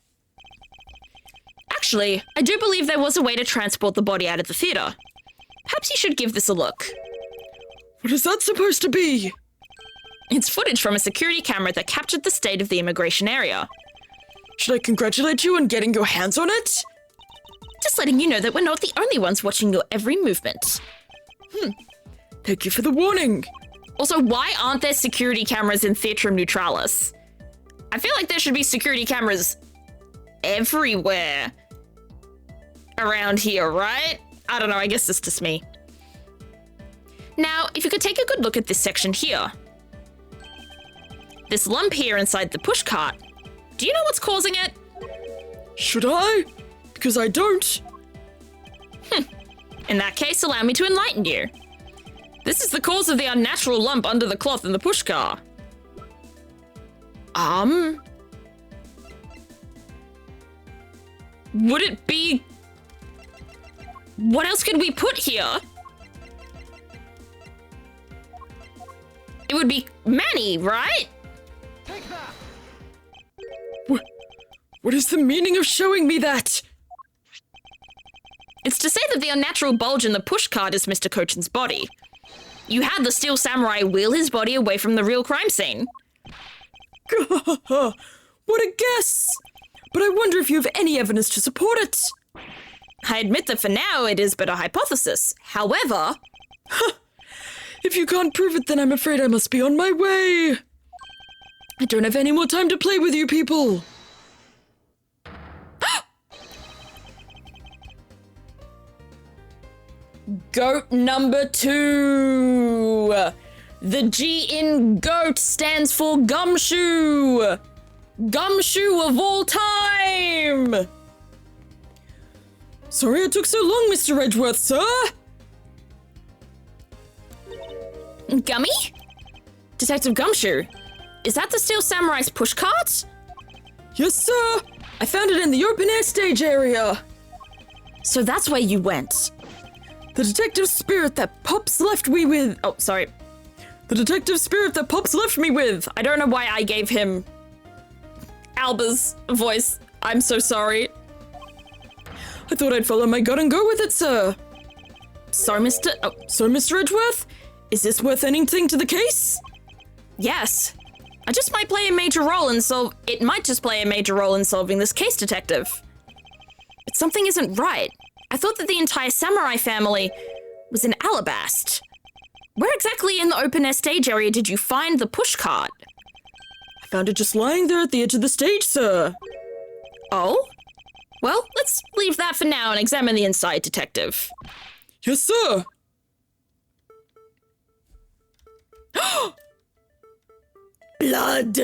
Speaker 1: Actually, I do believe there was a way to transport the body out of the theater. Perhaps you should give this a look.
Speaker 3: What is that supposed to be?
Speaker 1: It's footage from a security camera that captured the state of the immigration area.
Speaker 3: Should I congratulate you on getting your hands on it?
Speaker 1: Just letting you know that we're not the only ones watching your every movement.
Speaker 3: Thank you for the warning.
Speaker 1: Also, why aren't there security cameras in Theatrum Neutralis? I feel like there should be security cameras everywhere around here, right? I don't know, I guess it's just me. Now, if you could take a good look at this section here. This lump here inside the pushcart. Do you know what's causing it?
Speaker 3: Should I? Because I don't.
Speaker 1: In that case, allow me to enlighten you. This is the cause of the unnatural lump under the cloth in the pushcar. Would it be... What else could we put here? It would be Manny, right?
Speaker 2: Take that.
Speaker 3: What is the meaning of showing me that?
Speaker 1: It's to say that the unnatural bulge in the pushcart is Mr. Cochin's body. You had the Steel Samurai wheel his body away from the real crime scene.
Speaker 3: What a guess! But I wonder if you have any evidence to support it.
Speaker 1: I admit that for now it is but a hypothesis. However...
Speaker 3: If you can't prove it, then I'm afraid I must be on my way. I don't have any more time to play with you people.
Speaker 1: Goat number 2. The G in goat stands for gumshoe. Gumshoe of all time.
Speaker 3: Sorry it took so long, Mr. Edgeworth, sir.
Speaker 1: Gummy? Detective Gumshoe, is that the Steel Samurai's pushcart?
Speaker 3: Yes, sir. I found it in the open air stage area.
Speaker 1: So that's where you went.
Speaker 3: The detective spirit that Pops left me with.
Speaker 1: Oh, sorry.
Speaker 3: The detective spirit that Pops left me with.
Speaker 1: I don't know why I gave him Alba's voice. I'm so sorry.
Speaker 3: I thought I'd follow my gut and go with it, sir.
Speaker 1: So, Mr. Oh,
Speaker 3: So, Mr. Edgeworth, is this worth anything to the case?
Speaker 1: yes. I just might play a major role in It might just play a major role in solving this case, detective. But something isn't right. I thought that the entire samurai family was in Alabast. Where exactly in the open air stage area did you find the pushcart?
Speaker 3: I found it just lying there at the edge of the stage, sir.
Speaker 1: Oh? Well, let's leave that for now and examine the inside, detective.
Speaker 3: Yes, sir. Blood.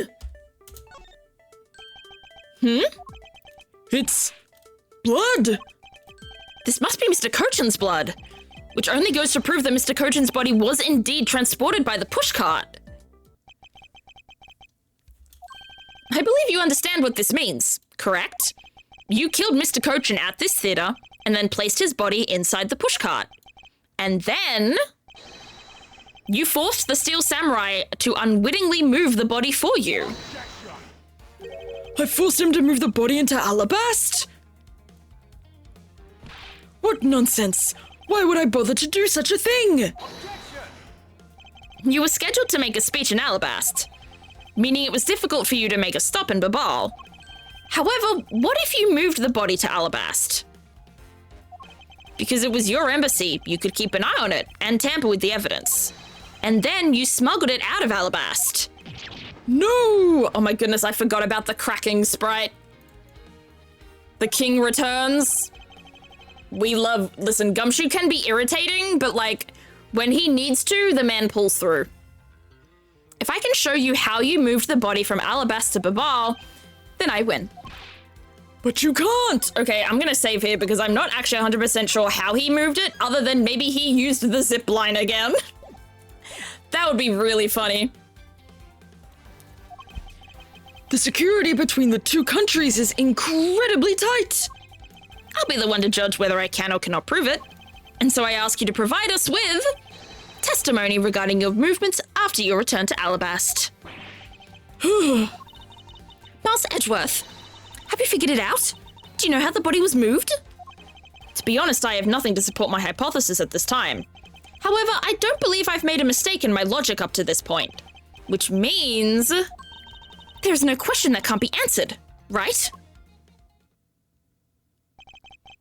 Speaker 3: It's blood.
Speaker 1: This must be Mr. Cochin's blood, which only goes to prove that Mr. Cochin's body was indeed transported by the pushcart. I believe you understand what this means, correct? You killed Mr. Cochin at this theater and then placed his body inside the pushcart. And then you forced the Steel Samurai to unwittingly move the body for you.
Speaker 3: I forced him to move the body into Alabast? What nonsense! Why would I bother to do such a thing?
Speaker 1: You were scheduled to make a speech in Alabast, meaning it was difficult for you to make a stop in Babal. However, what if you moved the body to Alabast? Because it was your embassy, you could keep an eye on it and tamper with the evidence. And then you smuggled it out of Alabast.
Speaker 3: No!
Speaker 1: Oh my goodness, I forgot about the cracking sprite. The king returns. Listen, Gumshoe can be irritating, but like, when he needs to, the man pulls through. If I can show you how you moved the body from Alabast to Babal, then I win.
Speaker 3: But you can't!
Speaker 1: Okay, I'm gonna save here because I'm not actually 100% sure how he moved it, other than maybe he used the zip line again. That would be really funny.
Speaker 3: The security between the two countries is incredibly tight.
Speaker 1: I'll be the one to judge whether I can or cannot prove it. And so I ask you to provide us with testimony regarding your movements after your return to Alabast. Master Edgeworth, have you figured it out? Do you know how the body was moved? To be honest, I have nothing to support my hypothesis at this time. However, I don't believe I've made a mistake in my logic up to this point. Which means there's no question that can't be answered, right?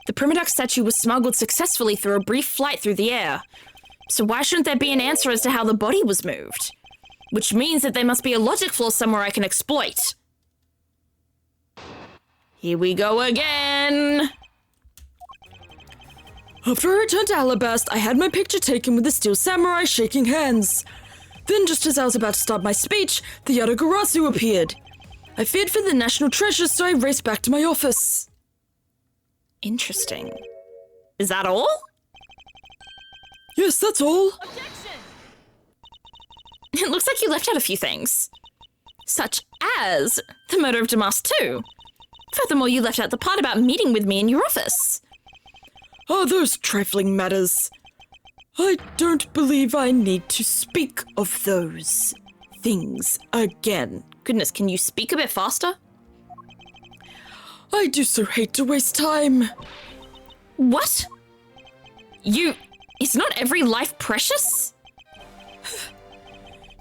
Speaker 1: The Primadox statue was smuggled successfully through a brief flight through the air. So why shouldn't there be an answer as to how the body was moved? Which means that there must be a logic flaw somewhere I can exploit. Here we go again.
Speaker 3: After I returned to Alabast, I had my picture taken with the Steel Samurai shaking hands. Then, just as I was about to start my speech, the Yatagarasu appeared. I feared for the national treasure, so I raced back to my office.
Speaker 1: Interesting. Is that all?
Speaker 3: Yes, that's all.
Speaker 1: It looks like you left out a few things. Such as the murder of Damas too. Furthermore, you left out the part about meeting with me in your office.
Speaker 3: Oh, those trifling matters. I don't believe I need to speak of those things again.
Speaker 1: Goodness, can you speak a bit faster?
Speaker 3: I do so hate to waste time.
Speaker 1: What? Is not every life precious?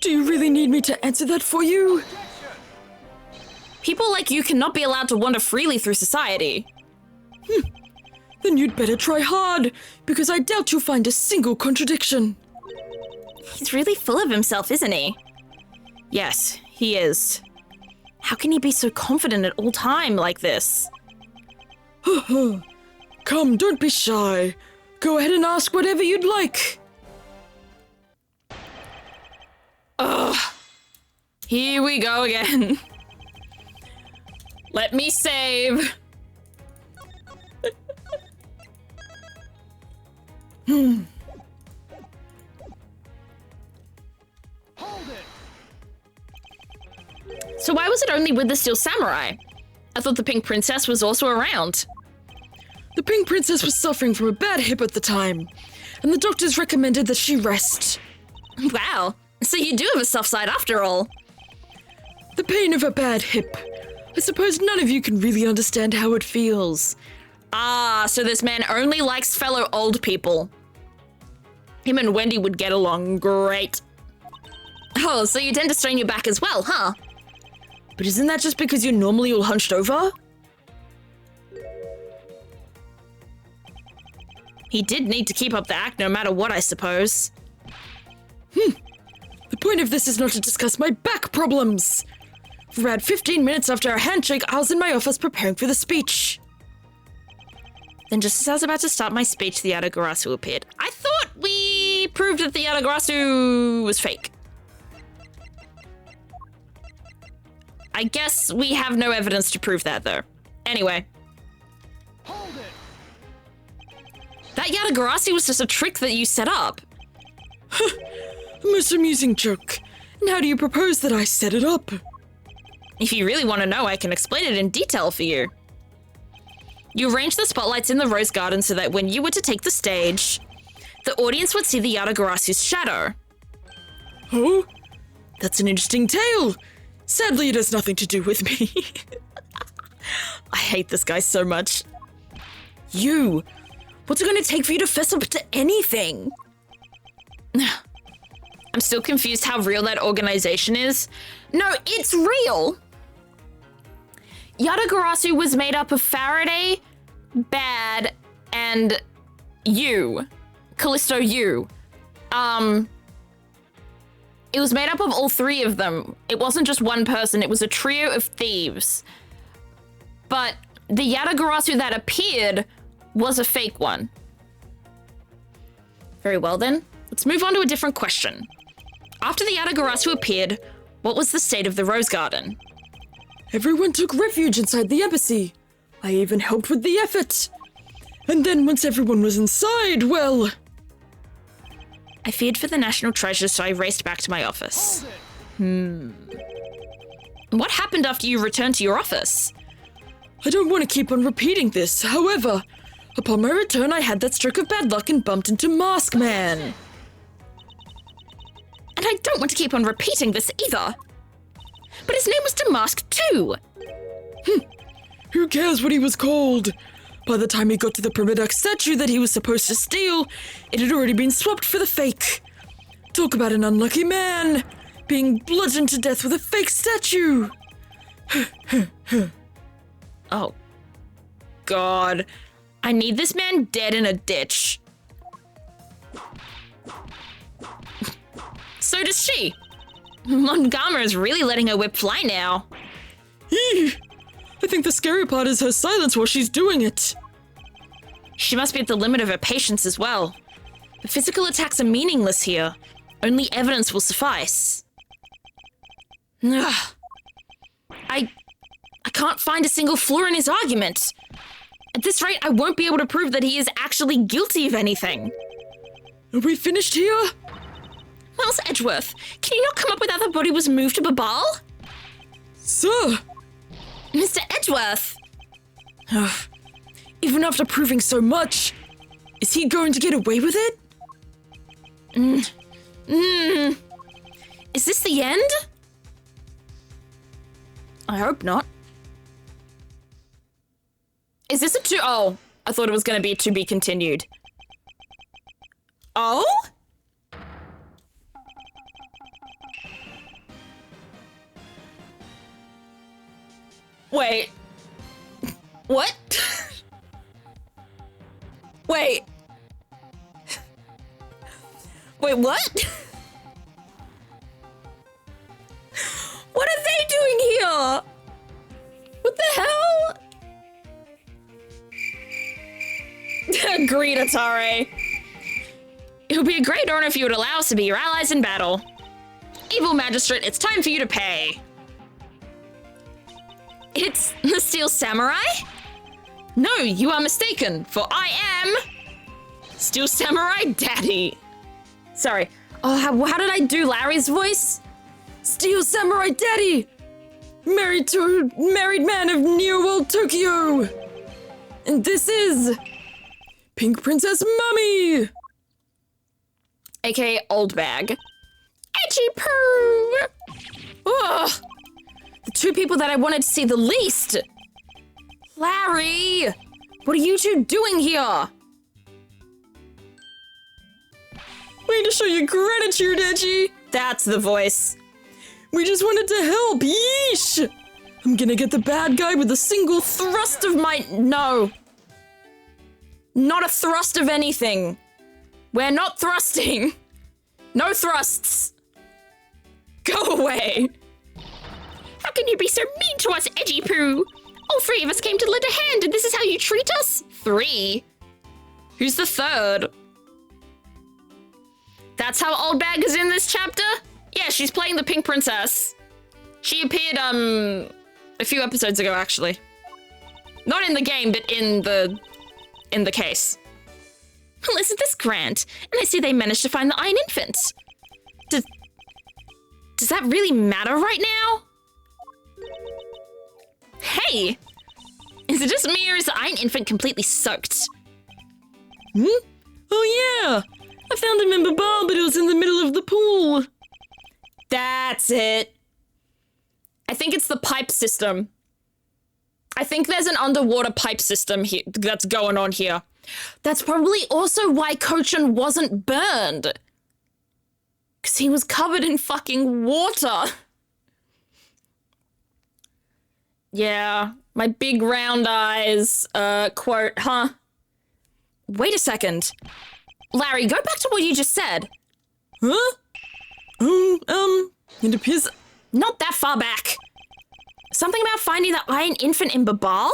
Speaker 3: Do you really need me to answer that for you?
Speaker 1: People like you cannot be allowed to wander freely through society.
Speaker 3: Then you'd better try hard, because I doubt you'll find a single contradiction.
Speaker 1: He's really full of himself, isn't he? Yes, he is. How can he be so confident at all time like this?
Speaker 3: Come, don't be shy. Go ahead and ask whatever you'd like.
Speaker 1: Ugh. Here we go again. Let me save.
Speaker 2: Hold it.
Speaker 1: So why was it only with the Steel Samurai? I thought the Pink Princess was also around.
Speaker 3: The Pink Princess was suffering from a bad hip at the time, and the doctors recommended that she rest.
Speaker 1: Wow, so you do have a soft side after all.
Speaker 3: The pain of a bad hip. I suppose none of you can really understand how it feels.
Speaker 1: Ah, so this man only likes fellow old people. Him and Wendy would get along great. Oh, so you tend to strain your back as well, huh?
Speaker 3: But isn't that just because you're normally all hunched over?
Speaker 1: He did need to keep up the act no matter what, I suppose.
Speaker 3: The point of this is not to discuss my back problems. For about 15 minutes after our handshake, I was in my office preparing for the speech.
Speaker 1: Then just as I was about to start my speech, the Yatagarasu appeared. I thought we proved that the Yatagarasu was fake. I guess we have no evidence to prove that, though. Anyway.
Speaker 2: Hold it.
Speaker 1: That Yatagarasu was just a trick that you set up.
Speaker 3: A most amusing joke. And how do you propose that I set it up?
Speaker 1: If you really want to know, I can explain it in detail for you. You arranged the spotlights in the rose garden so that when you were to take the stage, the audience would see the Yatagarasu's shadow.
Speaker 3: Oh? That's an interesting tale. Sadly, it has nothing to do with me.
Speaker 1: I hate this guy so much.
Speaker 3: You. What's it going to take for you to fess up to anything?
Speaker 1: I'm still confused how real that organization is. No, it's real! Yatagarasu was made up of Faraday, Bad, and you. Callisto you. It was made up of all three of them. It wasn't just one person, it was a trio of thieves. But the Yatagarasu that appeared was a fake one. Very well then, let's move on to a different question. After the Yatagarasu appeared, what was the state of the Rose Garden?
Speaker 3: Everyone took refuge inside the embassy. I even helped with the effort. And then once everyone was inside, well...
Speaker 1: I feared for the national treasure, so I raced back to my office. What happened after you returned to your office?
Speaker 3: I don't want to keep on repeating this. However, upon my return, I had that stroke of bad luck and bumped into Mask Man.
Speaker 1: And I don't want to keep on repeating this either. But his name was Damask too.
Speaker 3: Who cares what he was called? By the time he got to the Primiduck statue that he was supposed to steal, it had already been swapped for the fake. Talk about an unlucky man, being bludgeoned to death with a fake statue.
Speaker 1: Oh, God. I need this man dead in a ditch. So does she. Mongama is really letting her whip fly now.
Speaker 3: Eeh. I think the scary part is her silence while she's doing it.
Speaker 1: She must be at the limit of her patience as well. The physical attacks are meaningless here. Only evidence will suffice. Ugh. I can't find a single flaw in his argument. At this rate, I won't be able to prove that he is actually guilty of anything.
Speaker 3: Are we finished here?
Speaker 1: Miles Edgeworth, can you not come up with how the body was moved to Babal?
Speaker 3: Sir!
Speaker 1: Mr. Edgeworth!
Speaker 3: Even after proving so much, is he going to get away with it?
Speaker 1: Is this the end? I hope not. Is this a oh, I thought it was going to be to be continued. Oh? Wait. What? Wait. Wait, what? What are they doing here? What the hell? Agreed, Atare. It would be a great honor if you would allow us to be your allies in battle. Evil Magistrate, it's time for you to pay. It's the Steel Samurai? No, you are mistaken, for I am Steel Samurai Daddy. Sorry. Oh, how did I do Larry's voice?
Speaker 3: Steel Samurai Daddy! Married to a married man of Near World Tokyo! And this is Pink Princess Mummy!
Speaker 1: AKA Old Bag. Edgy poo! Ugh! The two people that I wanted to see the least! Larry! What are you two doing here?
Speaker 3: Way to show your gratitude, Edgy!
Speaker 1: That's the voice.
Speaker 3: We just wanted to help, yeesh! I'm gonna get the bad guy with a single
Speaker 1: Thrust of my... No. Not a thrust of anything. We're not thrusting. No thrusts. Go away. How can you be so mean to us, Edgy Poo? All three of us came to lend a hand and this is how you treat us? 3? Who's the third? That's how Old Bag is in this chapter? Yeah, she's playing the Pink Princess. She appeared, a few episodes ago, actually. Not in the game, but in the case. Well, isn't this grand? And I see they managed to find the Iron Infant. Does that really matter right now? Hey! Is it just me or is the Iron Infant completely soaked?
Speaker 3: Oh yeah! I found him in Babal, but it was in the middle of the pool.
Speaker 1: That's it. I think it's the pipe system. I think there's an underwater pipe system here that's going on here. That's probably also why Kochan wasn't burned. Because he was covered in fucking water. Yeah, my big round eyes, quote, huh? Wait a second. Larry, go back to what you just said.
Speaker 3: Huh? It appears...
Speaker 1: Not that far back. Something about finding the Iron Infant in Babal?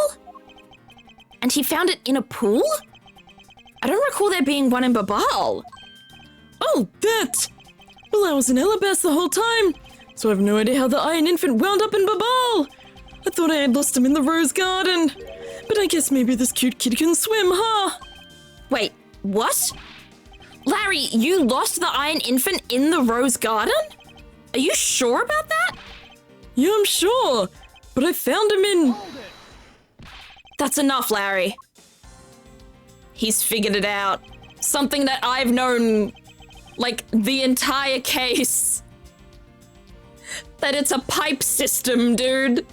Speaker 1: And he found it in a pool? I don't recall there being one in Babal.
Speaker 3: Oh, that! Well, I was in Elabas the whole time, so I have no idea how the Iron Infant wound up in Babal. I thought I had lost him in the Rose Garden, but I guess maybe this cute kid can swim, huh?
Speaker 1: Wait, what? Larry, you lost the Iron Infant in the Rose Garden? Are you sure about that?
Speaker 3: Yeah, I'm sure, but I found him in...
Speaker 1: That's enough, Larry. He's figured it out. Something that I've known, like, the entire case. That it's a pipe system, dude.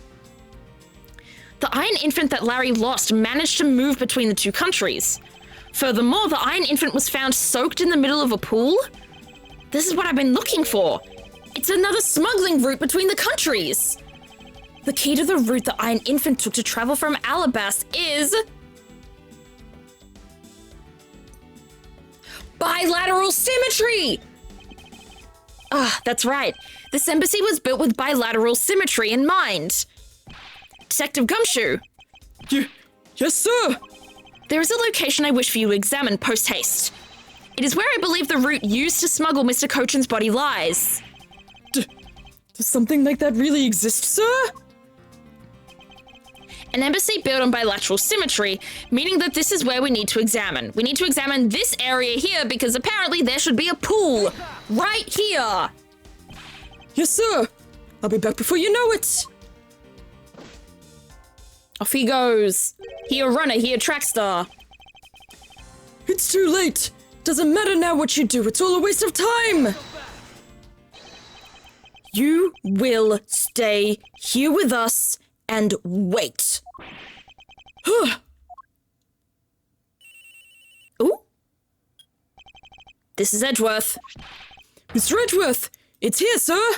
Speaker 1: The Iron Infant that Larry lost managed to move between the two countries. Furthermore, the Iron Infant was found soaked in the middle of a pool. This is what I've been looking for. It's another smuggling route between the countries. The key to the route the Iron Infant took to travel from Alabast is... bilateral symmetry! Ah, that's right. This embassy was built with bilateral symmetry in mind. Detective Gumshoe.
Speaker 3: Yes, sir!
Speaker 1: There is a location I wish for you to examine post-haste. It is where I believe the route used to smuggle Mr. Kochan's body lies.
Speaker 3: Does something like that really exist, sir?
Speaker 1: An embassy built on bilateral symmetry, meaning that this is where we need to examine. We need to examine this area here because apparently there should be a pool right here.
Speaker 3: Yes, sir. I'll be back before you know it.
Speaker 1: Off he goes. Here runner, here track star.
Speaker 3: It's too late. Doesn't matter now what you do. It's all a waste of time.
Speaker 1: You will stay here with us and wait. Ooh. This is Edgeworth.
Speaker 3: Mr. Edgeworth, it's here, sir.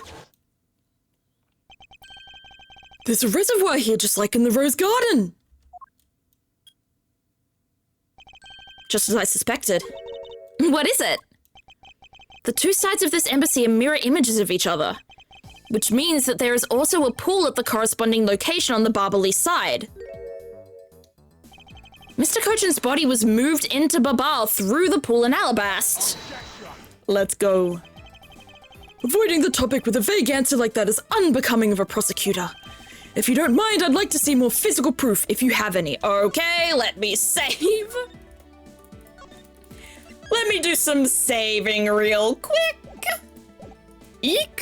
Speaker 3: There's a reservoir here just like in the Rose Garden.
Speaker 1: Just as I suspected. What is it? The two sides of this embassy are mirror images of each other, which means that there is also a pool at the corresponding location on the Barberley side. Mr. Cochin's body was moved into Babal through the pool in Alabast.
Speaker 3: Let's go. Avoiding the topic with a vague answer like that is unbecoming of a prosecutor. If you don't mind, I'd like to see more physical proof if you have any.
Speaker 1: Okay, let me save. Let me do some saving real quick. Eek.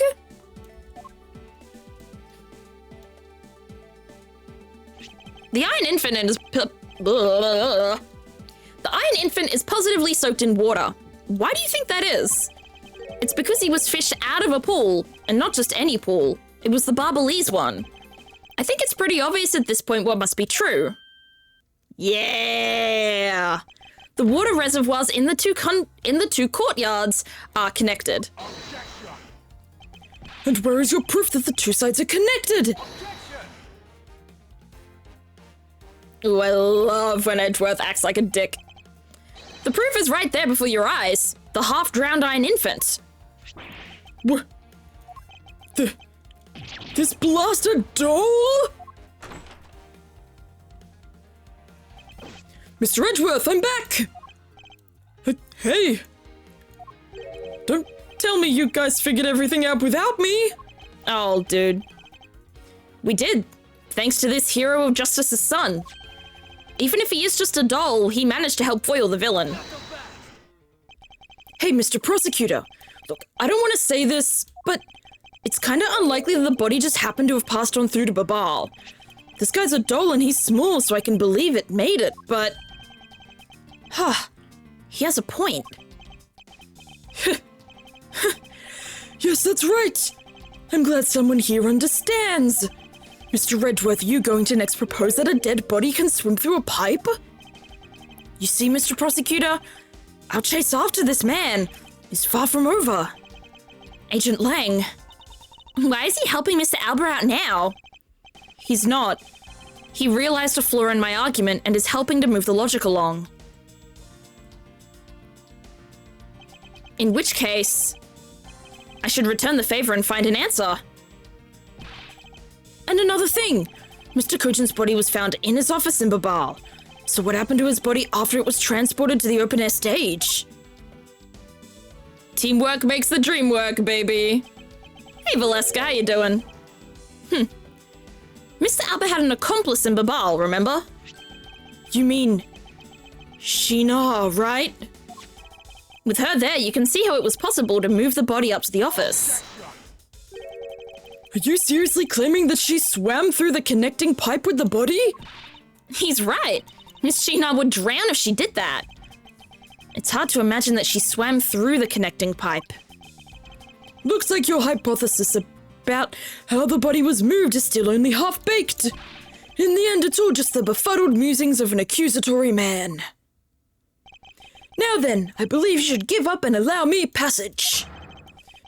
Speaker 1: The Iron Infant is positively soaked in water. Why do you think that is? It's because he was fished out of a pool, and not just any pool. It was the Barbalese one. I think it's pretty obvious at this point what must be true. Yeah! The water reservoirs in the two courtyards are connected.
Speaker 3: And where is your proof that the two sides are connected?
Speaker 1: Ooh, I love when Edgeworth acts like a dick. The proof is right there before your eyes. The half-drowned Iron Infant.
Speaker 3: What? This blasted doll? Mr. Edgeworth, I'm back! Hey! Don't tell me you guys figured everything out without me!
Speaker 1: Oh, dude. We did, thanks to this hero of justice's son. Even if he is just a doll, he managed to help foil the villain.
Speaker 3: Hey, Mr. Prosecutor. Look, I don't want to say this, but it's kind of unlikely that the body just happened to have passed on through to Babal. This guy's a doll and he's small, so I can believe it made it, but...
Speaker 1: He has a point.
Speaker 3: Yes, that's right. I'm glad someone here understands. Mr. Edgeworth, are you going to next propose that a dead body can swim through a pipe? You see, Mr. Prosecutor, our chase after this man is far from over.
Speaker 1: Agent Lang, why is he helping Mr. Albert out now? He's not. He realized a flaw in my argument and is helping to move the logic along. In which case, I should return the favor and find an answer.
Speaker 3: And another thing, Mr. Cochin's body was found in his office in Babal. So what happened to his body after it was transported to the open-air stage?
Speaker 1: Teamwork makes the dream work, baby. Hey, Valeska, how you doing? Mr. Albert had an accomplice in Babal, remember?
Speaker 3: You mean Sheena, right?
Speaker 1: With her there, you can see how it was possible to move the body up to the office.
Speaker 3: Are you seriously claiming that she swam through the connecting pipe with the body?
Speaker 1: He's right. Miss Sheena would drown if she did that. It's hard to imagine that she swam through the connecting pipe.
Speaker 3: Looks like your hypothesis about how the body was moved is still only half-baked. In the end, it's all just the befuddled musings of an accusatory man. Now then, I believe you should give up and allow me passage.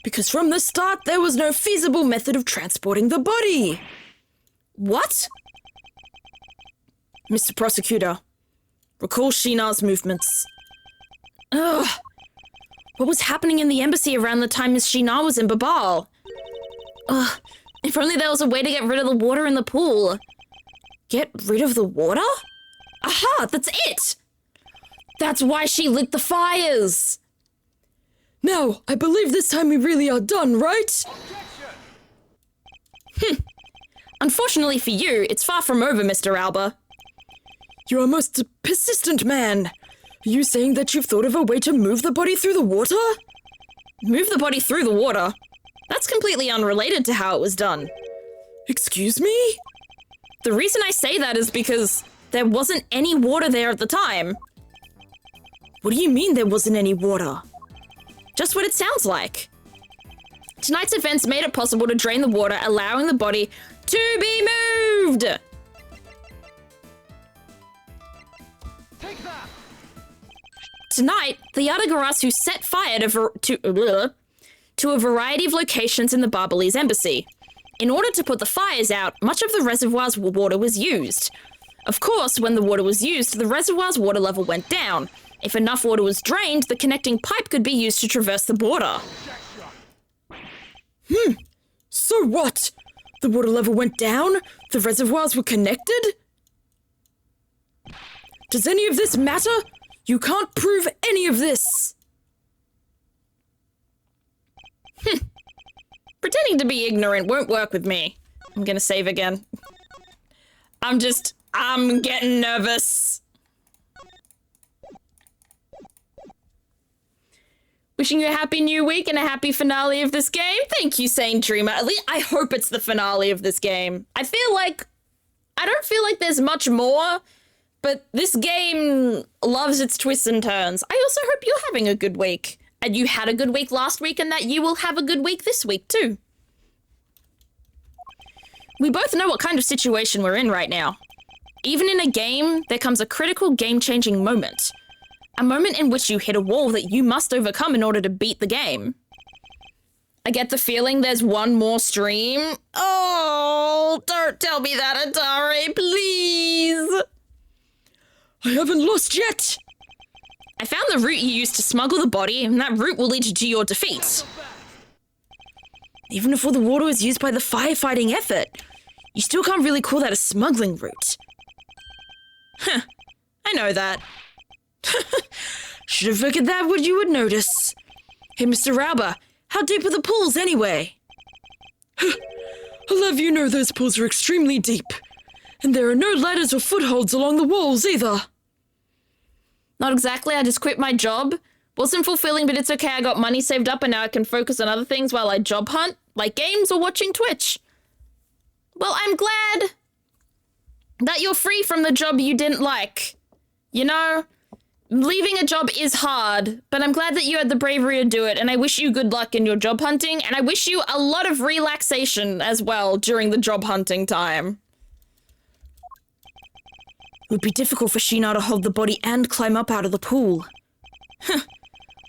Speaker 3: Because from the start, there was no feasible method of transporting the body.
Speaker 1: What?
Speaker 3: Mr. Prosecutor, recall Sheena's movements.
Speaker 1: Ugh. What was happening in the embassy around the time Miss Sheena was in Babal? Ugh. If only there was a way to get rid of the water in the pool. Get rid of the water? Aha, that's it! That's why she lit the fires!
Speaker 3: Now, I believe this time we really are done, right?
Speaker 1: Unfortunately for you, it's far from over, Mr. Alba.
Speaker 3: You're a most persistent man. Are you saying that you've thought of a way to move the body through the water?
Speaker 1: Move the body through the water? That's completely unrelated to how it was done.
Speaker 3: Excuse me?
Speaker 1: The reason I say that is because there wasn't any water there at the time.
Speaker 3: What do you mean there wasn't any water?
Speaker 1: Just what it sounds like. Tonight's events made it possible to drain the water, allowing the body to be moved!
Speaker 2: Take that!
Speaker 1: Tonight, the Yadagarasu set fire to a variety of locations in the Barbalese embassy. In order to put the fires out, much of the reservoir's water was used. Of course, when the water was used, the reservoir's water level went down. If enough water was drained, the connecting pipe could be used to traverse the border.
Speaker 3: So what? The water level went down? The reservoirs were connected? Does any of this matter? You can't prove any of this.
Speaker 1: Pretending to be ignorant won't work with me. I'm gonna save again. I'm getting nervous. Wishing you a happy new week and a happy finale of this game. Thank you, Sane Dreamer. At least I hope it's the finale of this game. I don't feel like there's much more, but this game loves its twists and turns. I also hope you're having a good week. And you had a good week last week and that you will have a good week this week too. We both know what kind of situation we're in right now. Even in a game, there comes a critical game-changing moment. A moment in which you hit a wall that you must overcome in order to beat the game. I get the feeling there's one more stream. Oh, don't tell me that, Atari, please.
Speaker 3: I haven't lost yet.
Speaker 1: I found the route you used to smuggle the body, and that route will lead you to your defeat.
Speaker 3: Even if all the water was used by the firefighting effort, you still can't really call that a smuggling route.
Speaker 1: Huh, I know that.
Speaker 3: Should have figured that you would notice. Hey, Mr. Rauber, how deep are the pools anyway? I'll have you know those pools are extremely deep. And there are no ladders or footholds along the walls either.
Speaker 1: Not exactly, I just quit my job. Wasn't fulfilling, but it's okay, I got money saved up and now I can focus on other things while I job hunt, like games or watching Twitch. Well, I'm glad that you're free from the job you didn't like. You know, leaving a job is hard, but I'm glad that you had the bravery to do it, and I wish you good luck in your job hunting, and I wish you a lot of relaxation as well during the job hunting time.
Speaker 3: It would be difficult for Sheena to hold the body and climb up out of the pool.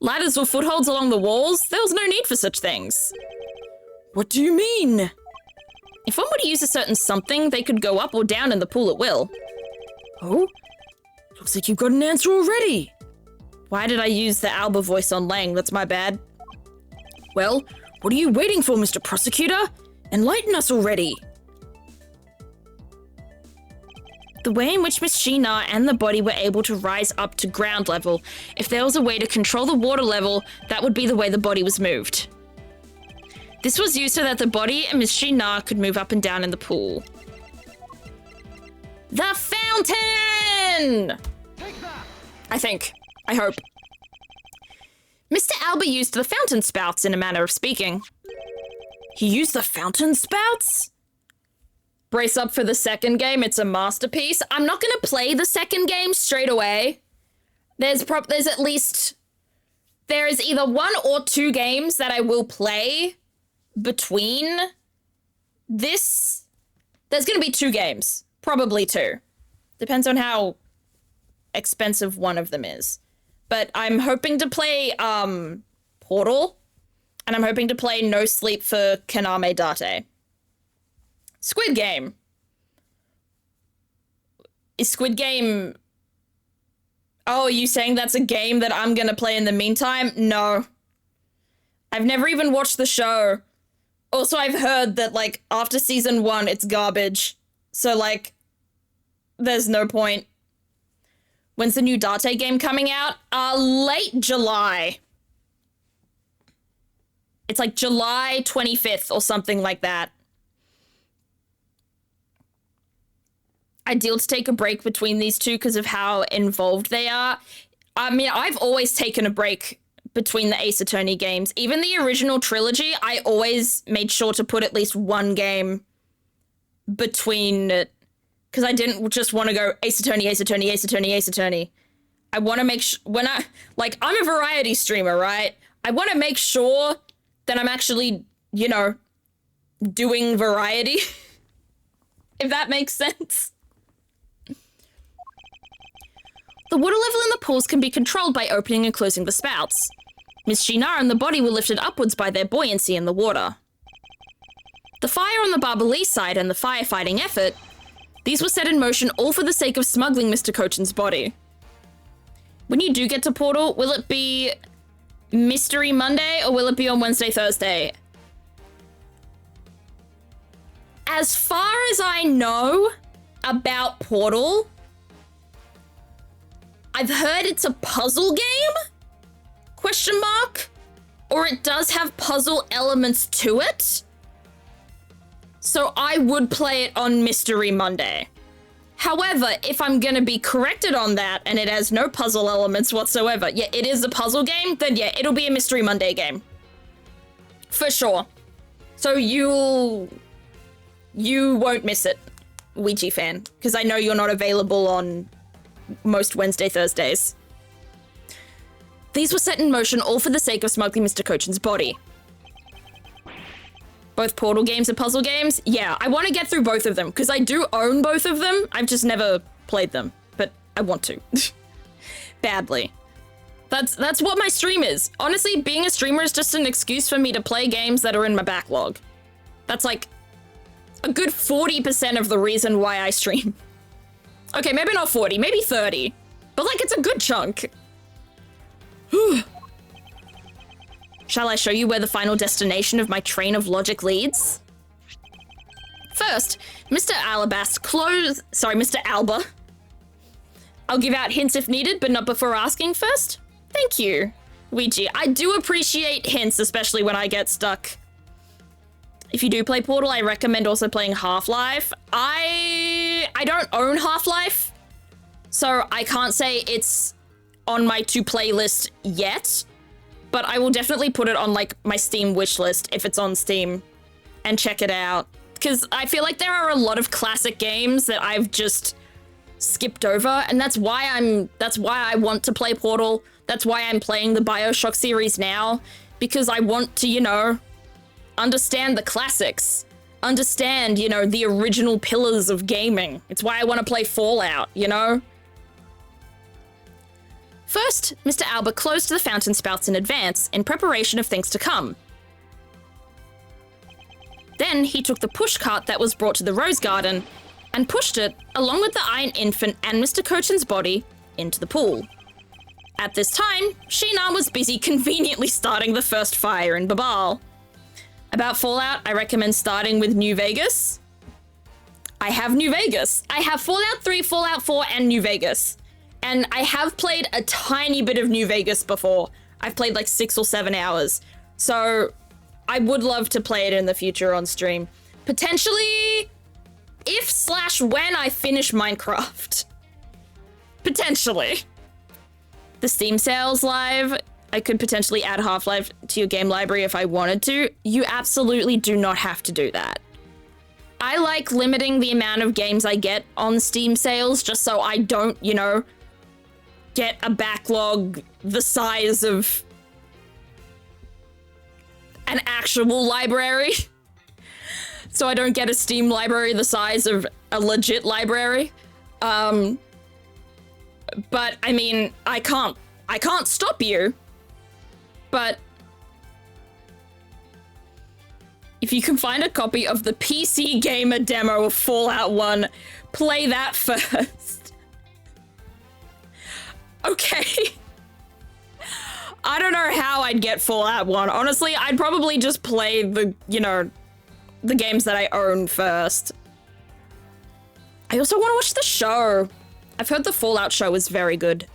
Speaker 1: Ladders or footholds along the walls? There was no need for such things.
Speaker 3: What do you mean?
Speaker 1: If one were to use a certain something, they could go up or down in the pool at will.
Speaker 3: Oh? Looks like you've got an answer already.
Speaker 1: Why did I use the Alba voice on Lang? That's my bad.
Speaker 3: Well, what are you waiting for, Mr. Prosecutor? Enlighten us already.
Speaker 1: The way in which Miss Sheena and the body were able to rise up to ground level. If there was a way to control the water level, that would be the way the body was moved. This was used so that the body and Miss Sheena could move up and down in the pool. The fountain!
Speaker 2: Take that!
Speaker 1: I think. I hope. Mr. Alba used the fountain spouts in a manner of speaking.
Speaker 3: He used the fountain spouts?
Speaker 1: Brace up for the second game, it's a masterpiece. I'm not gonna play the second game straight away. There is either 1 or 2 games that I will play between this. There's gonna be 2 games, probably 2. Depends on how expensive one of them is. But I'm hoping to play Portal, and I'm hoping to play No Sleep for Kaname Date. Squid Game. Is Squid Game... Oh, are you saying that's a game that I'm gonna play in the meantime? No. I've never even watched the show. Also, I've heard that, like, after season 1, it's garbage. So, like, there's no point. When's the new Date game coming out? Late July. It's like July 25th or something like that. Ideal to take a break between these two because of how involved they are. I mean, I've always taken a break between the Ace Attorney games. Even the original trilogy, I always made sure to put at least one game between it. Because I didn't just want to go Ace Attorney, Ace Attorney, Ace Attorney, Ace Attorney. I want to make sure, I'm a variety streamer, right? I want to make sure that I'm actually, you know, doing variety. If that makes sense. The water level in the pools can be controlled by opening and closing the spouts. Miss Shinar and the body were lifted upwards by their buoyancy in the water. The fire on the Barbalee side and the firefighting effort, these were set in motion all for the sake of smuggling Mr. Cochin's body. When you do get to Portal, will it be Mystery Monday or will it be on Wednesday, Thursday? As far as I know about Portal, I've heard it's a puzzle game? Question mark? Or it does have puzzle elements to it? So I would play it on Mystery Monday. However, if I'm gonna be corrected on that and it has no puzzle elements whatsoever, yeah, it is a puzzle game, then yeah, it'll be a Mystery Monday game. For sure. So you won't miss it, Ouija fan, because I know you're not available on most Wednesday, Thursdays. These were set in motion all for the sake of smuggling Mr. Cochin's body. Both Portal games and puzzle games? Yeah, I want to get through both of them, because I do own both of them. I've just never played them, but I want to. Badly. That's what my stream is. Honestly, being a streamer is just an excuse for me to play games that are in my backlog. That's like a good 40% of the reason why I stream. Okay, maybe not 40, maybe 30. But like, it's a good chunk. Shall I show you where the final destination of my train of logic leads? First, Mr. Mr. Alba. I'll give out hints if needed, but not before asking first. Thank you, Ouija. I do appreciate hints, especially when I get stuck. If you do play Portal, I recommend also playing Half-Life. I don't own Half-Life, so I can't say it's on my to-play list yet, but I will definitely put it on like my Steam wish list if it's on Steam and check it out. Because I feel like there are a lot of classic games that I've just skipped over, and that's why I want to play Portal. That's why I'm playing the BioShock series now, because I want to, you know, understand the classics, understand, you know, the original pillars of gaming. It's why I want to play Fallout, you know? First, Mr. Albert closed the fountain spouts in advance in preparation of things to come. Then he took the pushcart that was brought to the Rose Garden and pushed it, along with the Iron Infant and Mr. Cochin's body, into the pool. At this time, Sheena was busy conveniently starting the first fire in Babal. About Fallout, I recommend starting with New Vegas. I have New Vegas. I have Fallout 3, Fallout 4, and New Vegas. And I have played a tiny bit of New Vegas before. I've played like 6 or 7 hours. So I would love to play it in the future on stream. Potentially, if/when I finish Minecraft. Potentially. The Steam sales live, I could potentially add Half-Life to your game library if I wanted to. You absolutely do not have to do that. I like limiting the amount of games I get on Steam sales just so I don't, you know, get a backlog the size of an actual library. So I don't get a Steam library the size of a legit library. But I mean, I can't stop you. But if you can find a copy of the PC Gamer demo of Fallout 1, play that first. Okay. I don't know how I'd get Fallout 1. Honestly, I'd probably just play the, you know, the games that I own first. I also want to watch the show. I've heard the Fallout show is very good.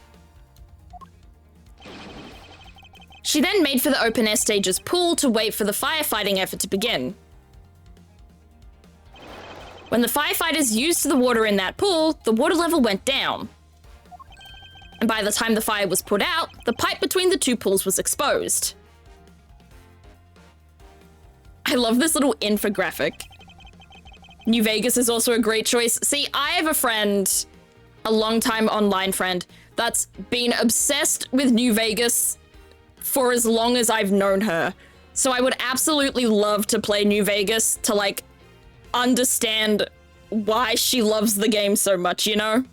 Speaker 1: She then made for the open air stage's pool to wait for the firefighting effort to begin. When the firefighters used the water in that pool, the water level went down. And by the time the fire was put out, the pipe between the two pools was exposed. I love this little infographic. New Vegas is also a great choice. See, I have a friend, a longtime online friend, that's been obsessed with New Vegas for as long as I've known her. So I would absolutely love to play New Vegas to, like, understand why she loves the game so much, you know?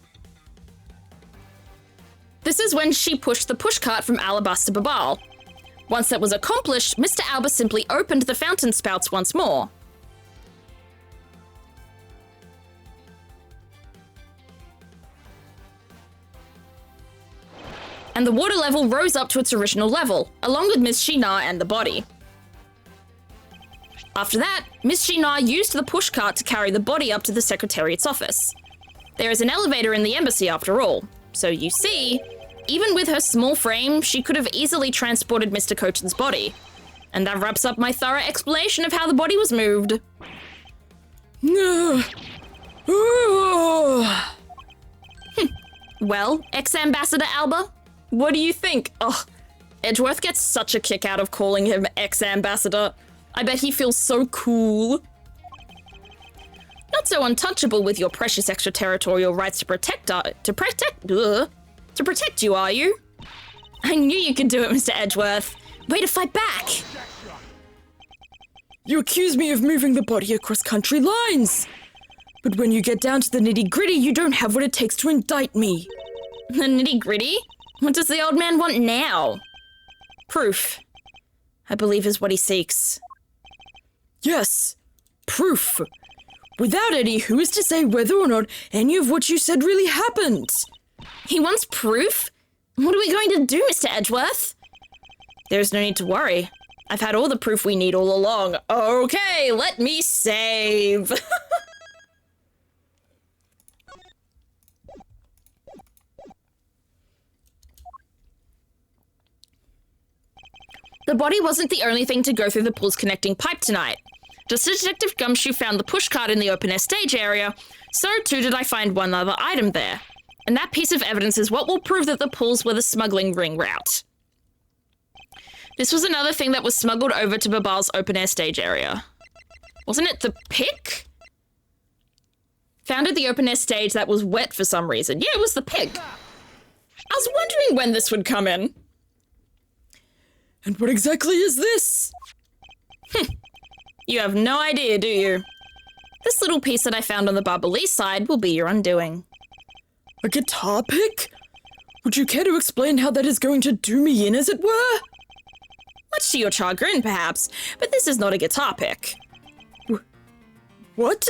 Speaker 1: This is when she pushed the pushcart from Alabaster Babal. Once that was accomplished, Mr. Alba simply opened the fountain spouts once more. And the water level rose up to its original level, along with Miss Shinar and the body. After that, Miss Shinar used the pushcart to carry the body up to the Secretariat's office. There is an elevator in the embassy after all. So you see, even with her small frame, she could have easily transported Mr. Cochin's body. And that wraps up my thorough explanation of how the body was moved. Well, ex-Ambassador Alba, what do you think? Oh, Edgeworth gets such a kick out of calling him ex-Ambassador. I bet he feels so cool. Not so untouchable with your precious extraterritorial rights to protect you, are you? I knew you could do it, Mr. Edgeworth. Way to fight back.
Speaker 3: You accuse me of moving the body across country lines. But when you get down to the nitty-gritty, you don't have what it takes to indict me.
Speaker 1: The nitty-gritty? What does the old man want now? Proof, I believe, is what he seeks.
Speaker 3: Yes, proof. Without any, who is to say whether or not any of what you said really happened?
Speaker 1: He wants proof? What are we going to do, Mr. Edgeworth? There's no need to worry. I've had all the proof we need all along. Okay, let me save. The body wasn't the only thing to go through the pool's connecting pipe tonight. Just as Detective Gumshoe found the pushcart in the open-air stage area, so too did I find one other item there. And that piece of evidence is what will prove that the pools were the smuggling ring route. This was another thing that was smuggled over to Babal's open-air stage area. Wasn't it the pick? Found at the open-air stage that was wet for some reason. Yeah, it was the pick. I was wondering when this would come in.
Speaker 3: And what exactly is this?
Speaker 1: You have no idea, do you? This little piece that I found on the Barbalese side will be your undoing.
Speaker 3: A guitar pick? Would you care to explain how that is going to do me in, as it were?
Speaker 1: Much to your chagrin, perhaps, but this is not a guitar pick.
Speaker 3: What?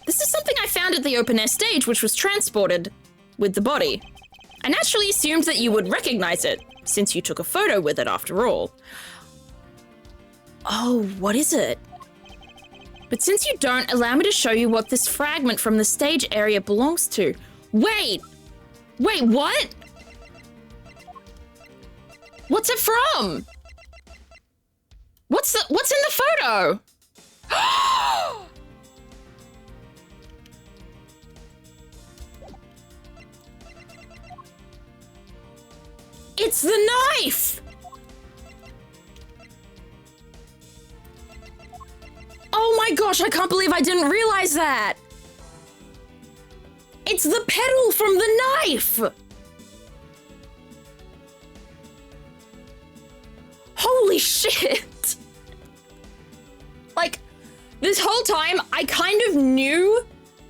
Speaker 1: This is something I found at the open-air stage, which was transported with the body. I naturally assumed that you would recognize it, since you took a photo with it after all. Oh, what is it? But since you don't, allow me to show you what this fragment from the stage area belongs to. Wait, what? What's it from? What's in the photo? It's the knife! Oh my gosh, I can't believe I didn't realize that! It's the pedal from the knife! Holy shit! Like, this whole time, I kind of knew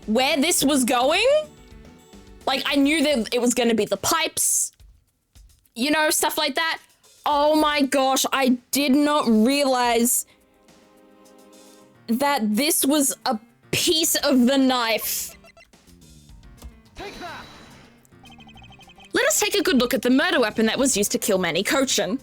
Speaker 1: where this was going. Like, I knew that it was going to be the pipes, you know, stuff like that. Oh my gosh, I did not realize that this was a piece of the knife.
Speaker 2: Take that!
Speaker 1: Let us take a good look at the murder weapon that was used to kill Manny Cochin.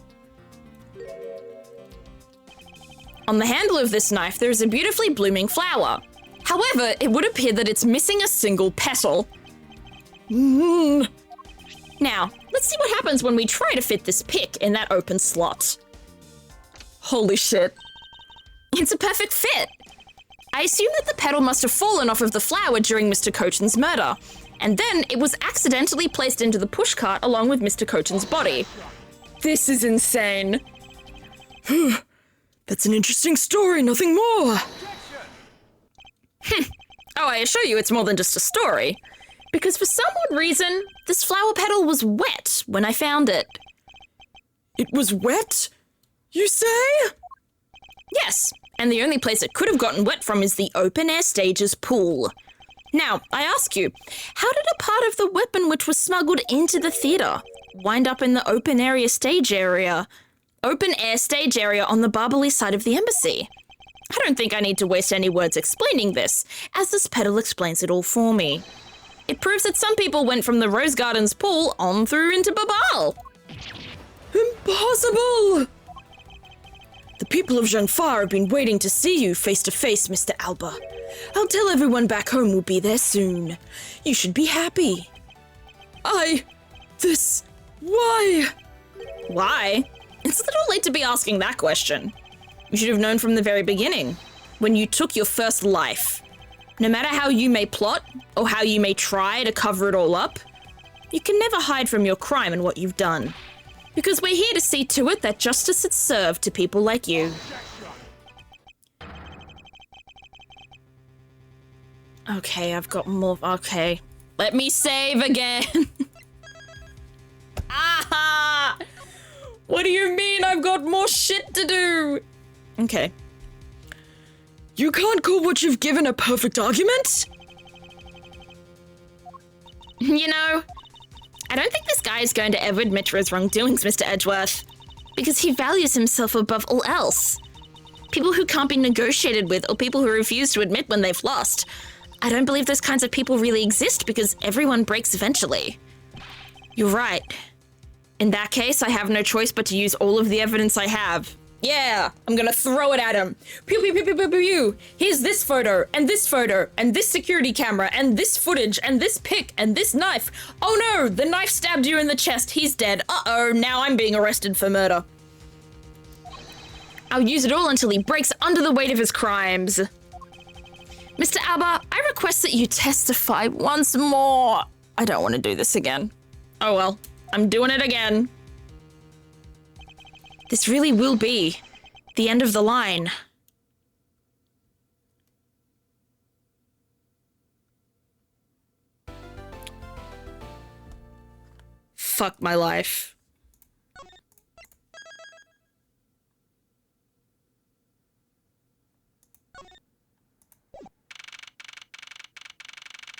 Speaker 1: On the handle of this knife, there is a beautifully blooming flower. However, it would appear that it's missing a single petal. Now, let's see what happens when we try to fit this pick in that open slot. Holy shit. It's a perfect fit. I assume that the petal must have fallen off of the flower during Mr. Cochin's murder, and then it was accidentally placed into the pushcart along with Mr. Cochin's body.
Speaker 3: This is insane. That's an interesting story, nothing more.
Speaker 1: Oh, I assure you it's more than just a story. Because for some odd reason, this flower petal was wet when I found it.
Speaker 3: It was wet, you say?
Speaker 1: Yes, and the only place it could have gotten wet from is the open-air stage's pool. Now, I ask you, how did a part of the weapon which was smuggled into the theatre wind up in the open-air stage area on the Barbalese side of the embassy? I don't think I need to waste any words explaining this, as this petal explains it all for me. It proves that some people went from the Rose Gardens pool on through into Babal.
Speaker 3: Impossible! The people of Zhangfar have been waiting to see you face to face, Mr. Alba. I'll tell everyone back home we'll be there soon. You should be happy. Why?
Speaker 1: Why? It's a little late to be asking that question. You should have known from the very beginning, when you took your first life. No matter how you may plot, or how you may try to cover it all up, you can never hide from your crime and what you've done. Because we're here to see to it that justice is served to people like you. Okay, I've got more. Okay. Let me save again. Ah! What do you mean I've got more shit to do? Okay.
Speaker 3: You can't call what you've given a perfect argument?
Speaker 1: You know, I don't think this guy is going to ever admit to his wrongdoings, Mr. Edgeworth. Because he values himself above all else. People who can't be negotiated with or people who refuse to admit when they've lost. I don't believe those kinds of people really exist because everyone breaks eventually. You're right. In that case, I have no choice but to use all of the evidence I have. Yeah, I'm gonna throw it at him. Pew, pew, pew, pew, pew, pew, pew. Here's this photo, and this security camera, and this footage, and this pic, and this knife. Oh no, the knife stabbed you in the chest. He's dead. Uh-oh, now I'm being arrested for murder. I'll use it all until he breaks under the weight of his crimes. Mr. Alba, I request that you testify once more. I don't want to do this again. Oh well, I'm doing it again. This really will be the end of the line. Fuck my life.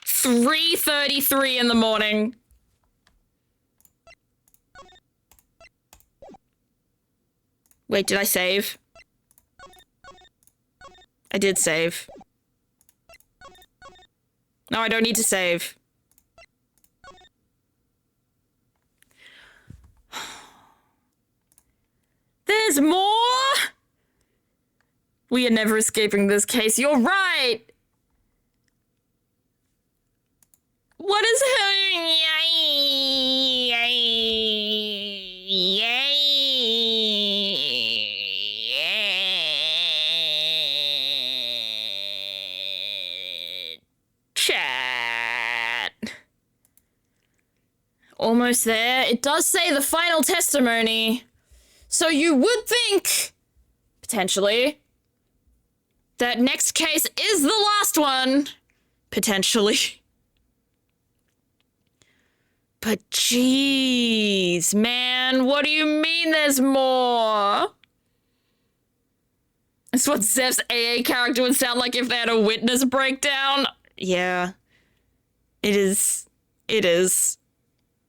Speaker 1: $3:33 in the morning. Wait, did I save? I did save. No, I don't need to save. There's more? We are never escaping this case. You're right. What is chat? Almost there. It does say the final testimony. So you would think, potentially, that next case is the last one. Potentially. But jeez, man, what do you mean there's more? That's what Zeph's AA character would sound like if they had a witness breakdown. Yeah. It is. It is.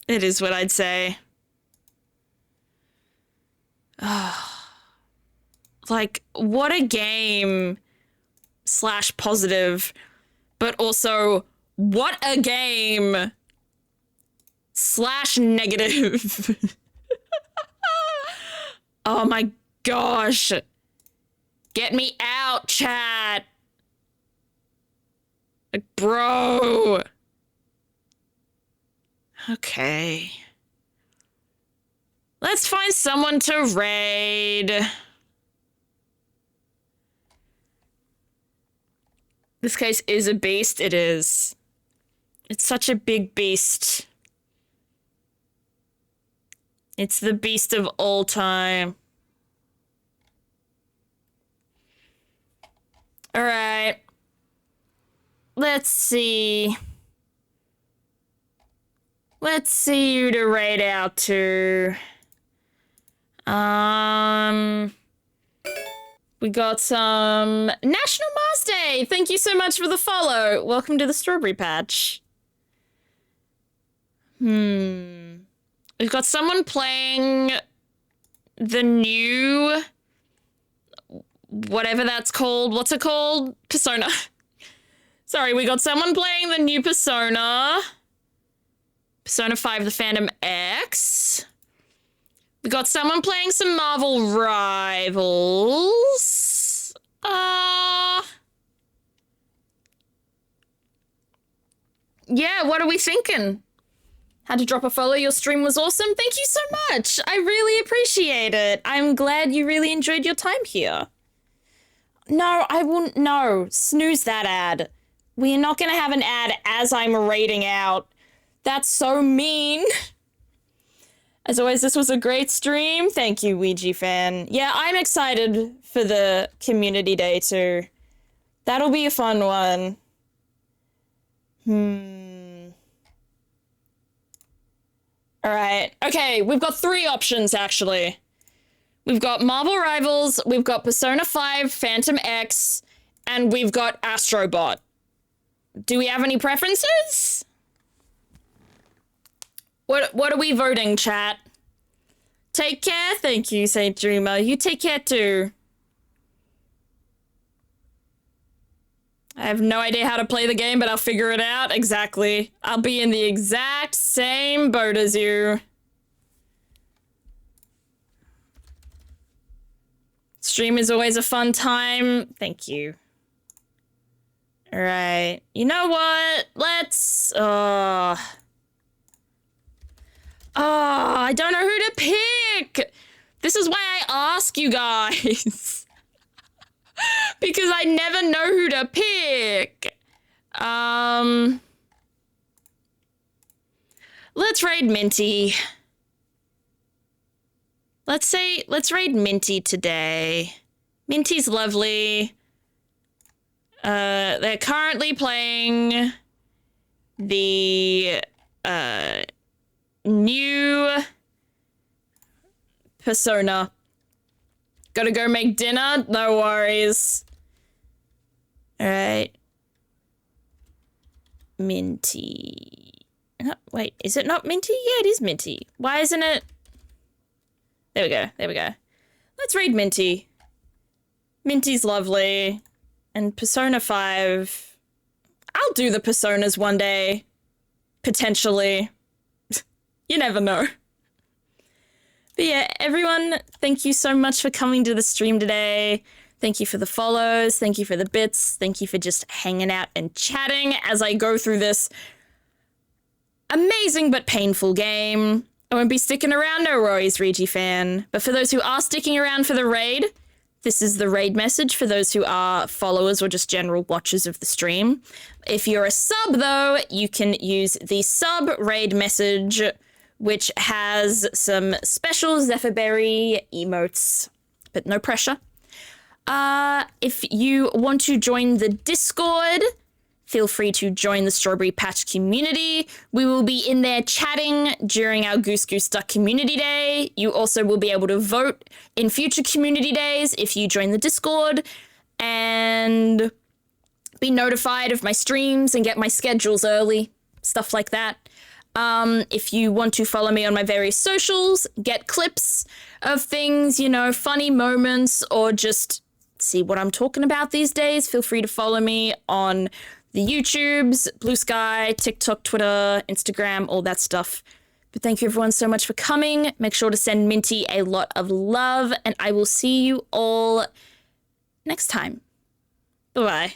Speaker 1: It is what I'd say. Like, what a game / positive, but also, what a game / negative. Oh my gosh. Get me out, chat. Like, bro. Okay. Let's find someone to raid. This case is a beast. It is. It's such a big beast. It's the beast of all time. All right. Let's see. Let's see who to raid out to. We got some National Mars Day. Thank you so much for the follow. Welcome to the Strawberry Patch. We've got someone playing the new, whatever that's called. What's it called? Persona. Sorry, we got someone playing the new Persona. Persona 5 The Phantom X. We got someone playing some Marvel Rivals. Yeah, what are we thinking? Had to drop a follow. Your stream was awesome. Thank you so much. I really appreciate it. I'm glad you really enjoyed your time here. No, I wouldn't. No, snooze that ad. We are not going to have an ad as I'm raiding out. That's so mean. As always, this was a great stream. Thank you, Ouija fan. Yeah, I'm excited for the community day too. That'll be a fun one. All right. Okay, we've got 3 options, actually. We've got Marvel Rivals, we've got Persona 5, Phantom X, and we've got Astrobot. Do we have any preferences? What are we voting, chat? Take care. Thank you, Saint Dreamer. You take care, too. I have no idea how to play the game, but I'll figure it out. Exactly. I'll be in the exact same boat as you. Stream is always a fun time. Thank you. All right. You know what? Let's... I don't know who to pick. This is why I ask you guys. Because I never know who to pick. Let's raid Minty. Let's raid Minty today. Minty's lovely. They're currently playing the new Persona. Gotta go make dinner? No worries. Alright. Minty. Oh, wait, is it not Minty? Yeah, it is Minty. Why isn't it? There we go, there we go. Let's raid Minty. Minty's lovely. And Persona 5. I'll do the Personas one day. Potentially. You never know. But yeah, everyone, thank you so much for coming to the stream today. Thank you for the follows. Thank you for the bits. Thank you for just hanging out and chatting as I go through this amazing but painful game. I won't be sticking around, no worries, Regi fan. But for those who are sticking around for the raid, this is the raid message for those who are followers or just general watchers of the stream. If you're a sub, though, you can use the sub raid message, which has some special Zephyrberry emotes, but no pressure. If you want to join the Discord, feel free to join the Strawberry Patch community. We will be in there chatting during our Goose Goose Duck Community Day. You also will be able to vote in future community days if you join the Discord and be notified of my streams and get my schedules early, stuff like that. If you want to follow me on my various socials, get clips of things, you know, funny moments, or just see what I'm talking about these days, feel free to follow me on the YouTubes, Blue Sky, TikTok, Twitter, Instagram, all that stuff. But thank you everyone so much for coming. Make sure to send Minty a lot of love, and I will see you all next time. Bye-bye.